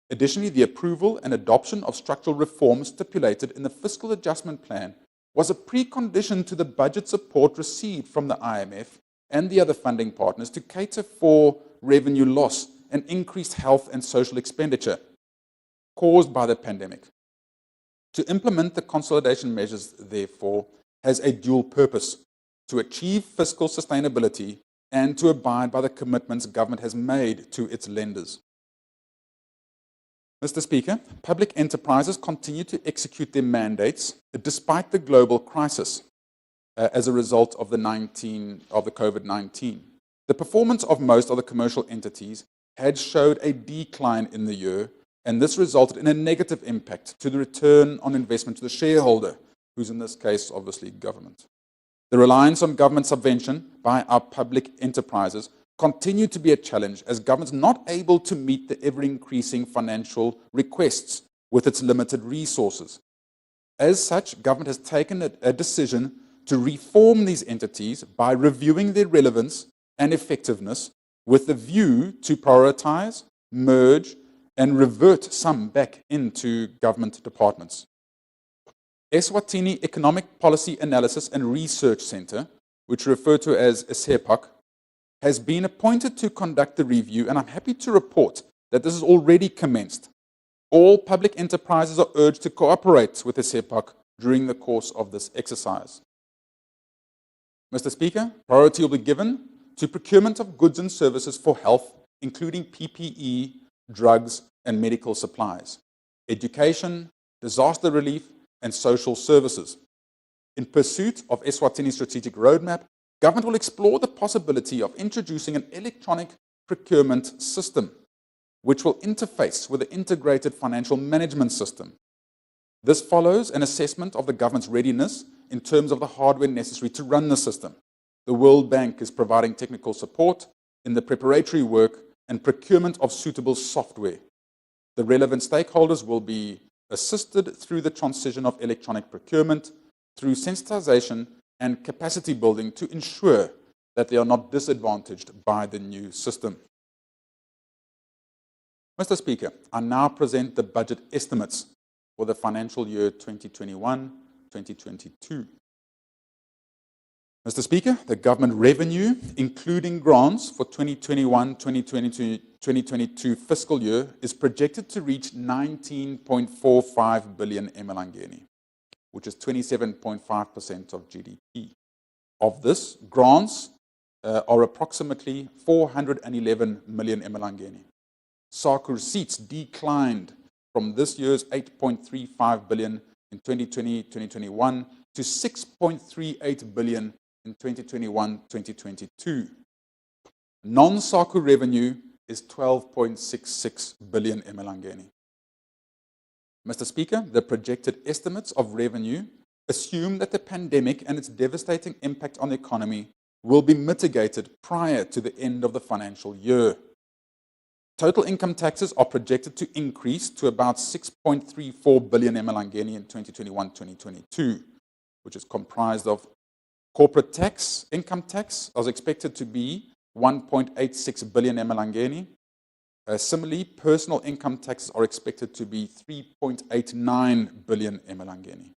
Additionally, the approval and adoption of structural reforms stipulated in the Fiscal Adjustment Plan was a precondition to the budget support received from the IMF and the other funding partners to cater for revenue loss and increased health and social expenditure caused by the pandemic. To implement the consolidation measures, therefore, has a dual purpose: to achieve fiscal sustainability and to abide by the commitments government has made to its lenders. Mr. Speaker, public enterprises continue to execute their mandates despite the global crisis as a result of the COVID-19. The performance of most of the commercial entities had showed a decline in the year, and this resulted in a negative impact to the return on investment to the shareholder, who's in this case obviously government. The reliance on government subvention by our public enterprises continue to be a challenge, as government's not able to meet the ever-increasing financial requests with its limited resources. As such, government has taken a decision to reform these entities by reviewing their relevance and effectiveness with the view to prioritize, merge, and revert some back into government departments. Eswatini Economic Policy Analysis and Research Center, which we refer to as ESEPAC, has been appointed to conduct the review, and I'm happy to report that this has already commenced. All public enterprises are urged to cooperate with ESEPAC during the course of this exercise. Mr. Speaker, priority will be given to procurement of goods and services for health, including PPE, drugs, and medical supplies, education, disaster relief, and social services. In pursuit of Eswatini's strategic roadmap, government will explore the possibility of introducing an electronic procurement system, which will interface with the integrated financial management system. This follows an assessment of the government's readiness in terms of the hardware necessary to run the system. The World Bank is providing technical support in the preparatory work and procurement of suitable software. The relevant stakeholders will be assisted through the transition of electronic procurement, through sensitization and capacity building to ensure that they are not disadvantaged by the new system. Mr. Speaker, I now present the budget estimates for the financial year 2021-2022. Mr. Speaker, the government revenue, including grants for 2021-2022 fiscal year, is projected to reach 19.45 billion emalangeni, which is 27.5% of GDP. Of this, grants are approximately 411 million emalangeni. SACU receipts declined from this year's 8.35 billion in 2020-2021 to 6.38 billion in 2021-2022. Non-SACU revenue is 12.66 billion emalangeni. Mr. Speaker, the projected estimates of revenue assume that the pandemic and its devastating impact on the economy will be mitigated prior to the end of the financial year. Total income taxes are projected to increase to about 6.34 billion emalangeni in 2021-2022, which is comprised of corporate tax, income tax, is expected to be 1.86 billion emalangeni. Similarly, personal income taxes are expected to be 3.89 billion emalangeni.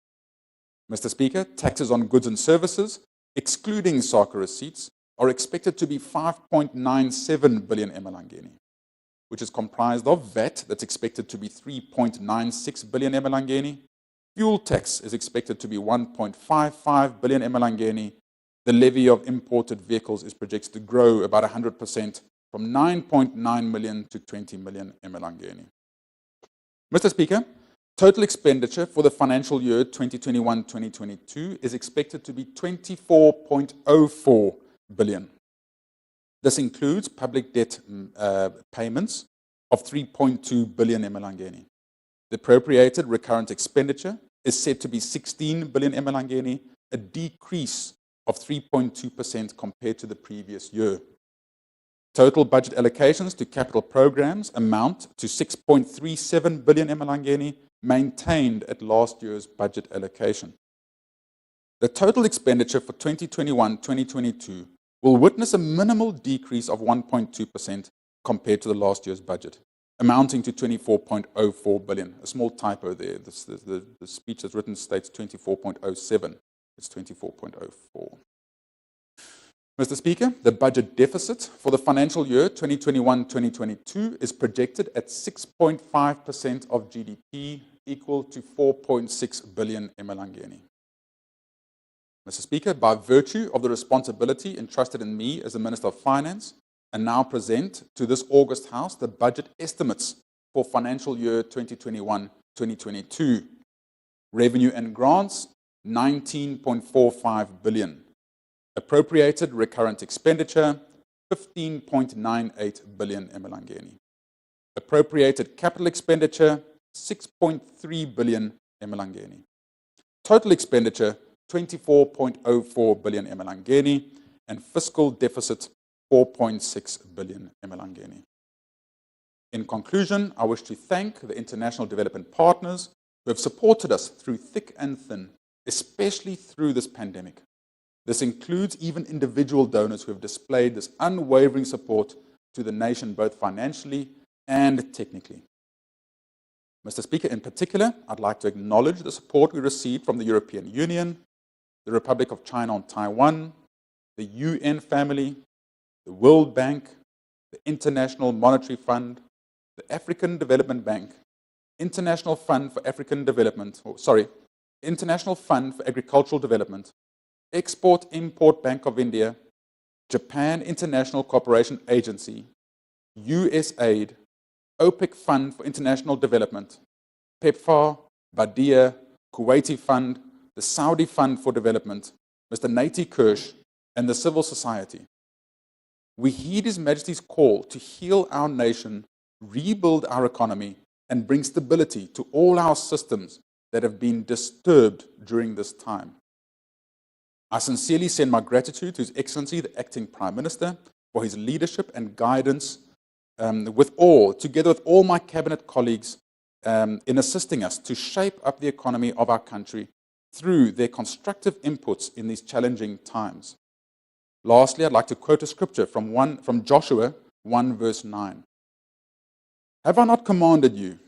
Mr. Speaker, taxes on goods and services, excluding SACA receipts, are expected to be 5.97 billion emalangeni, which is comprised of VAT, that's expected to be 3.96 billion emalangeni. Fuel tax is expected to be 1.55 billion emalangeni. The levy of imported vehicles is projected to grow about 100% from 9.9 million to 20 million emalangeni. Mr. Speaker, total expenditure for the financial year 2021-2022 is expected to be 24.04 billion. This includes public debt payments of 3.2 billion emalangeni. The appropriated recurrent expenditure is said to be 16 billion emalangeni, a decrease of 3.2% compared to the previous year. Total budget allocations to capital programs amount to 6.37 billion emalangeni, maintained at last year's budget allocation. The total expenditure for 2021-2022 will witness a minimal decrease of 1.2% compared to the last year's budget, amounting to 24.04 billion. A small typo there. The speech that's written states 24.07. It's 24.04. Mr. Speaker, the budget deficit for the financial year 2021-2022 is projected at 6.5% of GDP, equal to 4.6 billion emalangeni. Mr. Speaker, by virtue of the responsibility entrusted in me as the Minister of Finance, I now present to this August House the budget estimates for financial year 2021-2022. Revenue and grants, 19.45 billion. Appropriated recurrent expenditure, 15.98 billion emalangeni. Appropriated capital expenditure, 6.3 billion emalangeni. Total expenditure, 24.04 billion emalangeni, and fiscal deficit, 4.6 billion emalangeni. In conclusion, I wish to thank the international development partners who have supported us through thick and thin, especially through this pandemic. This includes even individual donors who have displayed this unwavering support to the nation, both financially and technically. Mr. Speaker, in particular, I'd like to acknowledge the support we received from the European Union, the Republic of China and Taiwan, the UN family, the World Bank, the International Monetary Fund, the African Development Bank, International Fund for African Development, International Fund for Agricultural Development, Export-Import Bank of India, Japan International Cooperation Agency, USAID, OPEC Fund for International Development, PEPFAR, Badia, Kuwaiti Fund, the Saudi Fund for Development, Mr. Nati Kirsch, and the civil society. We heed His Majesty's call to heal our nation, rebuild our economy, and bring stability to all our systems that have been disturbed during this time. I sincerely send my gratitude to His Excellency, the Acting Prime Minister, for his leadership and guidance together with all my cabinet colleagues, in assisting us to shape up the economy of our country through their constructive inputs in these challenging times. Lastly, I'd like to quote a scripture from Joshua 1 verse 9. Have I not commanded you?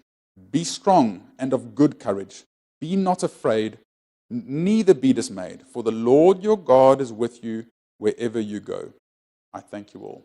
Be strong and of good courage. Be not afraid, neither be dismayed, for the Lord your God is with you wherever you go. I thank you all.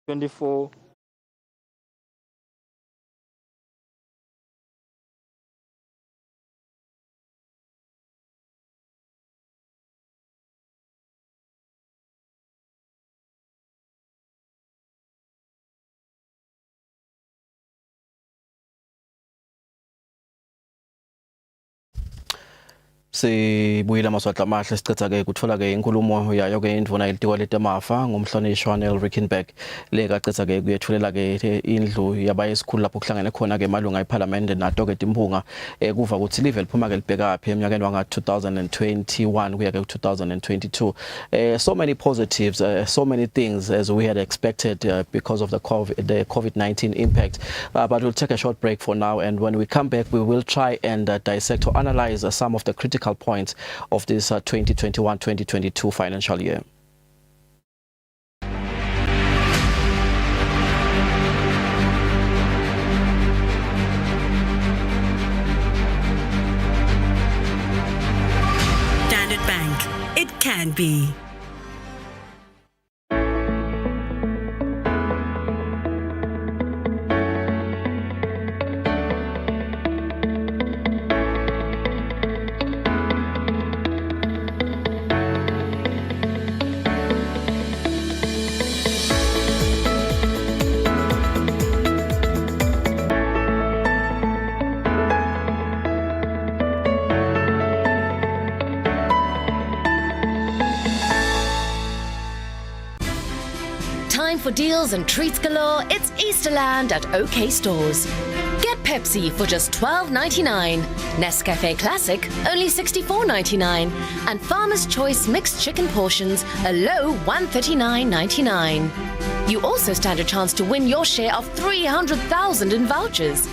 24. Sibuyela maswahla amahle sicetha ke kuthola ke inkulumo yayo ke indvuna yelitiko letemafa ngumhlonishwa Neal Rijkenberg le kacetha ke kuyethulela ke indlu yabayesikhulu lapho kuhlangene khona ke malunga eParliament nato ke timpunga kuva ukuthi live liphuma ke libheka phi eminyakeni wanga 2021 kuya ke 2022 so many positives so many things as we had expected because of the COVID-19 impact but we'll take a short break for now, and when we come back we will try and dissect or analyze some of the critical points of this 2021-2022 financial year. Standard Bank. It can be. Time for deals and treats galore. It's Easterland at OK Stores. Get Pepsi for just $12.99, Nescafe Classic only $64.99, and Farmer's Choice mixed chicken portions a low $139.99. You also stand a chance to win your share of $300,000 in vouchers.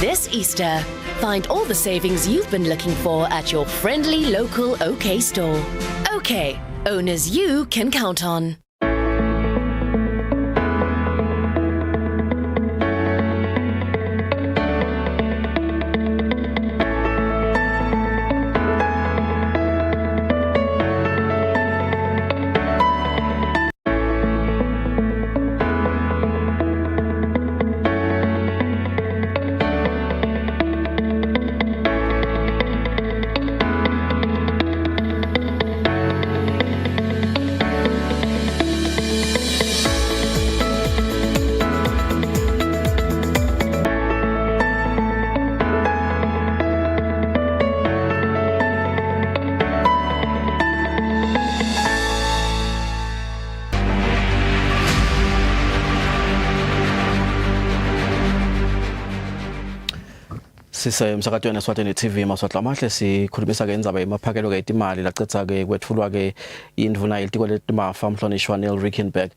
This Easter, find all the savings you've been looking for at your friendly local OK store. OK, owners you can count on. Sisemsakatweni Eswatini TV maswahla amahle sikhulumisa ke indzaba yemaphakelo ke itimali lacetha ke kwethulwa ke indvuna yelitiko letemafa umhlonishwa Neal Rijkenberg.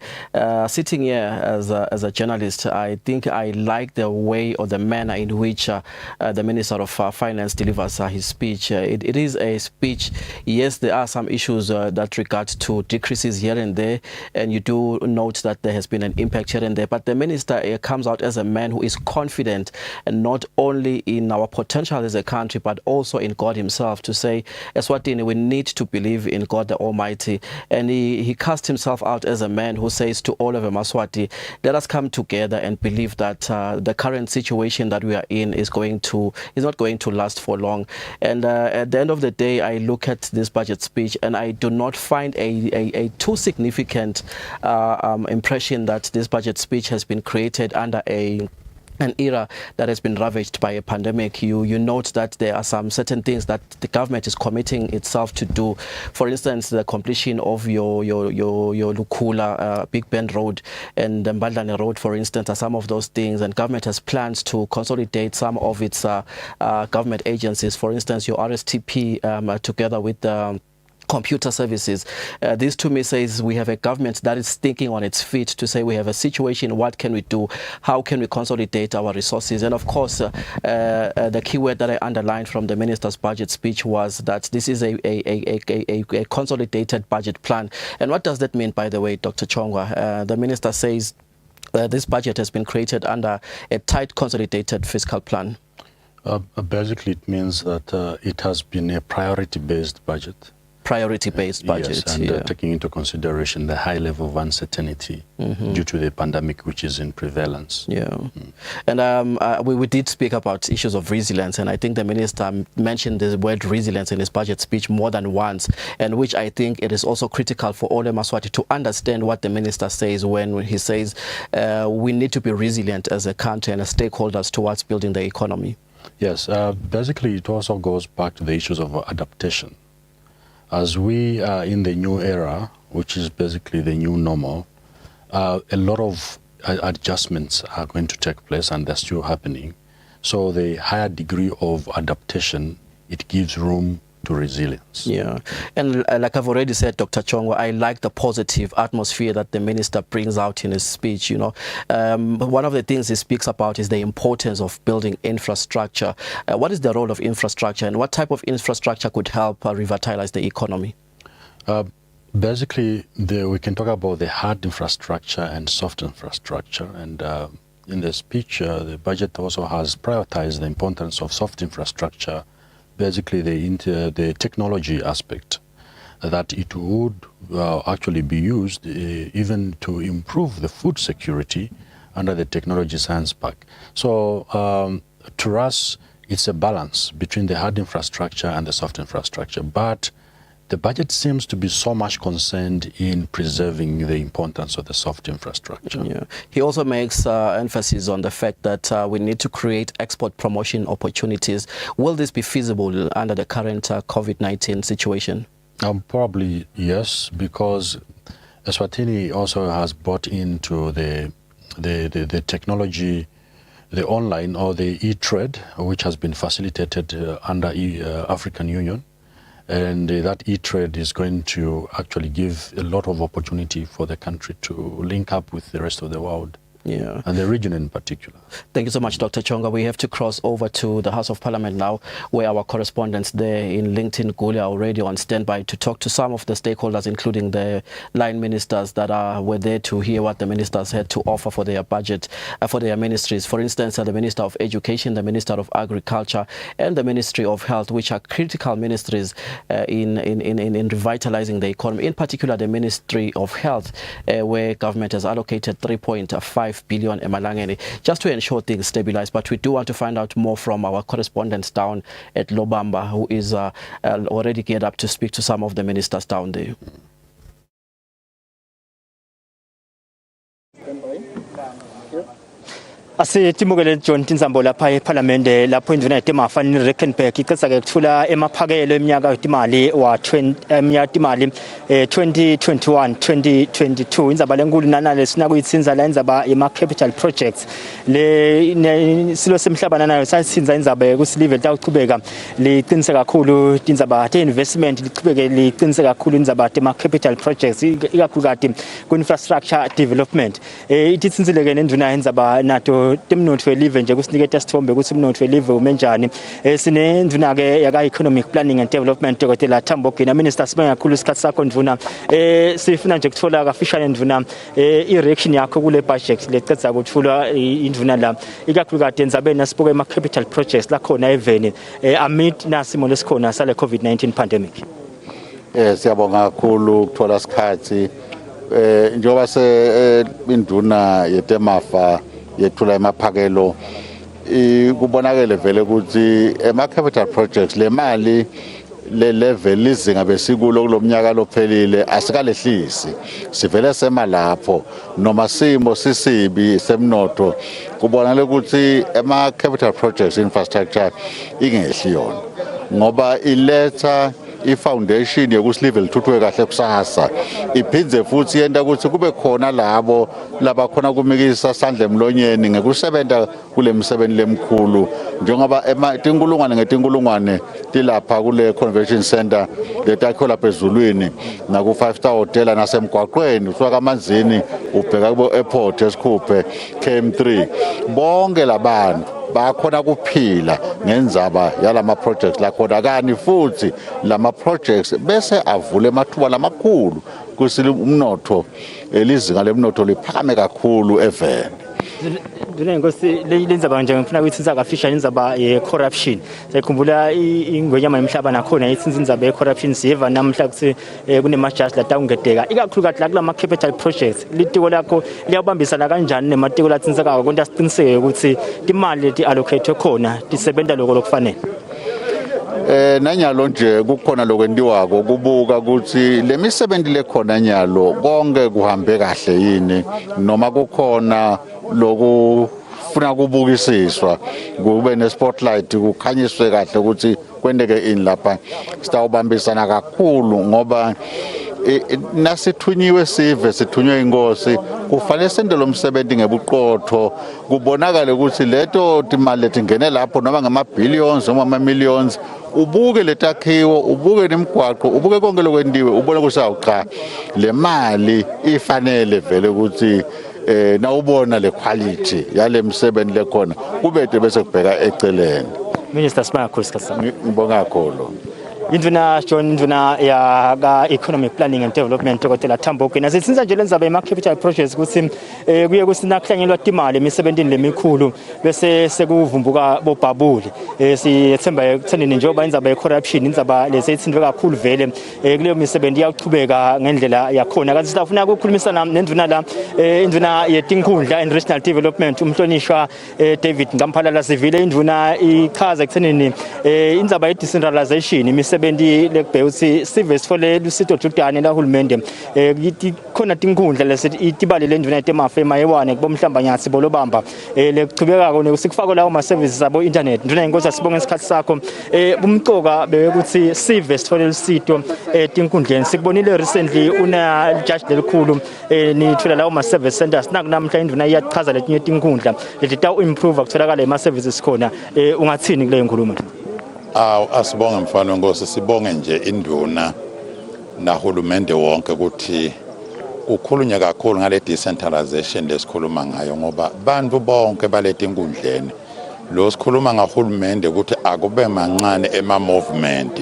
Sitting here as a journalist, I think I like the way or the manner in which the Minister of Finance delivers his speech. It is a speech. Yes, there are some issues that regard to decreases here and there, and you do note that there has been an impact here and there, but the minister comes out as a man who is confident, and not only in our potential as a country but also in God himself, to say, Eswatini, we need to believe in God the Almighty. And he cast himself out as a man who says to all of Eswatini, let us come together and believe that the current situation that we are in is not going to last for long. And at the end of the day, I look at this budget speech and I do not find a too significant impression that this budget speech has been created under an era that has been ravaged by a pandemic. You note that there are some certain things that the government is committing itself to do. For instance, the completion of your Lukula Big Bend Road and the Mbadlane Road, for instance, are some of those things. And government has plans to consolidate some of its government agencies. For instance, your RSTP together with computer services. This to me says we have a government that is thinking on its feet to say we have a situation, what can we do? How can we consolidate our resources? And of course, the key word that I underlined from the minister's budget speech was that this is a consolidated budget plan. And what does that mean, by the way, Dr. Chongwa? The minister says this budget has been created under a tight consolidated fiscal plan. Basically, it means that it has been a priority-based budget. priority-based budget. Yes, and taking into consideration the high level of uncertainty due to the pandemic, which is in prevalence. Yeah, and we did speak about issues of resilience, and I think the minister mentioned the word resilience in his budget speech more than once, and which I think it is also critical for all Eswatini to understand what the minister says when he says we need to be resilient as a country and as stakeholders towards building the economy. Yes, basically it also goes back to the issues of adaptation. As we are in the new era, which is basically the new normal, a lot of adjustments are going to take place, and they're still happening. So the higher degree of adaptation, it gives room to resilience. Yeah, and like I've already said, Dr. Chongwa, I like the positive atmosphere that the minister brings out in his speech. You know, one of the things he speaks about is the importance of building infrastructure. What is the role of infrastructure, and what type of infrastructure could help revitalize the economy? Basically, we can talk about the hard infrastructure and soft infrastructure, and in the speech, the budget also has prioritized the importance of soft infrastructure, basically the technology aspect, that it would actually be used even to improve the food security under the technology science park. So to us, it's a balance between the hard infrastructure and the soft infrastructure, but the budget seems to be so much concerned in preserving the importance of the soft infrastructure. Yeah. He also makes emphasis on the fact that we need to create export promotion opportunities. Will this be feasible under the current COVID-19 situation? Probably yes, because Eswatini also has brought into the technology, the online or the e-trade, which has been facilitated under African Union. And that e-trade is going to actually give a lot of opportunity for the country to link up with the rest of the world. Yeah. And the region in particular. Thank you so much, Dr. Chonga. We have to cross over to the House of Parliament now, where our correspondents there in LinkedIn Guli are already on standby to talk to some of the stakeholders, including the line ministers that were there to hear what the ministers had to offer for their budget, for their ministries. For instance, the Minister of Education, the Minister of Agriculture, and the Ministry of Health, which are critical ministries in revitalizing the economy. In particular, the Ministry of Health, where government has allocated 3.5 billion emalangeni just to ensure things stabilize. But we do want to find out more from our correspondents down at Lobamba, who is already geared up to speak to some of the ministers down there. Asitimukele John Tinzambo lapha eParliament lapho induna yetemafa ni Rijkenberg iqesa ke kuthula emaphakelo eminyaka wetimali wa 2021 2022 indzaba lenkulu nanale sina kuyitsinza la indzaba yema capital projects le silo semhlabana nayo sayitsinza indzaba kusilive litawuchubeka liqinise kakhulu indzaba te investment lichubeke liqinise kakhulu indzaba tema capital projects ikakhulukati ku infrastructure development ititsinzile ke nenduna indzaba nato temnotho elive nje kusiniketa sithombe ukuthi umnotho elive umenjani sinenduna ke yaka economic planning and development Dr. Tambo Gina minister sibonga kakhulu isikhathi sakho ndvuna sifuna nje kuthola kafishane ndvuna i-reaction yakho kule budget lecedza kuthula indvuna la ikakhulukade enzabeni nasibuka ema capital projects la khona eveni amid nasimo lesikhona sale COVID-19 pandemic. Siyabonga kakhulu ukuthola isikhathi njengoba induna yetemafa yethula emaphakelo kubonakele vele ukuthi ema capital projects le mali le level izinga besikulo kulomnyaka lophelile asikalehlisi sivele sema lapho noma simo sisibi semnotho kubonakala ukuthi ema capital projects infrastructure ingehli yona ngoba iletha i-foundation yokusilive lithuthuke kahle kusasa iphindze futhi yenta ukuthi kube khona labo labakhona kumikisa sandle emlonyeni ngekusebenza kule misebenzi lemkhulu njengoba tinkulungwane ngetinkulungwane tilapha kule convention center letakhola phezulwini naku 5-star hotel nasemgwaqweni usuka kamanzini ubheka kubo airport esikhuphe KM3 bonke labantu bakhona kuphila ngenzaba yalama projects la khona kani futhi lama projects bese avule amathuba lamakhulu kusile umnotho elizinga lemnotho liphakame kakhulu eveni. Nduna inkosi lenzaba nje ngifuna ukuthinta kafisha indzaba ye-corruption. Sayikhumbula ingwenyama yemhlaba nakhona ithinta indzaba ye-corruption siva namhla kuthi kunemajaji latawungedeka. Ikakhulukazi la kulama capital projects. Litiko lakho liyabambisana kanjani nematiko lathintsekayo konke asiqiniseke ukuthi imali leti allocate khona tisebenza lokho lokufanele. Nanyalo nje kukhona lokwendiwako kubuka ukuthi lemisebenzi lekhona nyalo konke kuhambe kahle yini noma kukhona lokufuna kubukisiswa kube ne spotlight kukhanyiswe kahle ukuthi kwendeke ini lapha sitawubambisana kakhulu ngoba nasithunyiwe sive sithunywe inkosi kufanele sende lo msebenzi ngebuqotho kubonakala ukuthi leto imali letingene lapho noma ngama billions noma ama millions ubuke letakhiwo ubuke nemigwaqo ubuke konke lokwendiwe ubone ukuthi cha le mali ifanele vele ukuthi nawubona le quality yale msebenzi lekhona kubede bese kubheka eceleni. Minister Smakho sikhathi ngibonga kakhulu. Induna John induna ya ka economic planning and development okotela Thambogwe nasithinza nje lenzaba ema capital projects ukuthi kuye kusinakuhlanyelwa imali emisebenzini lemikhulu bese sekuvumbuka bobhabuli siyethemba ekuthenini njengoba indzaba ye corruption indzaba lesithindwe kakhulu vele kuleyo misebenzi iyaqhubeka ngendlela yakhona kanti sifuna ukukhulumisana nenduna la induna yetinkhundla and regional development umhlonishwa David Ngamphalala sivile induna ichaza ekuthenini indzaba ye decentralization imisebenzi lekubheka ukuthi sive sifole lusito judane la hulumende khona tinkhundla lesitibali lenduna yetemafa emayewane kubomhlamba nyathi bolobamba lekuchubeka kone usikufaka lawo ma services abo internet nduna inkosi asibonga isikhathi sakho umcoka bekuthi sive sifole lusito tinkhundleni sikubonile recently una judge lelikhulu nithola lawo ma service centers nakunamhla induna iyachaza letinye tinkhundla letita improve kutholakala ema services khona ungathini kuleyo nkulumo. Asibonge mfana wenkosi sibonge nje induna nahulumende wonke ukuthi ukhulunya kakhulu ngale decentralization lesikhuluma ngayo ngoba bantu bonke balethe inkundleni lo sikhuluma ngahulumende ukuthi akube mancane ema movement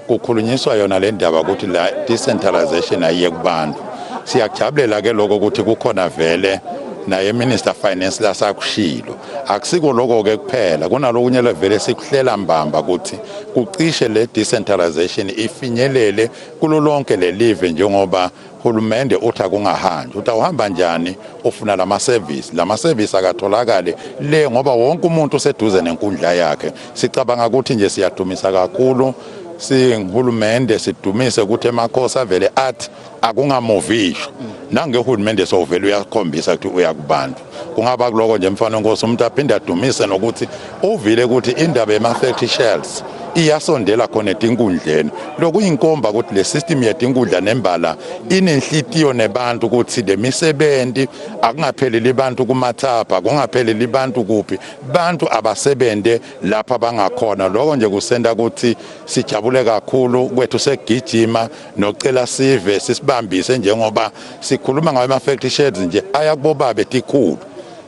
kukhulunyiswa yona le ndaba ukuthi la decentralization ayiye kubantu siyakujabulela ke lokho ukuthi kukhona vele naye minister finance la sakushilo akusiko lokho ke kuphela kunalokunye levele sikuhlela mbamba ukuthi kucishe le decentralization ifinyelele kulo lonke le live njengoba hulumende utha kungahanjwa utawuhamba njani ufuna lama service akatholakale le ngoba wonke umuntu useduze nenkundla yakhe sicabanga ukuthi nje siyadumisa kakhulu singihulumende sidumise ukuthi emakhosi avele athi akungamovisho nangehulumende sovele uyakhombisa ukuthi uyakubantu kungaba kuloko nje mfana wenkosi umuntu aphinde adumise nokuthi uvile ukuthi indaba ema-factory shells iyasondela khona etinkundleni lokuyinkomba ukuthi le system yetinkundla nembala inenhlitiyo nebantu ukuthi le misebenzi akungapheleli abantu kumathapha kungapheleli abantu kuphi bantu abasebende lapha bangakhona lokho nje kusenda ukuthi sijabule kakhulu kwethu segijima nocela sive sisibambise njengoba sikhuluma ngama-factory shells nje ayakubobabe etikhulu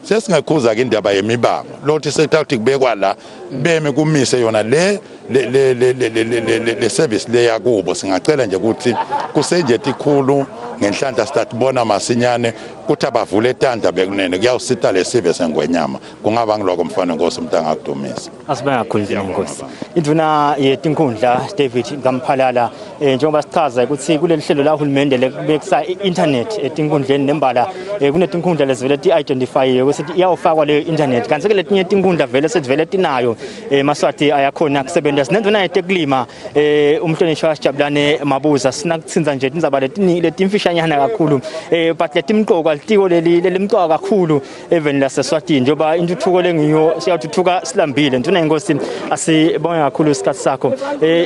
sesingekhuza ke indaba yemibango lothi sekuthi kubekwa la beme kumise yona le service le yakubo singacela nje ukuthi kusenje etikhulu ngenhlanhla sitatibona masinyane kuthi abavule etanda bekunene kuyawusita le service engwenyama kungaba ngiloko mfana wenkosi umuntu angakudumisa asibanga kakhulu inkosi induna yetinkhundla David Ngamphalala njengoba sichaza ukuthi kuleli hlelo la hulumende lekubekisa internet etinkhundleni nembala kunetinkhundla lezivele ti-identify ukuthi iyawufakwa leyo internet kanti ke letinye tinkhundla vele sesivele tinayo maswati ayakhona kusebenza sinenduna yeteklima umhlonishwa Sijabulane Mabuza sinakuthinza nje indzaba letimfishanyana kakhulu but letimqoka litiko lelimqoka kakhulu even laseSwatini njengoba intuthuko lengiyo siyathuthuka silambile induna inkosi asibonge kakhulu isikhathi sakho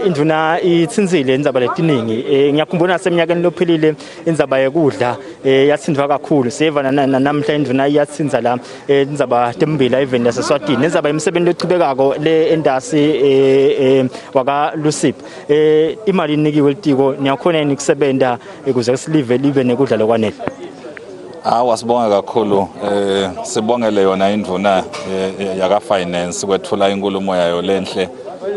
induna ithinzile indzaba letiningi ngiyakhumbula naseminyakeni lophilile indzaba yekudla yathindwa kakhulu seva namhla induna iyathinza la indzaba tembila even laseSwatini indzaba yemsebenzi lochubekako le endasi waka Lusip imali inikiwe litiko niyakhona nikusebenta ukuze silive libe nekudla lokwanele. Wasibonga kakhulu sibongele yona induna yaka finance kwethula inkulumo yayo lenhle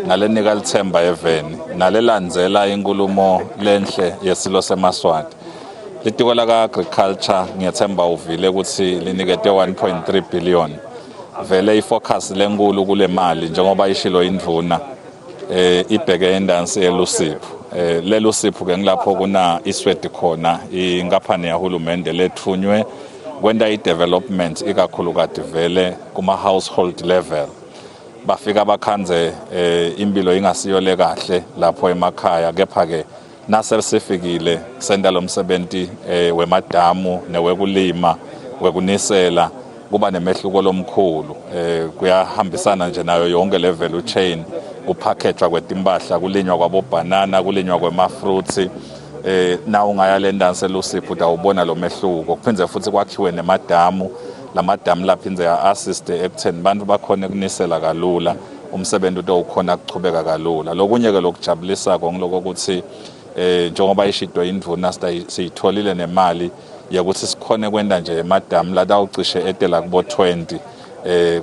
ngalenika lithemba eveni nalelandzela inkulumo lenhle yesilo semaswati litiko laka agriculture ngiyethemba uvile ukuthi linikete 1.3 billion vele ifocus lenkulu kule mali njengoba ishilo indvuna ibheke endansi yelusipho lelo sipho ke ngilapho kuna isweti khona inkampani yahulumende lethunywe kwenda i-development ikakhulukati vele kuma household level bafika bakhanze impilo ingasiyo le kahle lapho emakhaya kepha ke nasesifikile senda lomsebenzi wemadamu newekulima wekunisela kuba nemehluko lomkhulu kuyahambisana nje nayo yonke le value chain kupackagwa kwetimpahla kulinywa kwabobanana kulinywa kwemafruits na ungaya le ndansi elusipho utawubona lo mehluko kuphindze futhi kwakhiwe nemadamu lamadamu laphinze ya assist ekutheni bantu bakhona kunisela kalula umsebenzi utawukhona kuchubeka kalula lokunye ke lokujabulisa ngiloko ukuthi njengoba ishidwe indvuna siyitholile nemali yakuthi sikhone kwenda nje emadamu la dawucishe etela kubo 20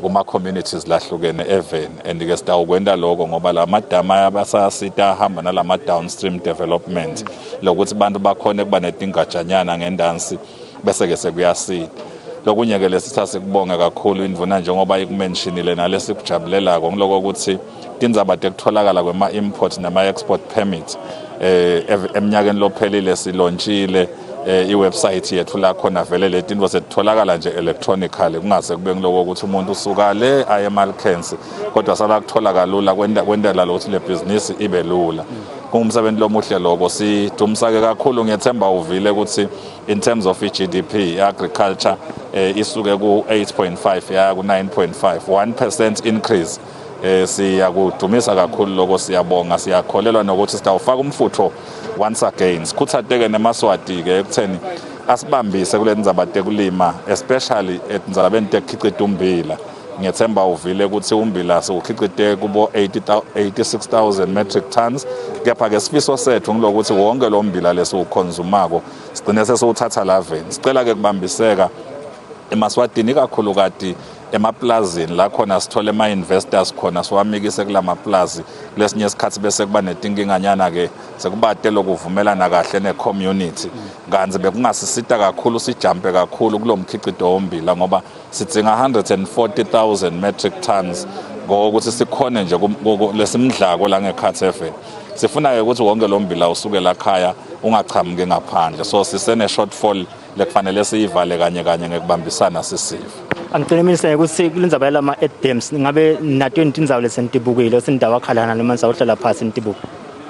kuma communities lahlukene even and ke sitawukwenda lokho ngoba la madamu ayabasasita ahamba nalama downstream development lokuthi bantu bakhone kuba netingajanyana ngendansi bese ke sekuyasida lokunye ke lesithatha sikubonga kakhulu indvuna njengoba ikumentionile nalesikujabulela ngiloko ukuthi tindzaba tekutholakala kwema import nama export permit eminyakeni lophelile silonchile iwebsite yethu la khona vele letinto setholakala nje electronically kungaze kube ngiloko ukuthi umuntu usuka le aye eMalkens kodwa sala kuthola kalula kwendela lokuthi le business ibe lula kungumsebenzi lomuhle lokho sidumisa ke kakhulu ngiyethemba uvile ukuthi in terms of GDP agriculture isuke ku 8.5 ya ku 9.5 1% increase siyakudumisa kakhulu lokho siyabonga siyakholelwa nokuthi sitawufaka umfutho once again sikuthatheke nemaswati ke ekutheni asibambise kule ndzaba tekulima especially etindzabeni tekhiqita umbila ngiyethemba uvile ukuthi umbila siwukhiqite kubo 86,000 metric tons kepha ke sifiso sethu ngilokuthi wonke lo mbila lesiwukhonsumako sigcine sesiwuthatha laveni sicela ke kubambiseka emaswatini kakhulukati emaplazini la khona sithole ama investors khona siwamikise kulama plaza lesinye isikhathi bese kuba netinkinganyana ke sekubatelo kuvumelana kahle ne community kanzi bekungasisita kakhulu sijampe kakhulu kulomkhiqido wombila ngoba sidinga 140,000 metric tons ngokuthi sikhone nje lesimdlako la ngekhathi efe sifuna ukuthi wonke lo mbila usuke la khaya ungachamuke ngaphandle so sisene shortfall lekufanele siyivale kanye ngekubambisana sisive angicela minister ukuthi kulendzaba yalama ATMs ngabe nato intindzawo lesentibukile sindawo akhalana noma sawuhlala phansi intibuko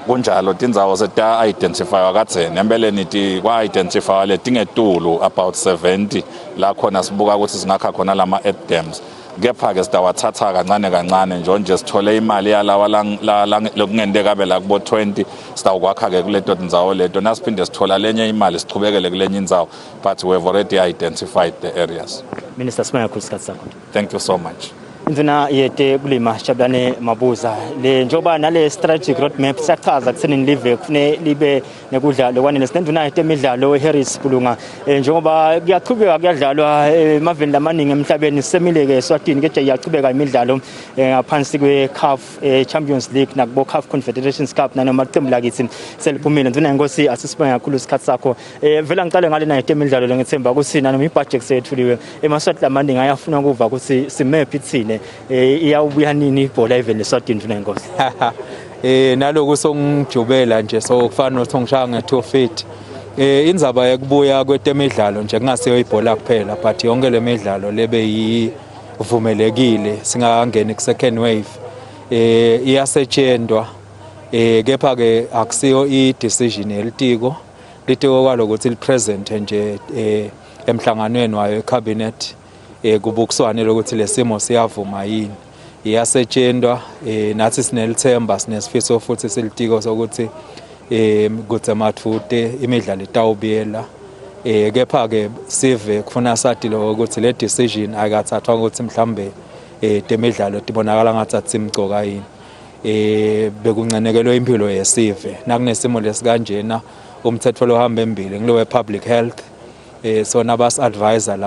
kunjalo tindzawo seta identify kadzeni empeleni ti kwa identify letingetulu about 70 la khona sibuka ukuthi singakha khona lama ATMs kepha ke sitawathatha kancane nje sithole imali yalawa la lokungende kabe la kubo 20 sitawukwakha ke kuleto tindzawo leto nasiphinde sithola lenye imali sichubekele kulenye indzawo but we have already identified the areas. Minister Smaya Kusikatsa. Thank you so much. Induna yete kulima Shabane Mabuza le njoba nale strategic roadmap sachaza kusenini live kufune libe nekudla lokwanele sinduna yete imidlalo eHarris Bulunga njengoba kuyaqhubeka kuyadlalwa emaveni lamaningi emhlabeni semileke Eswatini ke iyaqhubeka imidlalo ngaphansi kweCAF Champions League nakubo CAF Confederations Cup nanoma iqembu lakithi seliphumile nduna inkosi asisibonga kakhulu isikhatsi sakho vela ngicale ngale na yete imidlalo lengithemba ukuthi nanoma ibudget sethuliwe emaswati lamaningi ayafuna ukuva ukuthi simephi ithini iyawubuya nini ibhola even Eswatini nduna inkosi naloku songijubela nje so kufana nothi ngishaya nge2 feet indzaba yekubuya kwetemidlalo nje kungasiyo ibhola kuphela but yonke lemidlalo lebe yivumelekile singangena ku second wave iyasetshenzwa kepha ke akusiyo i-decision yelitiko kwalokuthi lipresent nje emhlanganweni wayo ecabinet kubukiswane lokuthi lesimo siyavuma yini iyasetshenzwa nathi sinelithemba sinesifiso futhi silitiko sokuthi kuthi matfude imidlalo itawubiyela kepha ke sive kufuna sathi lo ukuthi le decision akathathwa ukuthi mhlambe temidlalo tibonakala ngathi atsimgcoka yini bekuncenekelwe impilo yesive nakunesimo lesikanjena umthetho lo hamba embili ngilo public health so nabas advisor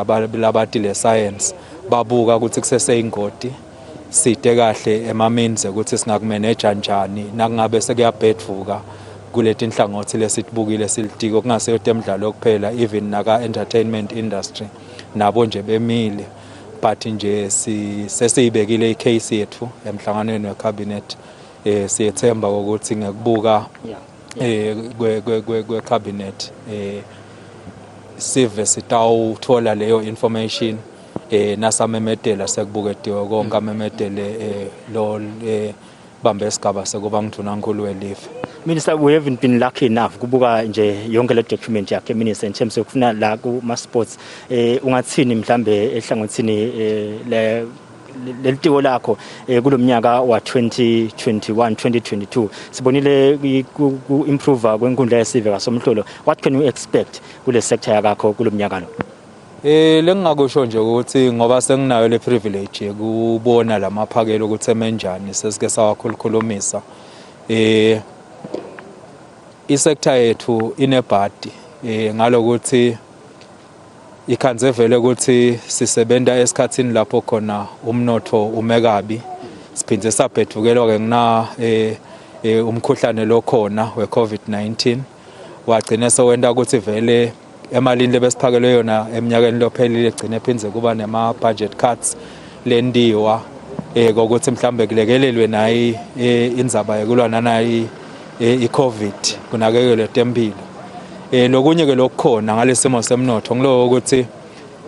labati le science babuka ukuthi kuseseyingoti side kahle ema-means ukuthi singakumanage njani nakungabe sekuyabhedvuka kuleti inhlangothi lesitibukile silitiko kungaseyo temidlalo kuphela even naka entertainment industry nabo nje bemile but nje sesiyibekile icase yethu emhlanganweni wecabinet siyethemba ukuthi ngekubuka kwe cabinet sive sitawuthola leyo information nasamemedela sekubuketiwe konke amemedele lo bambe isigaba sekuba ngiduna nkulu welive. Minister, we haven't been lucky enough kubuka nje yonke le document yakhe minister in terms of kufuna la ku ma sports ungathini mhlambe ehlangothini lelitiko lakho kulomnyaka wa 2021 2022 sibonile ku improve kwenkundla yesive kasomhlolo. What can we expect kule sector yakho kulomnyaka lo? Lengingakusho nje ukuthi ngoba senginayo le privilege ukubona lamaphakelo ukuthi emenjani sesike sawakhulukhulumisa isector yethu inebhadi ngalokuthi ikhanze vele ukuthi sisebenta esikhatsini lapho khona umnotho umekabi siphindze sabhethukelwa ke ngina umkhuhlane lo khona we COVID-19 wagcina sewenda ukuthi vele emalini lebesiphakelwe yona eminyakeni lophelile egcine phindze kuba nema budget cuts lendiwa ukuthi mhlambe kulekelelwe nayi indzaba yekulwana nayi iCovid kunakekelwe tempilo lokunye ke lokukhona ngalesimo semnotho ngilo ukuthi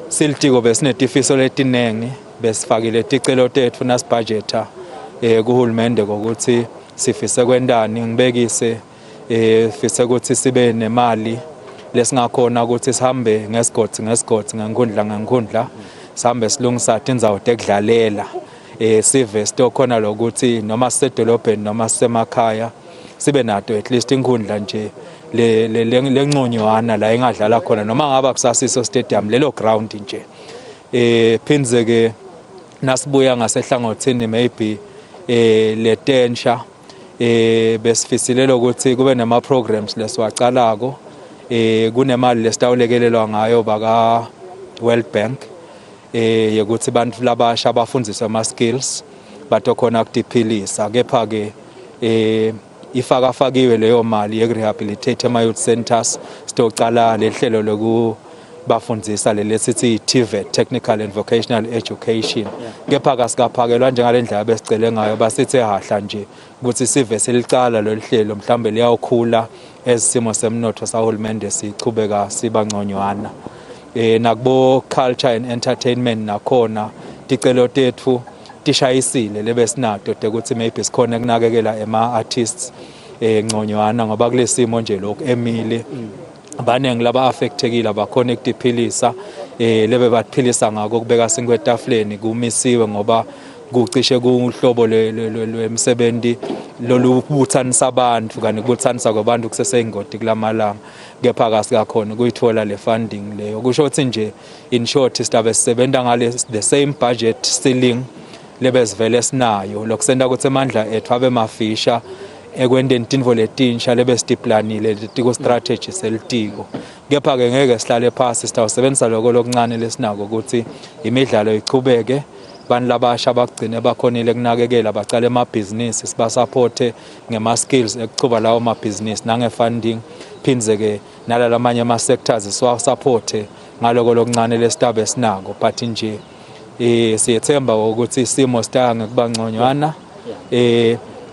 silitiko besinetifiso letinengi besifakile ticelo tethu nasibudgeta kuhulumende ukuthi sifise kwendani ngibekise fise ukuthi sibe nemali lesingakhona ukuthi sihambe ngesigodzi ngenkundla sihambe silungisa indzawo tekudlalela sive sitokhona lokuthi noma sisedolobheni noma sisemakhaya sibe nato at least inkundla nje lenconywana la engadlala khona noma ngaba kusasiso stadium lelo ground nje phindze ke nasibuya ngasehlangothini maybe letensha besifisilela ukuthi kube nema programs lesiwacalako kunemali lesitawulekelelwa ngayo baka World Bank yokuthi abantu labasha bafundiswe ama skills batokhona ukudiphilisa kepha ke ifakafakiwe leyo mali yekurehabilitate ama youth centers sitocala lehlelo lokubafundisa lesithi TVET technical and vocational education kepha kasikaphakelwa njengalendlela besicele ngayo basithe hahla nje ukuthi sive selicala lo hlelo mhlambe liyawukhula ezisimo semnotho sahulumende sichubeka siba ngconywana nakubo culture and entertainment nakhona ticelo tethu tishayisile lebesinato ukuthi maybe sikhona kunakekela ema artists ngconywana ngoba kulesimo nje lokho emile abanengi laba affectekile abakhona ukudiphilisa lebe baphilisa ngako kubeka sinkwetafuleni kumisiwe ngoba kucishe kuhlobo lwemsebenzi lolubuthanisa abantu kanti kubuthanisa kwabantu kusesengodi kulamalanga kepha kasikakhona kuyithola le funding leyo kusho ukuthi nje in short sistabe sisebenta ngale the same budget ceiling lebesivele sinayo lokusenda ukuthi amandla ethu abe mafisha ekwendeni tintfo letinsha lebesitiplanile letiko strategy selitiko kepha ke ngeke sihlale phansi sitawusebenzisa lokho lokuncane lesinako ukuthi imidlalo ichubeke bantu labasha bagcine bakhonile kunakekela bacala emabhizinisi sibasupporte ngema skills ekuchuba lawo mabhizinisi nange funding phindze ke nalalamanye ama sectors siwasupporte ngaloko lokuncane lesitabe sinako but nje siyethemba ukuthi isimo sitange kuba ngconywana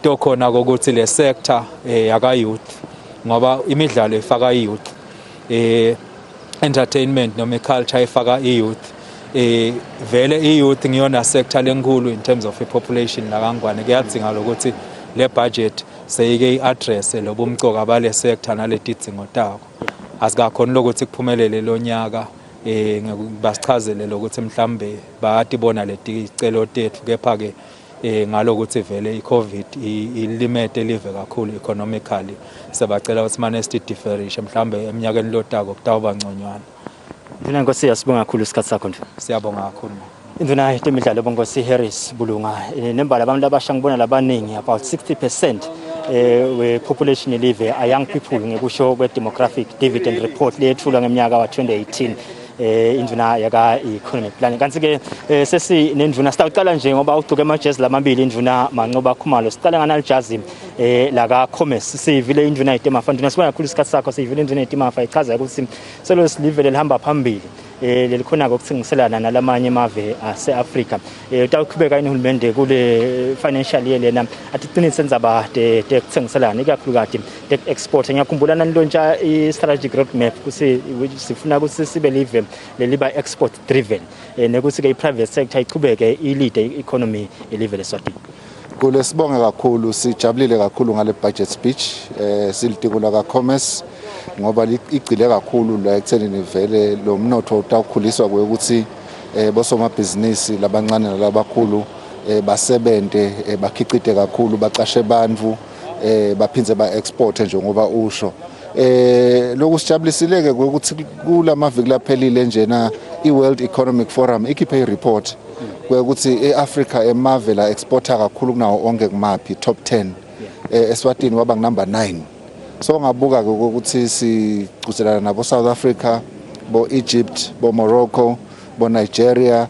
tokhona ukuthi le sector yaka youth ngoba imidlalo ifaka youth entertainment noma culture ifaka youth vele youth ngiyona sector lenkulu in terms of population la kangwane kuyadzinga lokuthi le budget seyike iaddress lobumcoka abale sector naletidzingo tawo asikakhona lokuthi kuphumelele lo nyaka basichazele lokuthi mhlambe bayatibona leticelo tethu kepha ke ngalokuthi vele iCovid ilimete live kakhulu economically sebacela ukuthi manje sidifferishe mhlambe eminyakeni lotako kutawuba ngconywana. Ndina Nkosi yasibonga kakhulu isikhathi sakho nje. Siyabonga kakhulu. Induna yetemidlalo bongosi Harris Bulunga nembala abantu abasha ngibona labaningi about 60% we population elive are young people ngekusho kwe demographic dividend report lethulwa ngeminyaka wa 2018 induna yaka economic plan kanti ke sesi nenduna sitaqala nje ngoba ugcoke amajezi lamabili induna Mancoba Khumalo siqala ngana lijazi la ka commerce sivile induna yetemafa nduna sibona kakhulu isikhathi sakho sivile induna yetemafa ichaza ukuthi selo silive lihamba phambili lelikhona ukuthengiselana nalamanye amave ase-Africa utawuqhubeka uhulumende kule financial year lena athi qinise indzaba tekuthengiselana ikakhulukazi export ngiyakhumbula nanilontsha i-strategic roadmap sifuna ukuthi sibe live leliba export driven nekuthi ke i-private sector iqhubeke i-lead economy elive leSwatini. Kule sibonge kakhulu sijabulile kakhulu ngale budget speech silidikula ka commerce ngoba igcile kakhulu la ekuthenini vele lo mnotho utawukhuliswa ukuthi bosomabhizinisi labancane nalabakhulu basebente bakhicite kakhulu baqashe abantu baphindze ba-export njengoba usho lokhu sijabulisileke ukuthi kulamaviki laphelile njena i-World Economic Forum ikhiphe i-report ukuthi e-Africa emave la exporter kakhulu kunawo onke kumaphi top 10 Eswatini waba number 9 so ngabuka ukuthi sigcuzelana nabo South Africa bo Egypt bo Morocco bo Nigeria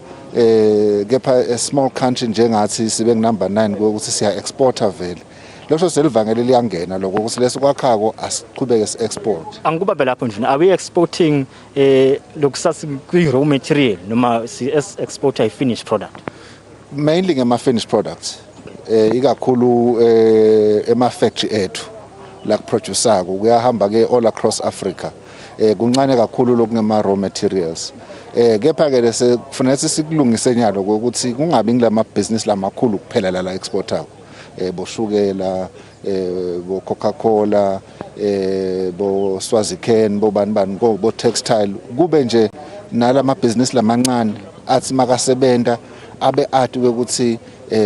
kepha a small country njengathi sibe number 9 ukuthi siya exporter vele lokho selivangele liyangena lokho ukuthi leso kwakhako asiqhubeke export angikubabe lapho nje are we exporting lokusasi kwi-raw material noma si exporter i-finished product mainly ngema finished products ikakhulu ema factory ethu la producer kuyahamba ke all across Africa kuncane kakhulu lokungema raw materials kepha ke lese kufanele sikulungise nyalo ukuthi kungabi ngilama business lamakhulu kuphela la exporter boshukela bo Coca-Cola bo Swaziken bo banibani bo textile kube nje nalama business lamancane athi makasebenta abe ati ukuthi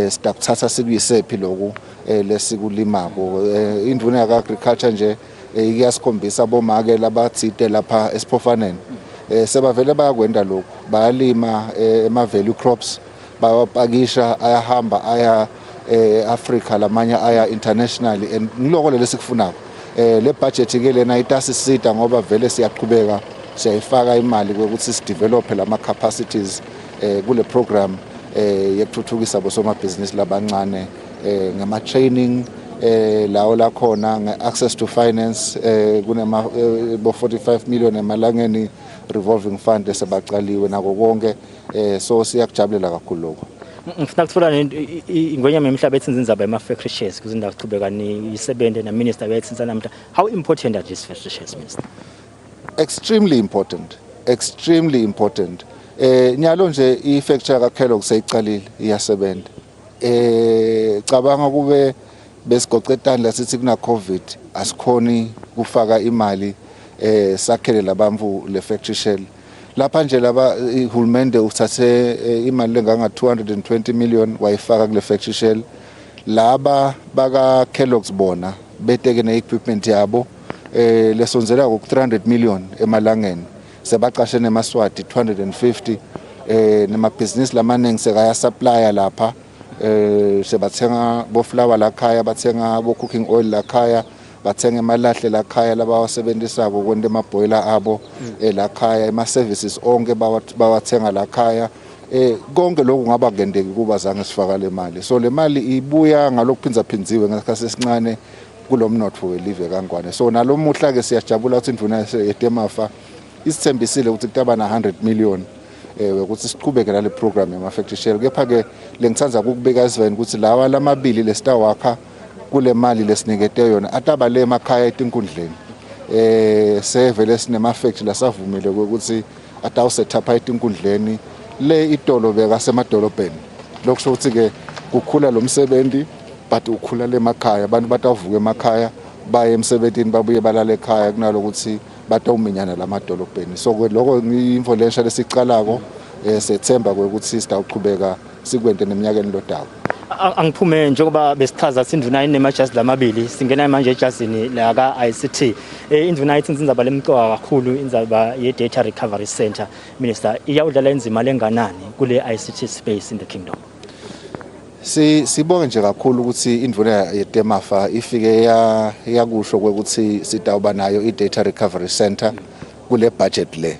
sitakuthatha sikuyisephi lokho lesikulimako induna ya agriculture nje iyasikhombisa bomake labathite lapha esiphofaneni sebavele bayakwenda lokho bayalima ema value crops bayapakisha ayahamba aya Africa lamanye aya internationally and ngiloko lesikufunako le budget ke lena itasisita ngoba vele siyaqhubeka siyayifaka imali ukuthi si develop lama capacities kule program yekuthuthukisa bosomabhizinisi labancane ngama training lawo la khona nge-access to finance kunema bo 45 million emalangeni revolving fund esebaqaliwe nako konke so siyakujabulela kakhulu lokho ngifuna ukuthola ingonyama emhlaba ethinza indzaba ema-factory shares kuzindawo kuqhubeka niyisebenze na-minister wethinza namhla how important are these factory shares minister? Extremely important nyalo nje i-factory kaKhelo kuseyicalile iyasebenza cabanga kube besigoqetani la sithi kuna covid asikhoni kufaka imali sakhele labamvu le factory shell lapha nje laba ihulumende uthathe imali lenganga 220 million wayifaka kule factory shell laba baka Kellogg's bona beteke ne equipment yabo lesonzela ku 300 million emalangeni sebaqashe nemaswati 250 nema business lamaningi sekaya supplier lapha sebathenga bo flour la khaya bathenga bo cooking oil la khaya bathenga emalahle la khaya labawasebenzisa ukwenda emaboiler abo la khaya ema services onke bawathenga la khaya konke lokhu ngaba kuyendeki kuba zange sifaka le mali so le mali ibuya ngalokuphinza phinziwe ngesikhathi esincane kulomnotho welive kangwane so nalomuhla ke siyajabula ukuthi induna yetemafa isithembisile ukuthi kutaba na 100 million ukuthi siqhubeke nale program yama factory share kepha ke lengithanza ukubeka isiveni ukuthi lawa lamabili lesitawakha kule mali lesinikete yona ataba le emakhaya etinkundleni sevele sinema factory lasavumile ukuthi atawusetapha etinkundleni le itolo beka semadolobheni lokusho ukuthi ke kukhula lo msebenzi but ukhula le emakhaya abantu batavuka emakhaya baye emsebenzini babuye balale ekhaya kunalo ukuthi batawuminyana lamadolobheni so lokho imvolensha lesicalako sethemba ukuthi sitawuqhubeka sikwente neminyakeni lodako angiphume njengoba besichaza sinduna inemajazi lamabili singena manje ejazini la ka ICT induna ithi indzaba lemqoka kakhulu indzaba ye data recovery center minister iyawudlala inzima lenganani kule ICT space in the kingdom sibonge nje kakhulu ukuthi induna yetemafa ifike yakusho ukuthi sitawuba nayo i-data recovery center kule budget le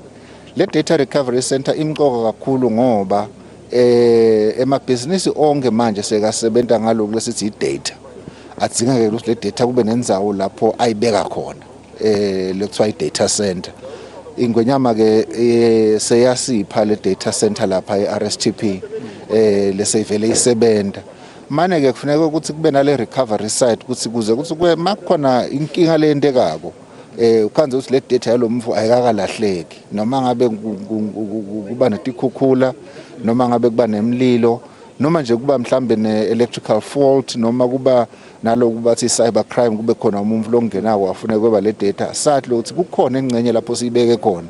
data recovery center imqoka kakhulu ngoba emabhizinisi onke manje sekasebenta ngalokho lesithi i-data adzinga-ke ukuthi le data kube nendzawo lapho ayibeka khona lekuthiwa i-data center ingwenyama ke seyasipha le data center lapha eRSTP lesevele isebenta manje ke kufanele ukuthi kube nale recovery site ukuthi kuze ukuthi kube makukhona inkinga lentekako ukhanze ukuthi le data yalomfu ayikakalahleki noma ngabe kuba netikhukhula noma ngabe kuba nemlilo noma nje kuba mhlambe ne-electrical fault noma kuba naloku bathi cyber crime kube khona umuntu longenako afune kweba le data sathi ukuthi kukhona engcenye lapho siyibeke khona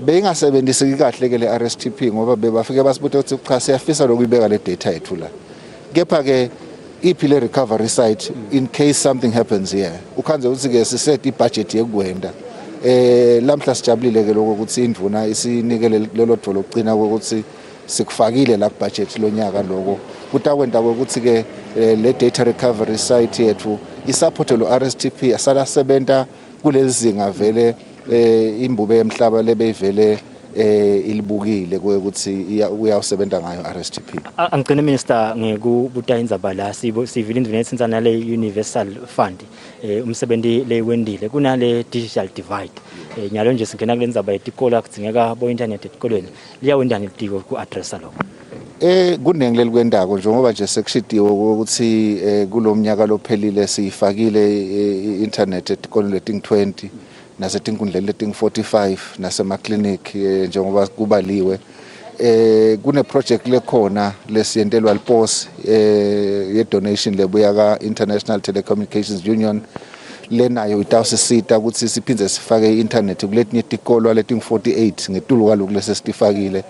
beyingasebenziseki kahle ke le RSTP ngoba bebafike basibuthe ukuthi cha siyafisa lokuyibeka le data yethu la kepha ke iphile recovery site in case something happens here ukhanze ukuthi ke siset ibudget yekwenda lamhla sijabulile ke lokho ukuthi indvuna isinikele lelo dolo lokugcina ukuthi sikufakile la budget lonyaka lokho kutakwenda ukuthi ke le data recovery site yethu isupport lo RSTP asala sebenta kulezinga vele imbube emhlaba lebeyivele ilibukile ukuthi uyawusebenza ngayo RSTP. Angicine minister ngekubuta indzaba la sivile indvuna yetsintana le universal fund umsebenzi le wendile kunale digital divide nyalo nje singena kule ndzaba yetikolo akudzingeka bo internet etikolweni liyawendana litiko ku addressa lokho kunengileli kwendako njengoba nje sekushidiwe ukuthi kulomnyaka lophelile siyifakile internet etikolweni leting 20 nasetinkundleni leting 45 nasemaklinik njengoba kubaliwe kune project lekhona lesiyentelwa liPOS ye donation lebuya ka International Telecommunications Union lenayo itawusisita ukuthi siphindze sifake internet kuletinye tikolo leting 48 ngetulu kwalo lesesifakile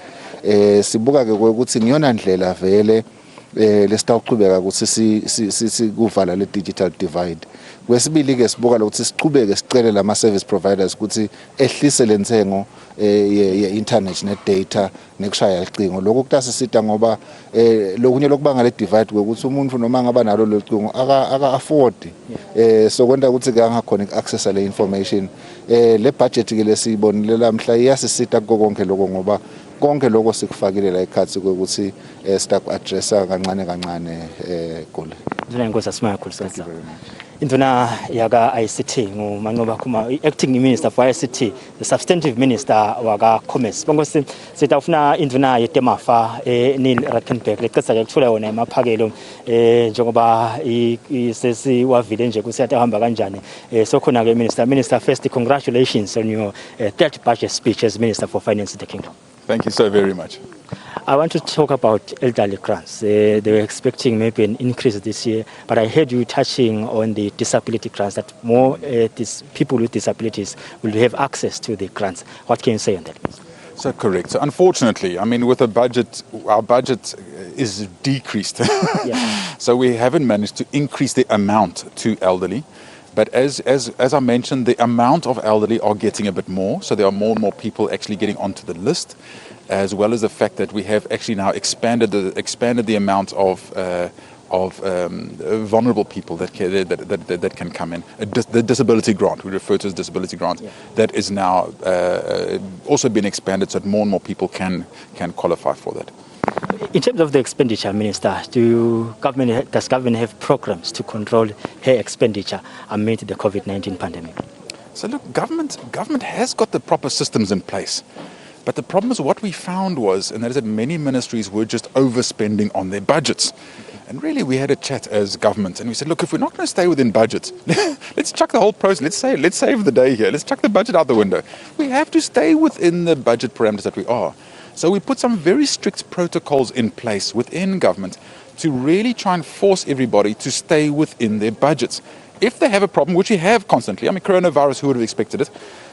sibuka ke ukuthi ngiyona ndlela vele lesitawuqhubeka ukuthi sikuvala le digital divide kwesibili ke sibuka ukuthi siqhubeke sicele lama service providers ukuthi ehlise lentengo ye internet net data nekushaya icingo lokho kutasisita ngoba lokunye lokubanga le divide ukuthi umuntu noma ngaba nalo lecingo aka afford so kwenta ukuthi ke angakhona access le information le budget ke lesibonile lamhla iyasisita konke lokho ngoba konke lokho sikufakile la ekhathi ukuthi staff addressa kancane gole ndina inkosi asimaya khulisa induna yaka ICT ngumanqoba khuma acting minister for ICT the substantive minister waka commerce bonke sitafuna induna yetemafa Neal Rijkenberg lecesa ukuthola yona emaphakelo njengoba sesiwavile nje kusiyata hamba kanjani sokhona ke minister first congratulations on your third budget speech as minister for finance in the kingdom. Thank you so very much. I want to talk about elderly grants. They were expecting maybe an increase this year, but I heard you touching on the disability grants, that more people with disabilities will have access to the grants. What can you say on that? So correct. So unfortunately, I mean, with the budget, our budget is decreased. Yeah. So we haven't managed to increase the amount to elderly. But as I mentioned, the amount of elderly are getting a bit more. So there are more and more people actually getting onto the list, as well as the fact that we have actually now expanded the amount of vulnerable people that can come in. The disability grant, we refer to as disability grant, yeah. That is now also been expanded so that more and more people can qualify for that. In terms of the expenditure, Minister, does government have programs to control her expenditure amid the COVID-19 pandemic? So look, government has got the proper systems in place. But the problem is what we found was, and that is that many ministries were just overspending on their budgets. And really we had a chat as government and we said, look, if we're not going to stay within budget, let's chuck the whole process, let's save the day here, let's chuck the budget out the window. We have to stay within the budget parameters that we are. So we put some very strict protocols in place within government to really try and force everybody to stay within their budgets. If they have a problem, which we have constantly, I mean, coronavirus, who would have expected it?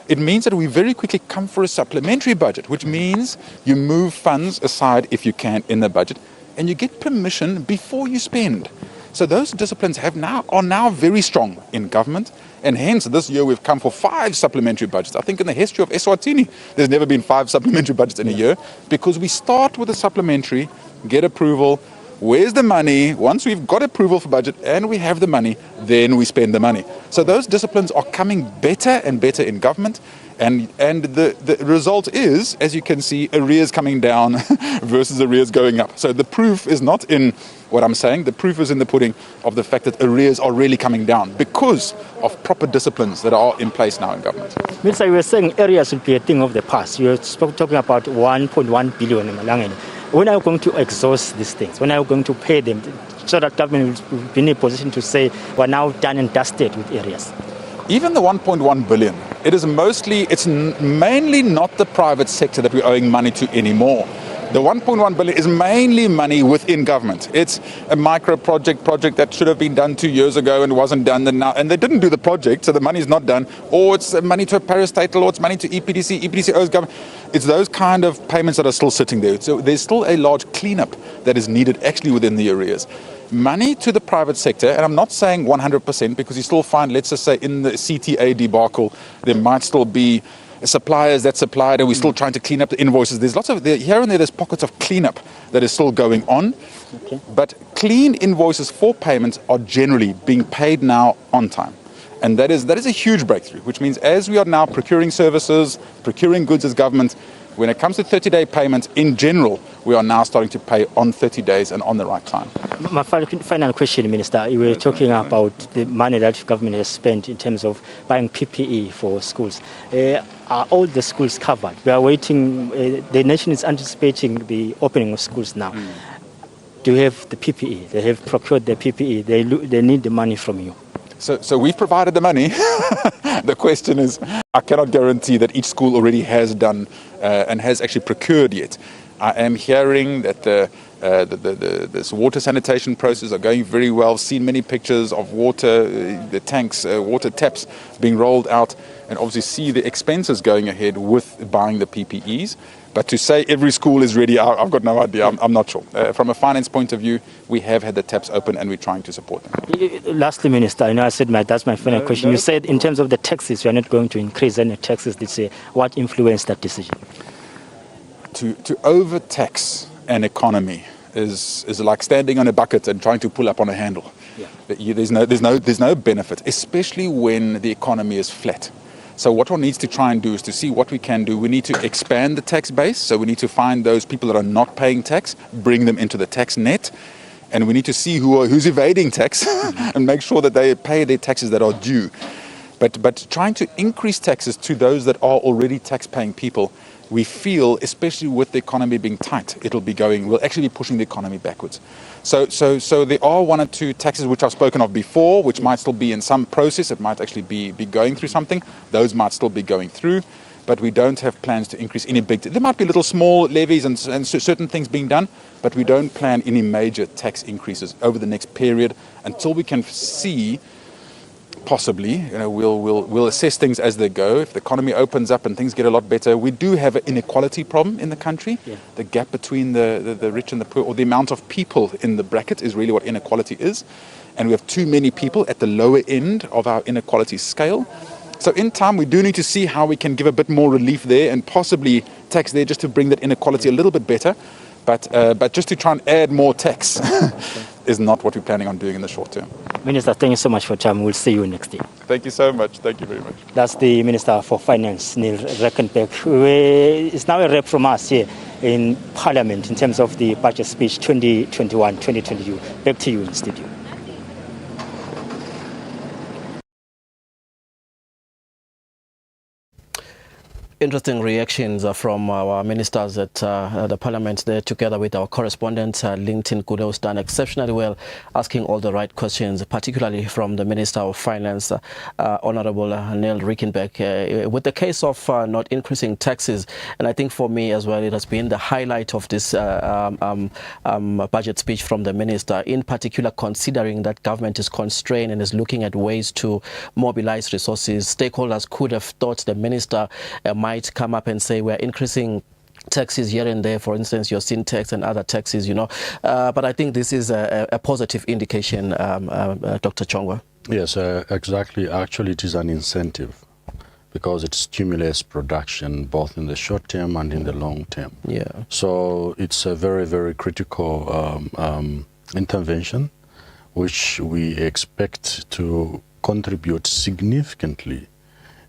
It means that we very quickly come for a supplementary budget, which means you move funds aside if you can in the budget, and you get permission before you spend. So those disciplines are now very strong in government, and hence this year we've come for 5 supplementary budgets. I think in the history of Eswatini, there's never been 5 supplementary budgets in a year, because we start with a supplementary, get approval. Where's the money? Once we've got approval for budget and we have the money, then we spend the money. So those disciplines are coming better and better in government, And the result is, as you can see, arrears coming down versus arrears going up. So the proof is not in what I'm saying. The proof is in the pudding of the fact that arrears are really coming down because of proper disciplines that are in place now in government. Minister, you were saying arrears will be a thing of the past. You were talking about 1.1 billion in Malangeni. When are you going to exhaust these things? When are you going to pay them so that government will be in a position to say we're now done and dusted with arrears? Even the 1.1 billion, it's mainly not the private sector that we're owing money to anymore. The 1.1 billion is mainly money within government. It's a micro project that should have been done 2 years ago and wasn't done, and they didn't do the project, so the money is not done. Or it's money to a parastatal, or it's money to EPDC. EPDC owes government. It's those kind of payments that are still sitting there. So there's still a large cleanup that is needed actually within the arrears. Money to the private sector, and I'm not saying 100% because you still find, let's just say in the CTA debacle, there might still be suppliers that supplied and we're still trying to clean up the invoices. There's lots of, here and there's pockets of cleanup that is still going on. Okay. But clean invoices for payments are generally being paid now on time. And that is a huge breakthrough, which means as we are now procuring services, procuring goods as government, when it comes to 30-day payments, in general, we are now starting to pay on 30 days and on the right time. My final question, Minister. You were talking about the money that government has spent in terms of buying PPE for schools. Are all the schools covered? We are waiting. The nation is anticipating the opening of schools now. Do you have the PPE? They have procured the PPE. They need the money from you. So we've provided the money. The question is, I cannot guarantee that each school already has done and has actually procured yet. I am hearing that this water sanitation process are going very well. I've seen many pictures of water, the tanks, water taps being rolled out, and obviously see the expenses going ahead with buying the PPEs. But to say every school is ready, I've got no idea. I'm not sure. From a finance point of view, we have had the taps open and we're trying to support them. Lastly, Minister, I know I said that's my final question. You said in terms of the taxes, you are not going to increase any taxes this year. What influenced that decision? To overtax an economy is like standing on a bucket and trying to pull up on a handle. Yeah. There's no benefit, especially when the economy is flat. So what one needs to try and do is to see what we can do. We need to expand the tax base. So we need to find those people that are not paying tax, bring them into the tax net. And we need to see who's evading tax and make sure that they pay their taxes that are due. But trying to increase taxes to those that are already tax-paying people, we feel, especially with the economy being tight, we'll actually be pushing the economy backwards. So there are one or two taxes which I've spoken of before, which might still be in some process. It might actually be going through something. Those might still be going through, but we don't have plans to increase any big. There might be little small levies and certain things being done, but we don't plan any major tax increases over the next period until we can see. Possibly, we'll assess things as they go. If the economy opens up and things get a lot better, we do have an inequality problem in the country. Yeah. The gap between the rich and the poor, or the amount of people in the bracket, is really what inequality is. And we have too many people at the lower end of our inequality scale. So in time, we do need to see how we can give a bit more relief there and possibly tax there just to bring that inequality a little bit better. But just to try and add more tax is not what we're planning on doing in the short term. Minister, thank you so much for your time. We'll see you next year. Thank you so much. Thank you very much. That's the Minister for Finance, Neal Rijkenberg. It's now a rep from us here in Parliament in terms of the budget speech 2021-2022. Back to you in the studio. Interesting reactions from our ministers at the Parliament there, together with our correspondent, LinkedIn Kudo, who's done exceptionally well, asking all the right questions, particularly from the Minister of Finance, Honorable Neal Rijkenberg, with the case of not increasing taxes. And I think for me as well, it has been the highlight of this budget speech from the Minister, in particular considering that government is constrained and is looking at ways to mobilize resources. Stakeholders could have thought the Minister might come up and say we're increasing taxes here and there, for instance, your sin tax and other taxes, But I think this is a positive indication, Dr. Chongwa. Yes, exactly. Actually, it is an incentive because it stimulates production both in the short term and in the long term. Yeah. So it's a very, very critical intervention, which we expect to contribute significantly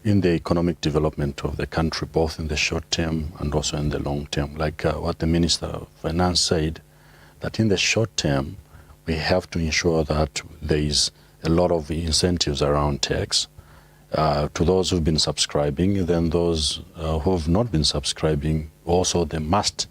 in the economic development of the country, both in the short term and also in the long term. Like what the Minister of Finance said, that in the short term, we have to ensure that there is a lot of incentives around tax to those who've been subscribing. Then those who have not been subscribing, also they must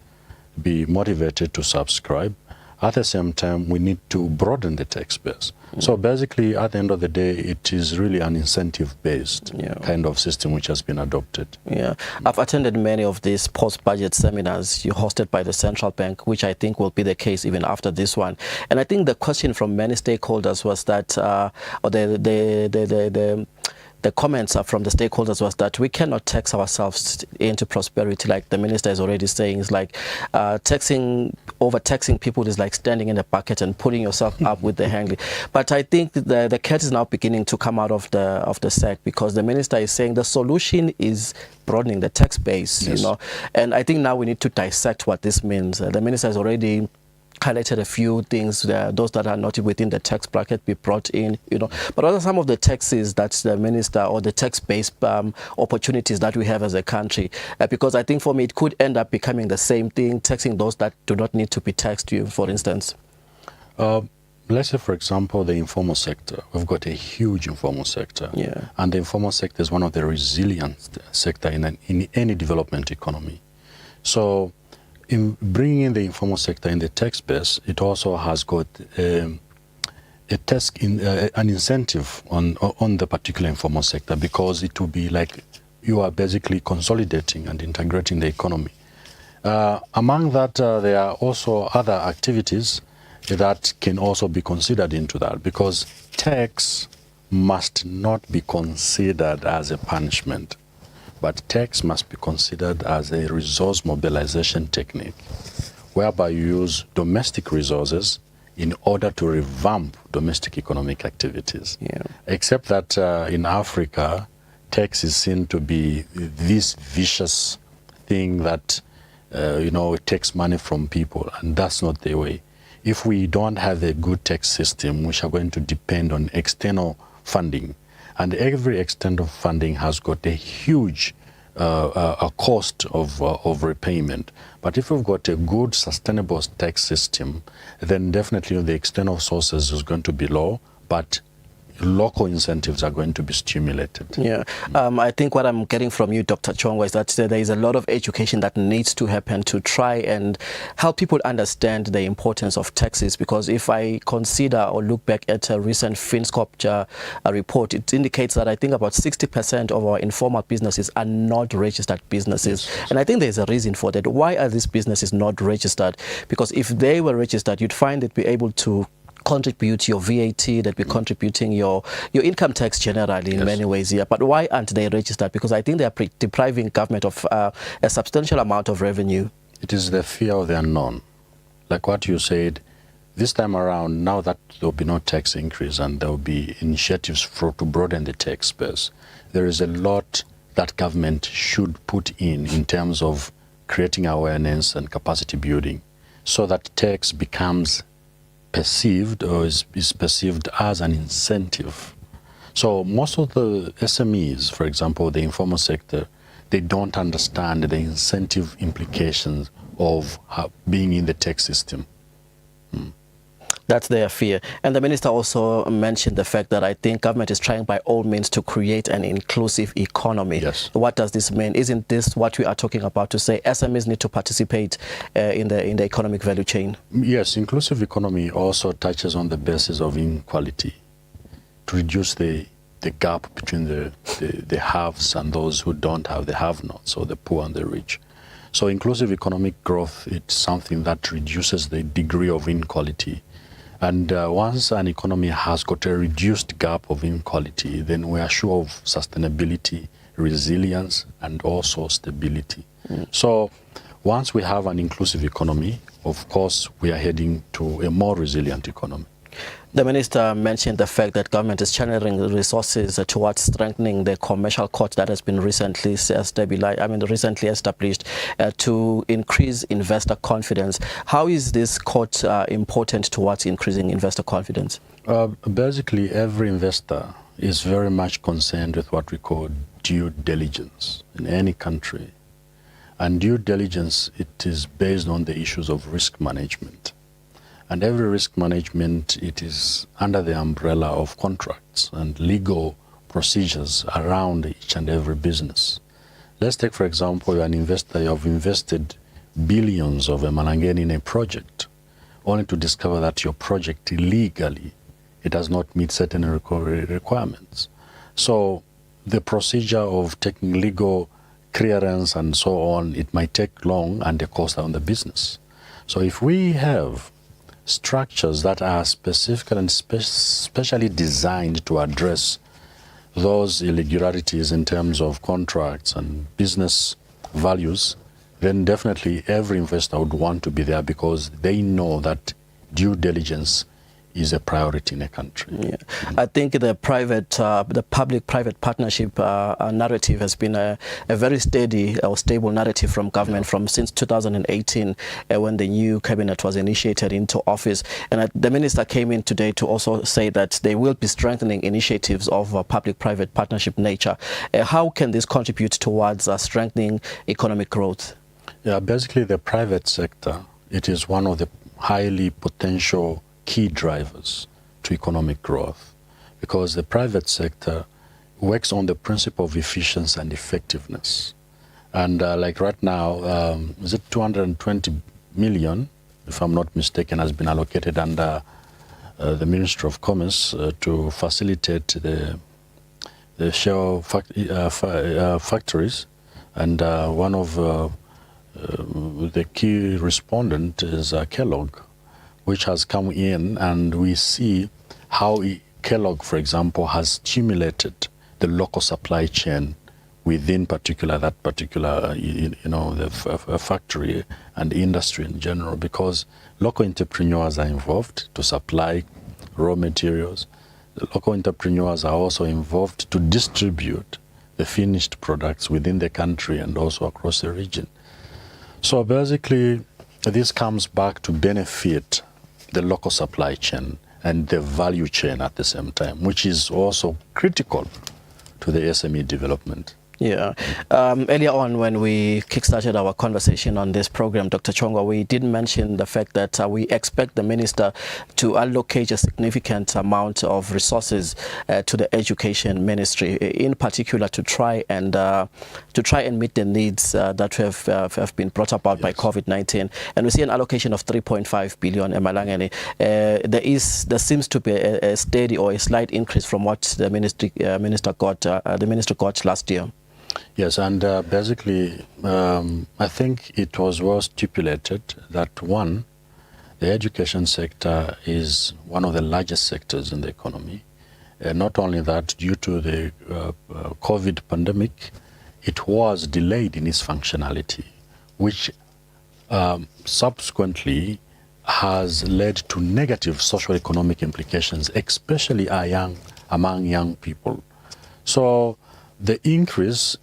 be motivated to subscribe. At the same time, we need to broaden the tax base. So basically, at the end of the day, it is really an incentive-based kind of system which has been adopted. Yeah, I've attended many of these post-budget seminars you hosted by the Central Bank, which I think will be the case even after this one. And I think the question from many stakeholders was that, or the comments from the stakeholders was that we cannot tax ourselves into prosperity, like the minister is already saying. It's like overtaxing people is like standing in a bucket and putting yourself up with the hanging. But I think the cat is now beginning to come out of the sack, because the minister is saying the solution is broadening the tax base, you know. And I think now we need to dissect what this means. The minister has already highlighted a few things, those that are not within the tax bracket be brought in, you know. But what are some of the taxes that the minister, or the tax-based opportunities that we have as a country? Because I think for me it could end up becoming the same thing, taxing those that do not need to be taxed, for instance. Let's say, for example, the informal sector. We've got a huge informal sector. Yeah. And the informal sector is one of the resilient sector in any development economy. So in bringing in the informal sector in the tax base, it also has got an incentive on the particular informal sector, because it will be like you are basically consolidating and integrating the economy. Among that, there are also other activities that can also be considered into that, because tax must not be considered as a punishment, but tax must be considered as a resource mobilization technique, whereby you use domestic resources in order to revamp domestic economic activities. Yeah. Except that in Africa, tax is seen to be this vicious thing that, it takes money from people, and that's not the way. If we don't have a good tax system, we are going to depend on external funding. And every external funding has got a huge cost of repayment. But if we've got a good, sustainable tax system, then definitely the external sources is going to be low, but local incentives are going to be stimulated. Yeah, I think what I'm getting from you, Dr. Chongwa, is that there is a lot of education that needs to happen to try and help people understand the importance of taxes. Because if I consider or look back at a recent Fiscal report, it indicates that I think about 60% of our informal businesses are not registered businesses. Yes. And I think there's a reason for that. Why are these businesses not registered? Because if they were registered, you'd find that be able to contribute your VAT, that we're contributing your income tax generally in many ways here. But why aren't they registered? Because I think they are depriving government of a substantial amount of revenue. It is the fear of the unknown. Like what you said, this time around, now that there will be no tax increase and there will be initiatives to broaden the tax base, there is a lot that government should put in terms of creating awareness and capacity building, so that tax becomes perceived, or is perceived as an incentive. So most of the SMEs, for example, the informal sector, they don't understand the incentive implications of being in the tax system. That's their fear. And the minister also mentioned the fact that I think government is trying by all means to create an inclusive economy. Yes. What does this mean? Isn't this what we are talking about, to say SMEs need to participate in the economic value chain? Yes, inclusive economy also touches on the basis of inequality, to reduce the gap between the haves and those who don't have, the have-nots, or the poor and the rich. So inclusive economic growth, it's something that reduces the degree of inequality. And once an economy has got a reduced gap of inequality, then we are sure of sustainability, resilience, and also stability. So once we have an inclusive economy, of course, we are heading to a more resilient economy. The minister mentioned the fact that government is channeling resources towards strengthening the commercial court that has been recently established to increase investor confidence. How is this court important towards increasing investor confidence? Basically, every investor is very much concerned with what we call due diligence in any country. And due diligence, it is based on the issues of risk management. And every risk management, it is under the umbrella of contracts and legal procedures around each and every business. Let's take, for example, you're an investor, you have invested billions of emalangeni in a project, only to discover that your project illegally, it does not meet certain requirements. So the procedure of taking legal clearance and so on, it might take long and the cost on the business. So if we have structures that are specific and specially designed to address those irregularities in terms of contracts and business values, then definitely every investor would want to be there because they know that due diligence is a priority in a country. Yeah. I think the public-private partnership narrative has been a very steady or stable narrative from government from since 2018 when the new cabinet was initiated into office. And the minister came in today to also say that they will be strengthening initiatives of public-private partnership nature. How can this contribute towards strengthening economic growth? Yeah, basically the private sector, it is one of the highly potential key drivers to economic growth because the private sector works on the principle of efficiency and effectiveness. And like right now, is it 220 million, if I'm not mistaken, has been allocated under the Ministry of Commerce to facilitate the shell factories. And one of the key respondent is Kellogg, which has come in, and we see how Kellogg, for example, has stimulated the local supply chain within that particular the factory and industry in general, because local entrepreneurs are involved to supply raw materials. The local entrepreneurs are also involved to distribute the finished products within the country and also across the region. So basically, this comes back to benefit the local supply chain and the value chain at the same time, which is also critical to the SME development. Yeah. Earlier on, when we kickstarted our conversation on this program, Dr. Chongwa, we did mention the fact that we expect the minister to allocate a significant amount of resources to the education ministry, in particular to try and meet the needs that have been brought about by COVID-19. And we see an allocation of 3.5 billion emalangeni. There seems to be a steady or a slight increase from what the minister got last year. Yes, and basically, I think it was well stipulated that one, the education sector is one of the largest sectors in the economy. Not only that, due to the COVID pandemic, it was delayed in its functionality, which subsequently has led to negative socio-economic implications, especially among young people. So the increase,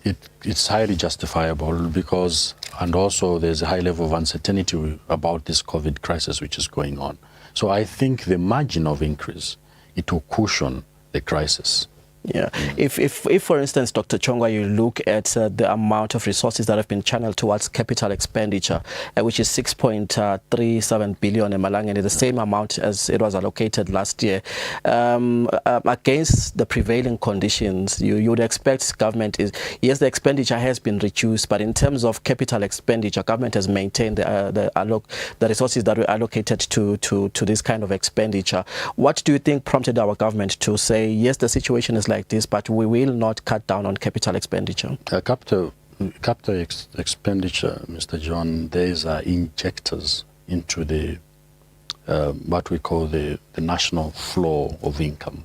it's highly justifiable because, and also there's a high level of uncertainty about this COVID crisis which is going on. So I think the margin of increase, it will cushion the crisis. Yeah. If for instance, Dr. Chongwa, you look at the amount of resources that have been channeled towards capital expenditure, which is 6.37 billion emalangeni, the same amount as it was allocated last year, against the prevailing conditions, you would expect government is, yes, the expenditure has been reduced, but in terms of capital expenditure, government has maintained the resources that were allocated to this kind of expenditure. What do you think prompted our government to say, yes, the situation is like this, but we will not cut down on capital expenditure? Capital expenditure, Mr. John, these are injectors into the what we call the national flow of income.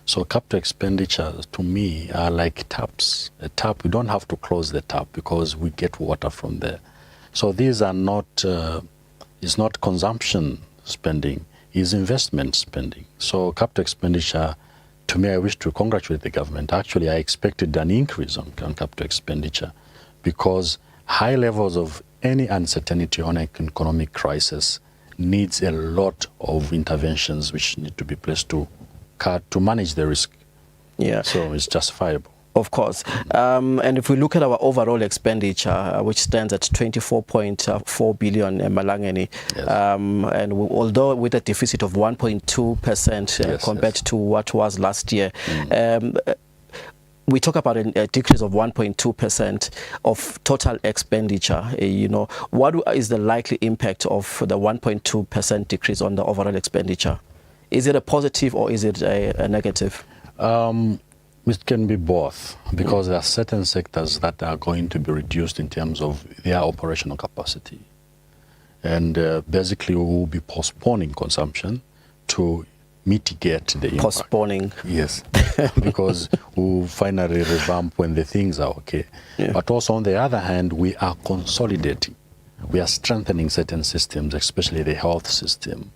So capital expenditures to me are like taps. A tap, we don't have to close the tap because we get water from there. So these are not, it's not consumption spending, it's investment spending. So capital expenditure, to me, I wish to congratulate the government. Actually, I expected an increase on capital expenditure because high levels of any uncertainty on an economic crisis needs a lot of interventions which need to be placed to manage the risk. Yeah. So it's justifiable. Of course. And if we look at our overall expenditure, which stands at 24.4 billion Malangeni, and although with a deficit of 1.2% compared to what was last year, we talk about a decrease of 1.2% of total expenditure. What is the likely impact of the 1.2% decrease on the overall expenditure? Is it a positive or is it a negative? It can be both, because there are certain sectors that are going to be reduced in terms of their operational capacity. And basically, we will be postponing consumption to mitigate the impact. Postponing? Yes, because we'll finally revamp when the things are okay. But also, on the other hand, we are consolidating. We are strengthening certain systems, especially the health system,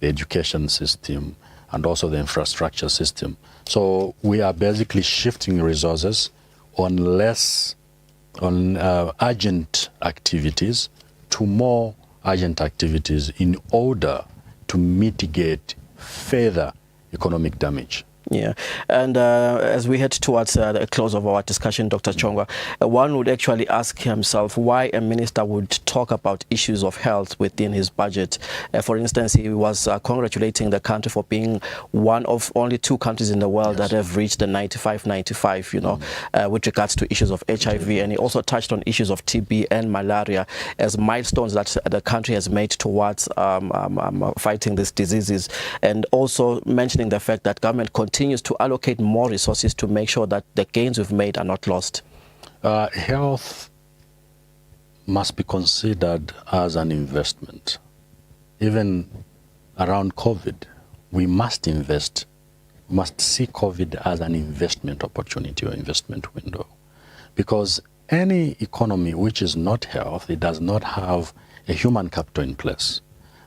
the education system, and also the infrastructure system. So we are basically shifting resources on urgent activities to more urgent activities in order to mitigate further economic damage. Yeah, and as we head towards the close of our discussion, Dr. Chongwa, one would actually ask himself why a minister would talk about issues of health within his budget. For instance, he was congratulating the country for being one of only 2 countries in the world that have reached the 95-95, with regards to issues of HIV, and he also touched on issues of TB and malaria as milestones that the country has made towards fighting these diseases, and also mentioning the fact that government continues to allocate more resources to make sure that the gains we've made are not lost. Health must be considered as an investment. Even around COVID, we must invest. We must see COVID as an investment opportunity or investment window. Because any economy which is not health, it does not have a human capital in place.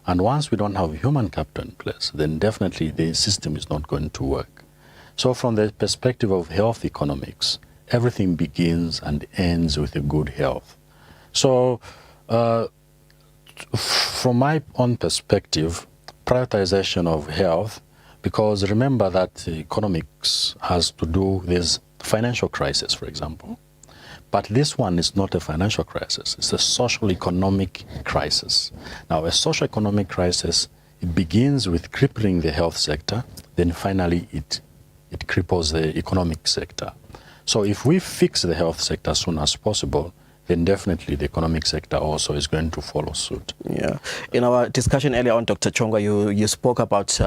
And once we don't have human capital in place, then definitely the system is not going to work. So from the perspective of health economics, everything begins and ends with a good health. So from my own perspective, prioritization of health, because remember that economics has to do with financial crisis, for example. But this one is not a financial crisis. It's a social economic crisis. Now, a social economic crisis, it begins with crippling the health sector, then finally it cripples the economic sector. So if we fix the health sector as soon as possible, then definitely the economic sector also is going to follow suit. Yeah. In our discussion earlier on, Dr. Chongwa, you spoke about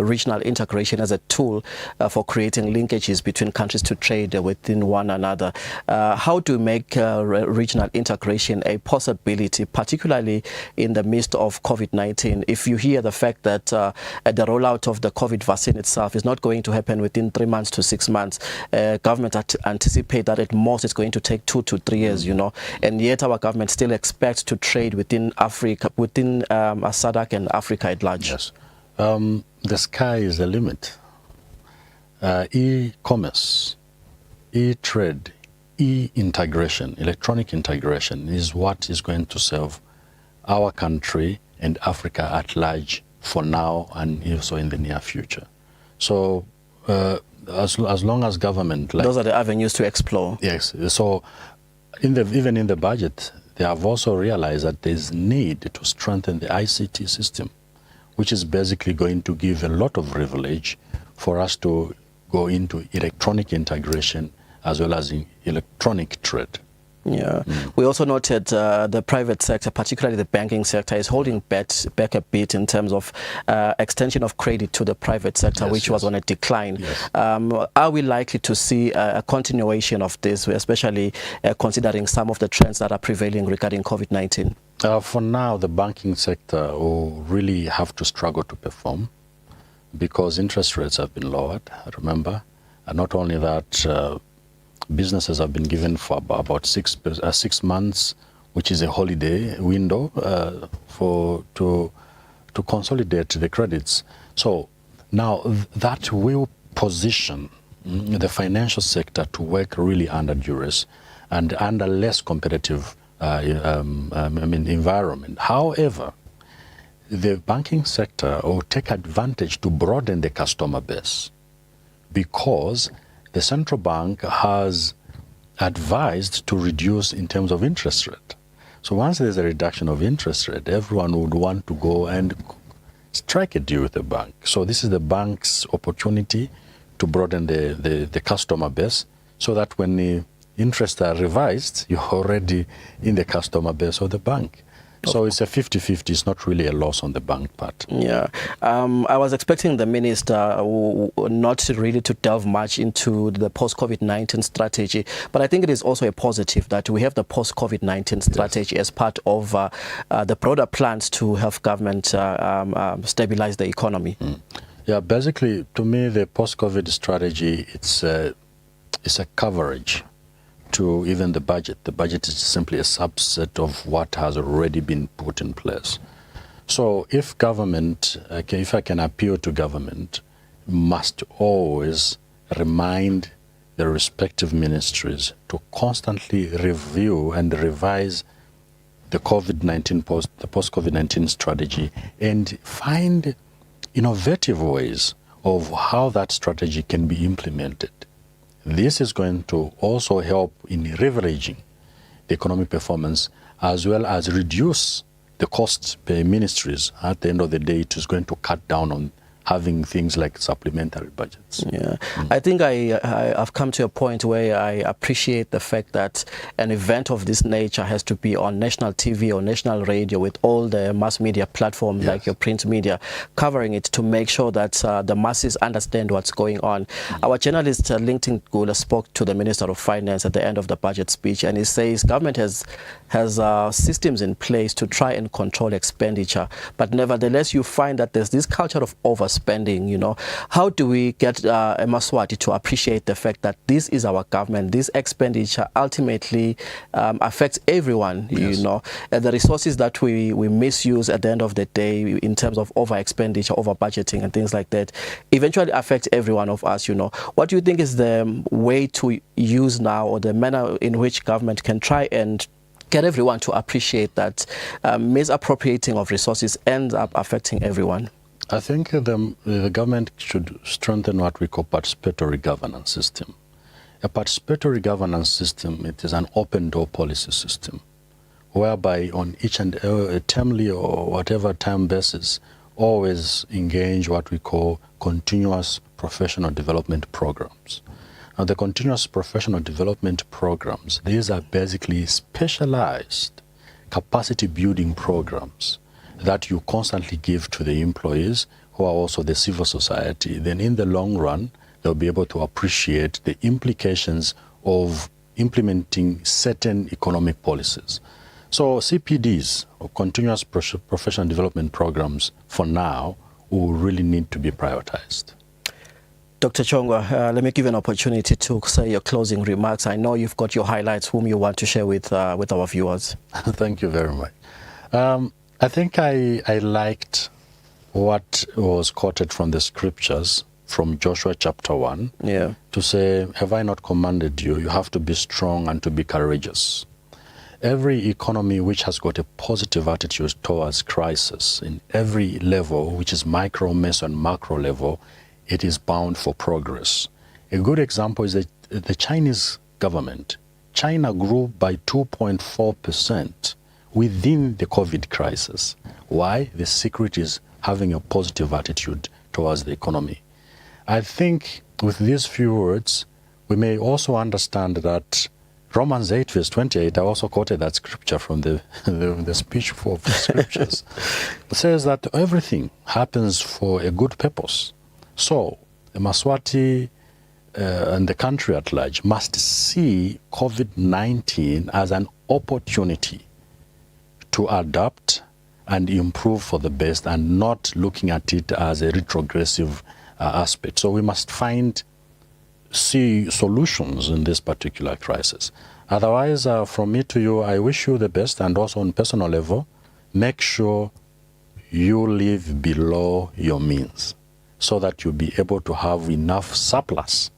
regional integration as a tool for creating linkages between countries to trade within one another. How do you make regional integration a possibility, particularly in the midst of COVID-19? If you hear the fact that the rollout of the COVID vaccine itself is not going to happen within 3 months to 6 months, government anticipate that at most it's going to take 2 to 3 years, and yet our government still expects to trade within Africa, within SADC and Africa at large. Yes. The sky is the limit. E-commerce, e-trade, e-integration, electronic integration is what is going to serve our country and Africa at large for now and also in the near future. So as long as government... Those are the avenues to explore. Yes. So even in the budget, they have also realized that there's need to strengthen the ICT system, which is basically going to give a lot of privilege for us to go into electronic integration as well as in electronic trade. Yeah. We also noted the private sector, particularly the banking sector, is holding back a bit in terms of extension of credit to the private sector, which was on a decline. Are we likely to see a continuation of this, especially considering some of the trends that are prevailing regarding COVID-19? For now, the banking sector will really have to struggle to perform because interest rates have been lowered, remember. And not only that, businesses have been given for about 6 months, which is a holiday window to consolidate the credits. So now that will position the financial sector to work really under duress and under less competitive environment. However, the banking sector will take advantage to broaden the customer base because the central bank has advised to reduce in terms of interest rate. So once there's a reduction of interest rate, everyone would want to go and strike a deal with the bank. So this is the bank's opportunity to broaden the customer base, so that when the interests are revised, you're already in the customer base of the bank. So it's a 50-50. It's not really a loss on the bank part. Yeah. I was expecting the minister not really to delve much into the post-COVID-19 strategy, but I think it is also a positive that we have the post-COVID-19 strategy as part of the broader plans to help government stabilize the economy. Yeah, basically, to me, the post-COVID strategy, it's a coverage to even the budget. The budget is simply a subset of what has already been put in place. So if government, if I can appeal to government, must always remind the respective ministries to constantly review and revise the post-COVID-19 strategy and find innovative ways of how that strategy can be implemented. This is going to also help in leveraging the economic performance, as well as reduce the costs per ministries. At the end of the day, it is going to cut down on having things like supplementary budgets. Yeah, I think I've come to a point where I appreciate the fact that an event of this nature has to be on national TV or national radio with all the mass media platforms, like your print media, covering it to make sure that the masses understand what's going on. Our journalist LinkedIn Gula spoke to the Minister of Finance at the end of the budget speech, and he says government has systems in place to try and control expenditure, but nevertheless you find that there's this culture of overspending. How do we get Eswatini to appreciate the fact that this is our government, this expenditure ultimately affects everyone, the resources that we misuse at the end of the day in terms of over expenditure, over budgeting and things like that eventually affects every one of us. What do you think is the way to use now, or the manner in which government can try and get everyone to appreciate that misappropriating of resources ends up affecting everyone? I think the government should strengthen what we call participatory governance system. A participatory governance system, it is an open door policy system, whereby on each and every termly or whatever time basis, always engage what we call continuous professional development programs. Now, the continuous professional development programs, these are basically specialized capacity building programs that you constantly give to the employees, who are also the civil society. Then in the long run, they'll be able to appreciate the implications of implementing certain economic policies. So CPDs, or continuous professional development programs, for now, will really need to be prioritized. Dr. Chongwa, let me give you an opportunity to say your closing remarks. I know you've got your highlights whom you want to share with our viewers. Thank you very much. I think I liked what was quoted from the scriptures from Joshua chapter 1, to say, have I not commanded you? You have to be strong and to be courageous. Every economy which has got a positive attitude towards crisis in every level, which is micro, meso, and macro level, it is bound for progress. A good example is the Chinese government. China grew by 2.4% within the COVID crisis. Why? The secret is having a positive attitude towards the economy. I think with these few words, we may also understand that Romans 8 verse 28, I also quoted that scripture from the speech of the scriptures. It says that everything happens for a good purpose. So Eswatini and the country at large must see COVID-19 as an opportunity to adapt and improve for the best, and not looking at it as a retrogressive aspect. So we must see solutions in this particular crisis. Otherwise, from me to you, I wish you the best, and also on personal level, make sure you live below your means so that you'll be able to have enough surplus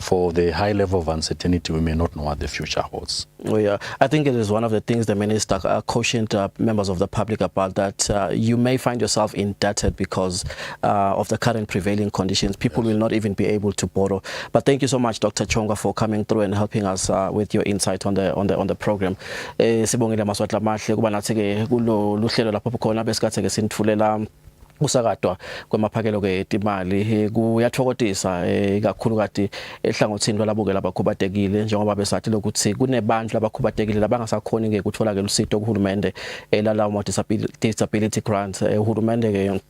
for the high level of uncertainty, we may not know what the future holds. Oh, yeah. I think it is one of the things the minister cautioned members of the public about, that you may find yourself indebted because of the current prevailing conditions. People will not even be able to borrow. But thank you so much, Dr. Chonga, for coming through and helping us with your insight on the program. Sibongile maswahla mahle kuba nathi ke kulo luhlelo lapho khona besikhathe ke sinithulela usakadwa kwemaphakelo ke imali kuyathokozisa kakhulu kati ehlangothini lwalabukela abakhubatekile, njengoba besathi lokuthi kunebantu labakhubatekile labangasakhoni ke ukuthola ke usizo kuhulumende lalawo disability grants. Uhulumende ke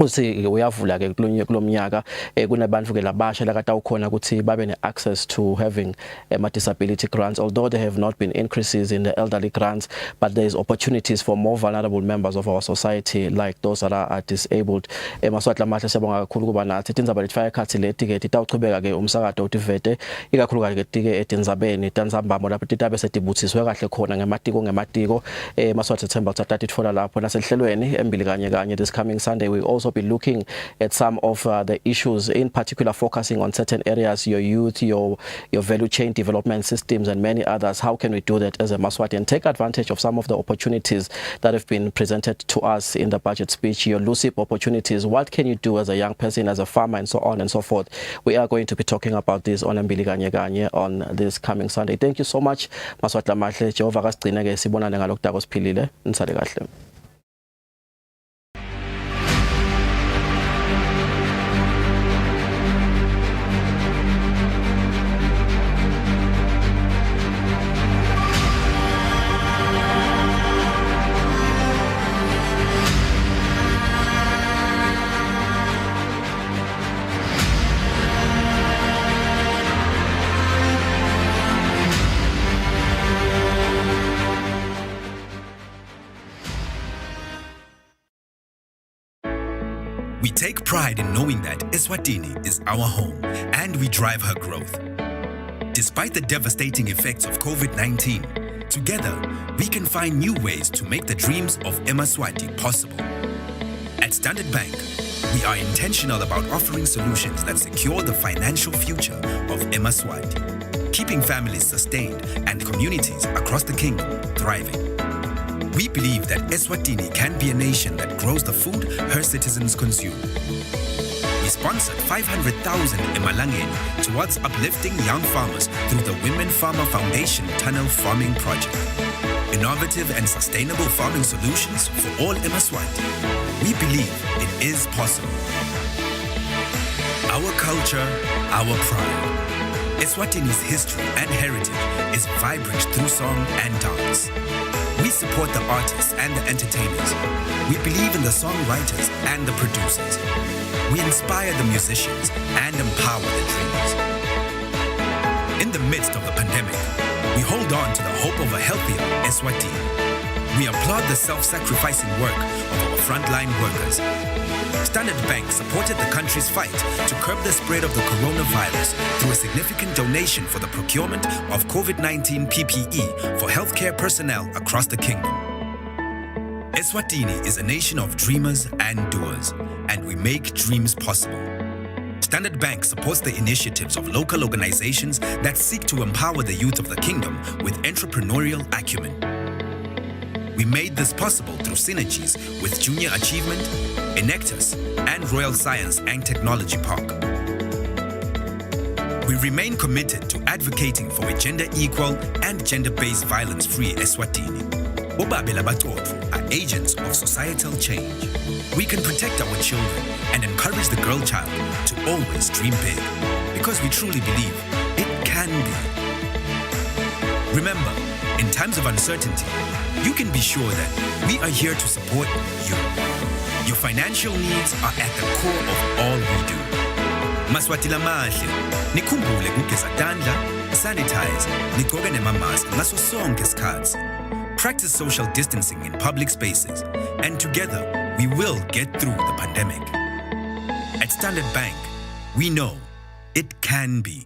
uthi uyavula ke kulomnyaka kunabantu ke labasha lakade ukhona ukuthi babe ne-access to having disability grants, although there have not been increases in the elderly grants, but there is opportunities for more vulnerable members of our society like those that are disabled. Maswahla mahle siyabonga kakhulu kuba nathi tindzaba lethu ekhathi leti ke titawuchubeka ke umsakado utivete ikakhulu ke tike etindzabeni tanzambamo lapho titabe setibuthiswe kahle khona ngematiko maswahla Themba uthatha titfola lapho nasehlelweni embili kanye this coming Sunday. We also be looking at some of the issues, in particular focusing on certain areas, your youth, your value chain development systems and many others. How can we do that as a Maswati and take advantage of some of the opportunities that have been presented to us in the budget speech, your LUCIP opportunities? What can you do as a young person, as a farmer, and so on and so forth? We are going to be talking about this on Mbili Ganye on this coming Sunday. Thank you so much, Maswati Mahle. Jehovah kastigcine ke sibonane ngalokudako siphilile. Nisale kahle. We take pride in knowing that Eswatini is our home and we drive her growth. Despite the devastating effects of COVID-19, together we can find new ways to make the dreams of Eswatini possible. At Standard Bank, we are intentional about offering solutions that secure the financial future of Eswatini, keeping families sustained and communities across the kingdom thriving. We believe that Eswatini can be a nation that grows the food her citizens consume. We sponsored 500,000 emalangeni towards uplifting young farmers through the Women Farmer Foundation Tunnel Farming Project. Innovative and sustainable farming solutions for all Eswatini. We believe it is possible. Our culture, our pride. Eswatini's history and heritage is vibrant through song and dance. We support the artists and the entertainers. We believe in the songwriters and the producers. We inspire the musicians and empower the dreamers. In the midst of the pandemic, we hold on to the hope of a healthier Eswatini. We applaud the self-sacrificing work of our frontline workers. Standard Bank supported the country's fight to curb the spread of the coronavirus through a significant donation for the procurement of COVID-19 PPE for healthcare personnel across the kingdom. Eswatini is a nation of dreamers and doers, and we make dreams possible. Standard Bank supports the initiatives of local organizations that seek to empower the youth of the kingdom with entrepreneurial acumen. We made this possible through synergies with Junior Achievement, Enectus, and Royal Science and Technology Park. We remain committed to advocating for a gender-equal and gender-based violence-free Eswatini. Obabela Batotfu are agents of societal change. We can protect our children and encourage the girl child to always dream big, because we truly believe it can be. Remember, in times of uncertainty, you can be sure that we are here to support you. Your financial needs are at the core of all we do. Maswati lamahle, nikhumbule kugeza tandla, sanitize, nigqoke nemamask ngaso sonke isikhathi. Practice social distancing in public spaces, and together we will get through the pandemic. At Standard Bank, we know it can be.